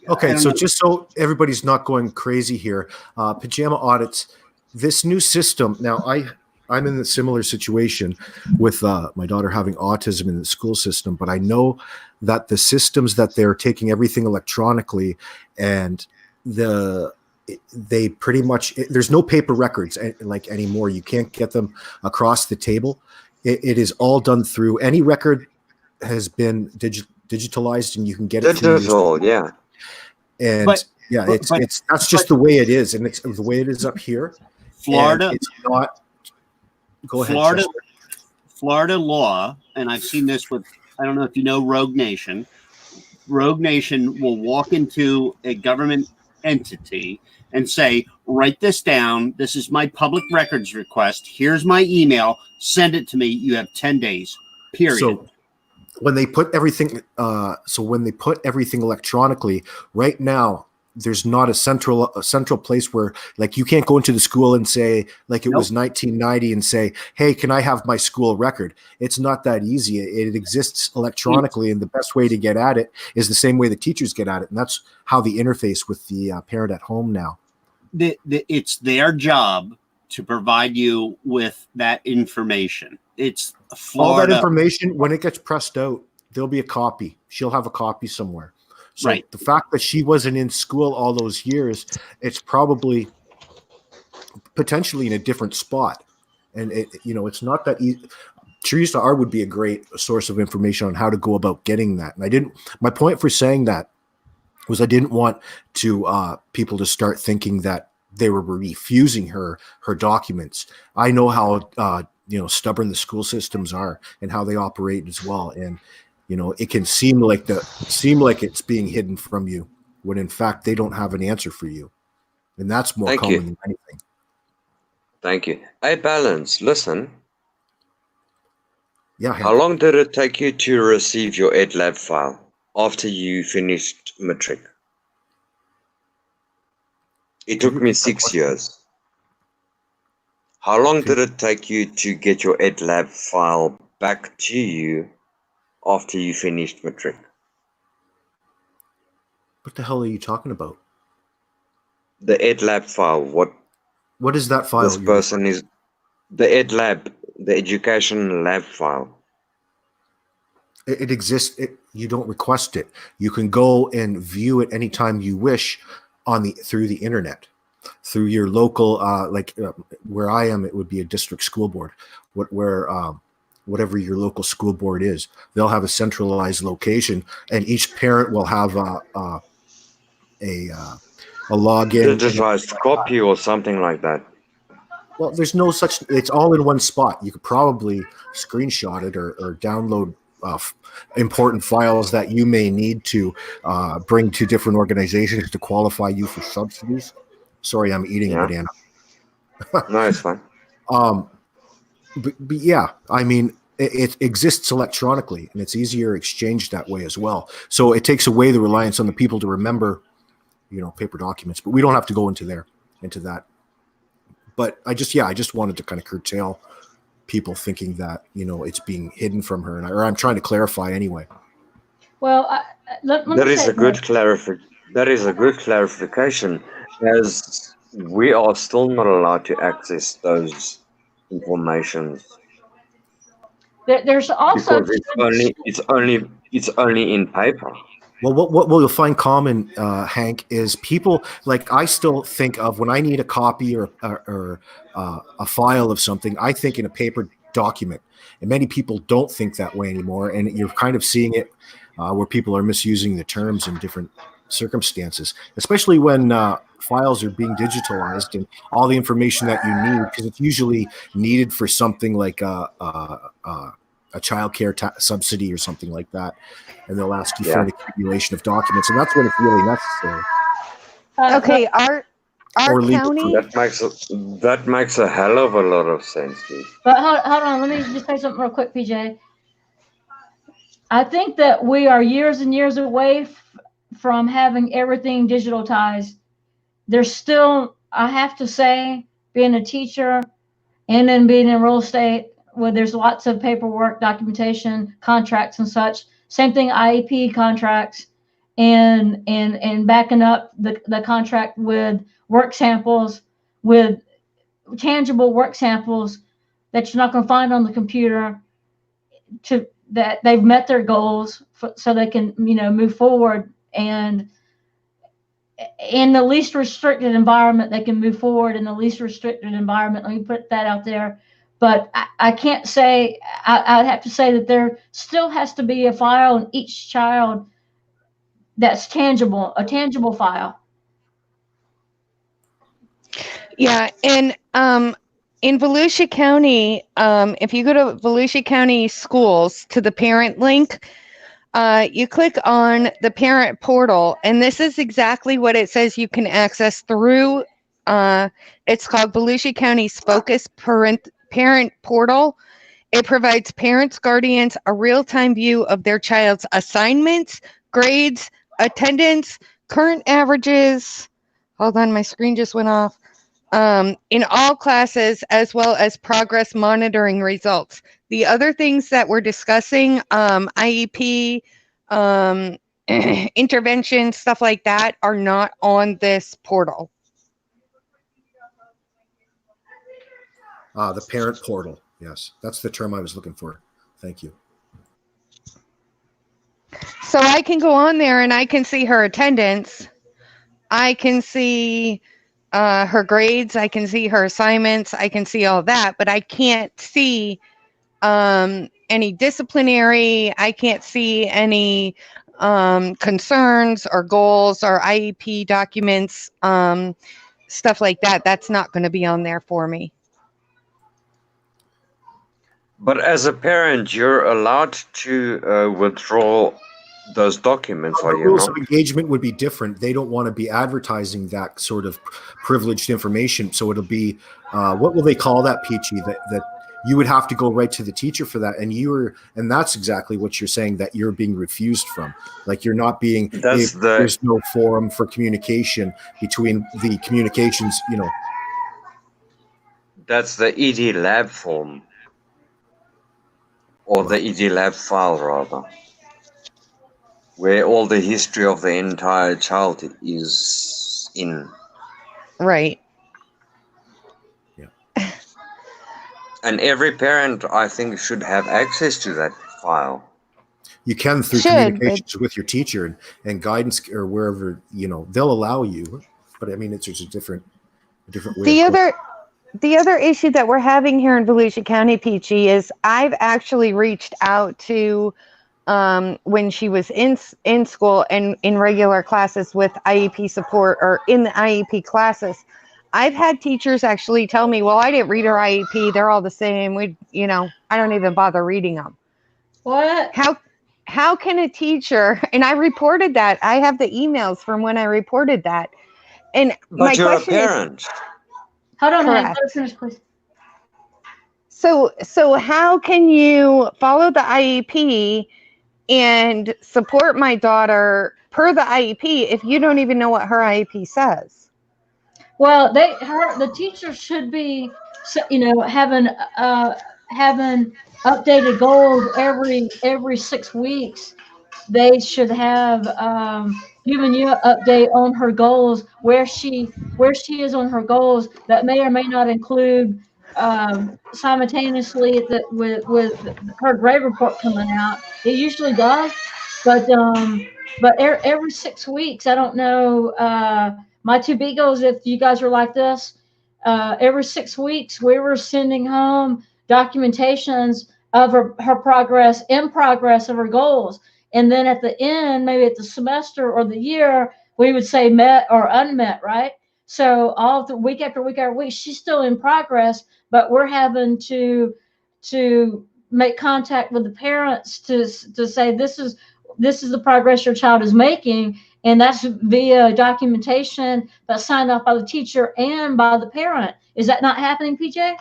Okay, so just so everybody's not going crazy here, pajama audits, this new system. Now, I'm in a similar situation with my daughter having autism in the school system, but I know that the systems that they're taking everything electronically, and they pretty much, there's no paper records like anymore. You can't get them across the table. It is all done through, any record has been digitalized, and you can get it digital, yeah. And that's just the way it is, and it's the way it is up here. Florida, it's not. Go ahead. Florida law, and I've seen this with, I don't know if you know Rogue Nation. Rogue Nation will walk into a government entity and say, write this down. This is my public records request. Here's my email. Send it to me. You have 10 days, period. So when they put everything, electronically, right now, there's not a central place where, like, you can't go into the school and say, like it was 1990, and say, hey, can I have my school record? It's not that easy. It exists electronically, and the best way to get at it is the same way the teachers get at it, and that's how the interface with the parent at home now. It's their job to provide you with that information. It's Florida. All that information, when it gets pressed out, there'll be a copy. She'll have a copy somewhere. So right. The fact that she wasn't in school all those years, it's probably potentially in a different spot. And it's not that easy. Teresa R would be a great source of information on how to go about getting that. And my point for saying that was I didn't want to people to start thinking that they were refusing her documents. I know how stubborn the school systems are and how they operate as well. And it can seem like it's being hidden from you when in fact they don't have an answer for you. And that's more common than anything. Thank you. Hey, Balance, listen. Yeah. How long did it take you to receive your EdLab file after you finished matric? It took me 6 years. How long did it take you to get your EdLab file back to you after you finished matric? What the hell are you talking about? The EdLab file. What is that file? This person is the EdLab, the education lab file. It exists. You don't request it. You can go and view it anytime you wish through the internet, through your local, where I am, it would be a district school board. Whatever your local school board is, they'll have a centralized location, and each parent will have a login. digitized copy or something like that. Well, there's no such. It's all in one spot. You could probably screenshot it or download important files that you may need to bring to different organizations to qualify you for subsidies. Sorry, I'm eating a banana. No, it's fine. But yeah, I mean, it exists electronically, and it's easier exchanged that way as well. So it takes away the reliance on the people to remember, paper documents. But we don't have to go into that. But I just wanted to kind of curtail people thinking that it's being hidden from her, or I'm trying to clarify anyway. Well, that is a good clarification, as we are still not allowed to access those informations. There's also because it's only in paper. Well, what you'll find common, Hank, is people like I still think of when I need a copy or a file of something, I think in a paper document, and many people don't think that way anymore. And you're kind of seeing it where people are misusing the terms in different circumstances, especially when files are being digitalized and all the information that you need, because it's usually needed for something like a child care subsidy or something like that. And they'll ask you for an accumulation of documents, and that's when it's really necessary. Okay, our county. That makes a hell of a lot of sense, dude. But hold on, let me just say something real quick, PJ. I think that we are years and years away from having everything digitalized. There's still, I have to say, being a teacher and then being in real estate, where there's lots of paperwork, documentation, contracts and such. Same thing, IEP contracts, and backing up the contract with work samples, with tangible work samples that you're not going to find on the computer, that they've met their goals so they can move forward, and in the least restricted environment they can move forward in the least restricted environment. Let me put that out there. But I can't say, I'd have to say that there still has to be a file in each child that's tangible, a tangible file. Yeah, and in Volusia County, if you go to Volusia County Schools to the parent link, you click on the parent portal, and this is exactly what it says you can access through. It's called Volusia County's Focus Parent Portal. It provides parents, guardians a real-time view of their child's assignments, grades, attendance, current averages. Hold on, my screen just went off. In all classes, as well as progress monitoring results. The other things that we're discussing, IEP, intervention, stuff like that, are not on this portal. The parent portal. Yes, that's the term I was looking for. Thank you. So I can go on there and I can see her attendance. I can see her grades. I can see her assignments. I can see all that, but I can't see any disciplinary. I can't see any concerns or goals or IEP documents, stuff like that. That's not going to be on there for me. But as a parent, you're allowed to withdraw those documents, are you rules not? of engagement would be different. They don't want to be advertising that sort of privileged information. So it'll be, what will they call that, Peachy? That you would have to go right to the teacher for that, and that's exactly what you're saying, that you're being refused from. Like you're not being. There's no forum for communication between the communications. That's the ED lab form, or the ED lab file rather, where all the history of the entire child is in. Right. Yeah. And every parent, I think, should have access to that file. You can through communications with your teacher and guidance or wherever, they'll allow you. But I mean, it's just a different way. The other issue that we're having here in Volusia County, Peachy, is I've actually reached out to when she was in school and in regular classes with IEP support or in the IEP classes. I've had teachers actually tell me, well, I didn't read her IEP. They're all the same. I don't even bother reading them. What? How can a teacher, and I reported that. I have the emails from when I reported that. And But my you're a question is, parent. Hold on, Hank. correct. Let us finish, please. So how can you follow the IEP and support my daughter per the IEP if you don't even know what her IEP says? Well, the teacher should be, having updated goals every 6 weeks. They should have given you an update on her goals, where she is on her goals. That may or may not include simultaneously with her grade report coming out. It usually does, but every 6 weeks, I don't know. My two Beagles, if you guys are like this, every 6 weeks we were sending home documentations of her progress, in progress of her goals. And then at the end, maybe at the semester or the year, we would say met or unmet, right? So all the week after week after week, she's still in progress, but we're having to make contact with the parents to say this is the progress your child is making, and that's via documentation that's signed off by the teacher and by the parent. Is that not happening, PJ?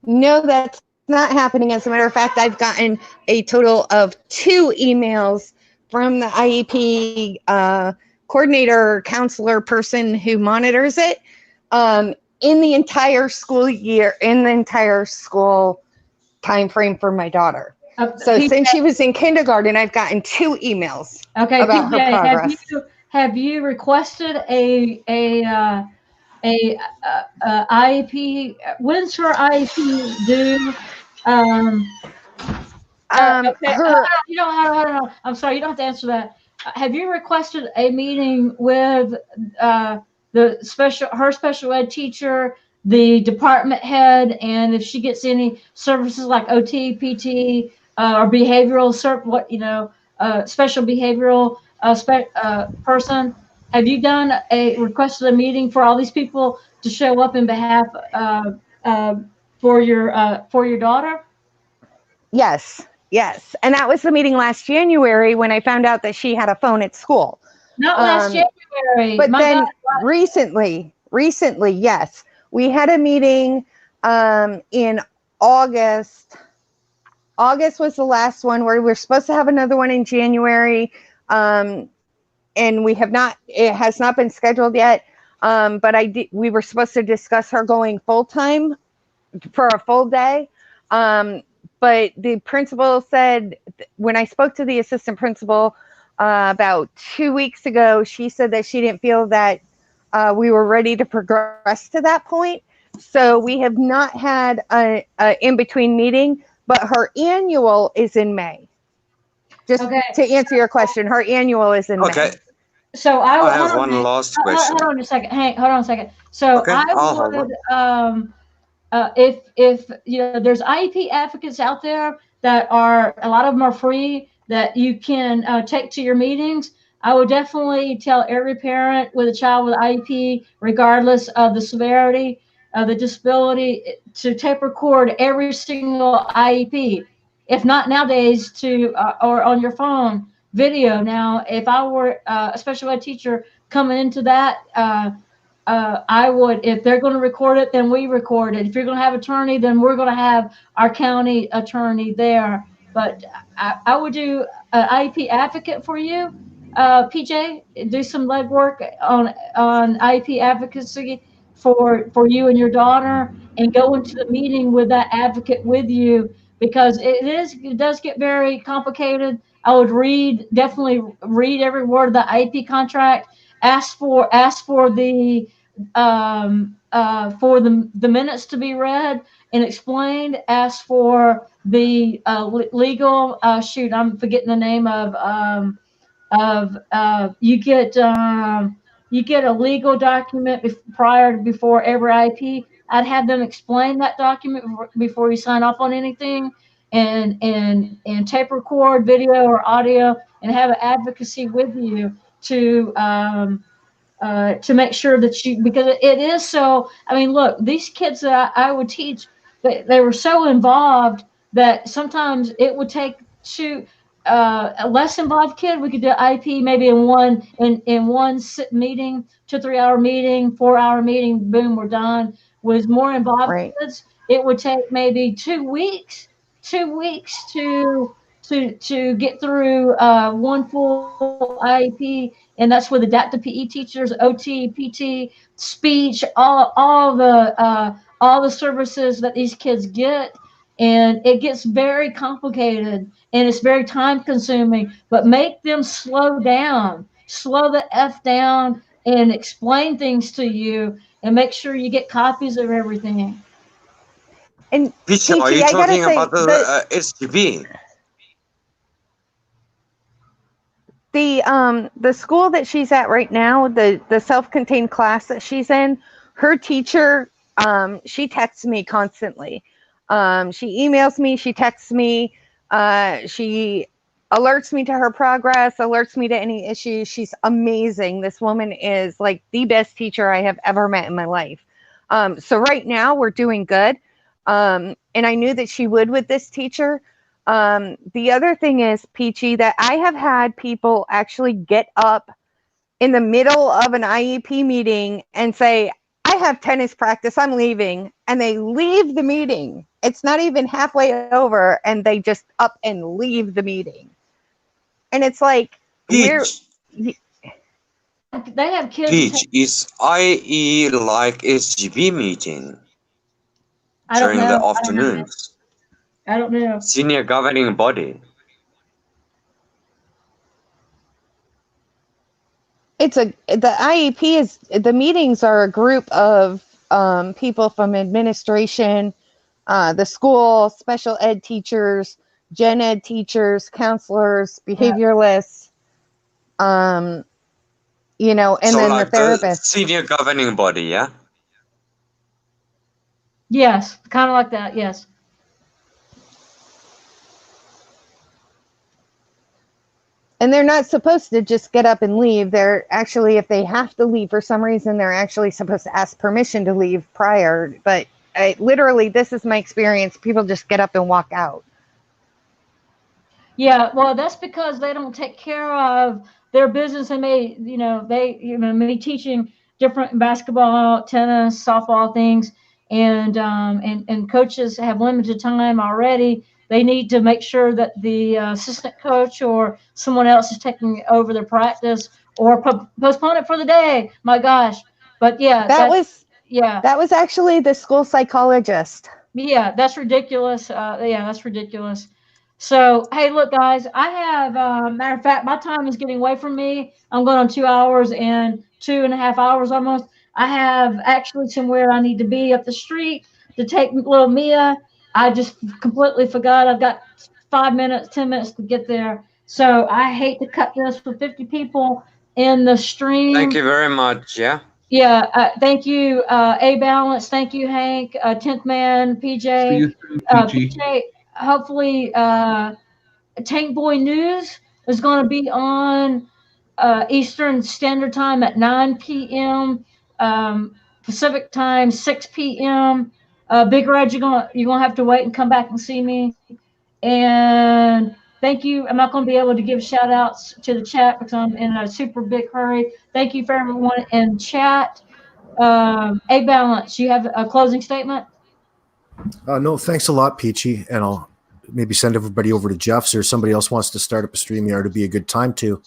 No, that's not happening. As a matter of fact, I've gotten a total of 2 emails from the IEP coordinator, counselor person who monitors it in the entire school year, in the entire school time frame for my daughter. So PJ, since she was in kindergarten, I've gotten 2 emails okay, about PJ, her progress. have you requested a IEP? When's her IEP due? Okay, Her hold on. I'm sorry, you don't have to answer that. Have you requested a meeting with her special ed teacher, the department head, and if she gets any services like OT, PT, or behavioral special behavioral person? Have you done requested a meeting for all these people to show up in behalf for your daughter? Yes. And that was the meeting last January when I found out that she had a phone at school. Not last January. But My then God. recently, yes, we had a meeting in August. August was the last one, where we were supposed to have another one in January. And it has not been scheduled yet. But we were supposed to discuss her going full-time for a full day. But the principal said, when I spoke to the assistant principal about 2 weeks ago, she said that she didn't feel that we were ready to progress to that point. So we have not had a in-between meeting, but her annual is in May. Just to answer your question, her annual is in May. So I have one last question. Hold on a second, Hank. Hold on a second. So Okay, I'll hold on. if there's IEP advocates out there that are, a lot of them are free, that you can take to your meetings. I would definitely tell every parent with a child with IEP, regardless of the severity of the disability, to tape record every single IEP. If not nowadays, or on your phone video. Now, if I were a special ed teacher coming into that, I would, if they're going to record it, then we record it. If you're going to have attorney, then we're going to have our county attorney there. But I would do an IEP advocate for you, PJ. Do some legwork on IEP advocacy for you and your daughter, and go into the meeting with that advocate with you, because it does get very complicated. I would definitely read every word of the IEP contract. Ask for the minutes to be read and explained. Ask for the legal. I'm forgetting the name of you get a legal document before every IEP. I'd have them explain that document before you sign off on anything. and tape record video or audio and have an advocacy with you to make sure that you, because it is so, I mean, look, these kids that I would teach, they were so involved that sometimes it would take a less involved kid, we could do IEP maybe in one meeting, 2 3 hour meeting, 4 hour meeting, boom, we're done. With more involved Right. kids, it would take maybe 2 weeks to get through one full IEP, and that's with adaptive PE teachers, OT, PT, speech, all the services that these kids get, and it gets very complicated and it's very time consuming. But make them slow down, slow the f down, and explain things to you, and make sure you get copies of everything. And Peachy, are you Peachy, I gotta talking say, about the SGB? the school that she's at right now, the self-contained class that she's in, her teacher, she texts me constantly. She emails me, she texts me, she alerts me to her progress, alerts me to any issues. She's amazing. This woman is like the best teacher I have ever met in my life. So right now we're doing good. And I knew that she would with this teacher. The other thing is, Peachy, that I have had people actually get up in the middle of an IEP meeting and say, I have tennis practice, I'm leaving. And they leave the meeting. It's not even halfway over, and they just up and leave the meeting. And it's like, Peach, They have kids. Peach, is IE like SGB meeting I don't during the know. afternoons? I don't know. Senior governing body. the IEP is, the meetings are a group of people from administration, the school, special ed teachers, gen ed teachers, counselors, behavioralists, you know, and so then like the therapist. senior governing body, yeah? Yes, kind of like that. Yes. And they're not supposed to just get up and leave. They're actually, if they have to leave for some reason, they're actually supposed to ask permission to leave prior. But literally, this is my experience. People just get up and walk out. Yeah, well, that's because they don't take care of their business, and me teaching different basketball, tennis, softball things, and coaches have limited time already. They need to make sure that the assistant coach or someone else is taking over their practice, or postpone it for the day. My gosh. But yeah, That was actually the school psychologist. Yeah, that's ridiculous. Yeah, that's ridiculous. So, hey, look, guys, I have, matter of fact, my time is getting away from me. I'm going on 2 hours and 2.5 hours almost. I have actually somewhere I need to be up the street to take little Mia. I just completely forgot. I've got 5 minutes, 10 minutes to get there. So I hate to cut this with 50 people in the stream. Thank you very much. Yeah. Yeah, thank you, A Balance. Thank you, Hank, 10th Man, PJ. See you soon, PJ, hopefully, Tank Boy News is going to be on Eastern Standard Time at 9 p.m. Pacific Time, 6 p.m. Big Red, you're gonna have to wait and come back and see me. And thank you. I'm not going to be able to give shout outs to the chat because I'm in a super big hurry. Thank you for everyone in chat. A Balance, you have a closing statement? No, thanks a lot, Peachy. And I'll maybe send everybody over to Jeff's, or somebody else wants to start up a StreamYard. It'd be a good time too.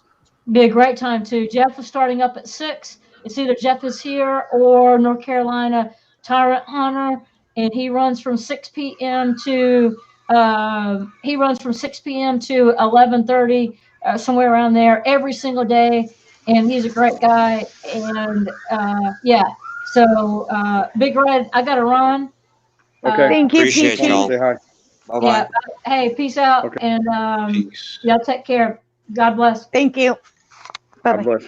Be a great time too. Jeff is starting up at 6. It's either Jeff is here or North Carolina Tyrant Hunter, and he runs from 6 p.m. to 11:30, somewhere around there, every single day. And he's a great guy. And yeah, so Big Red, I got to run. Okay. Thank you, Appreciate Peachy. y'all. Say hi. Bye bye. Yeah. Hey, peace out. Okay. And Peace. y'all take care. God bless. Thank you. Bye-bye. God bless.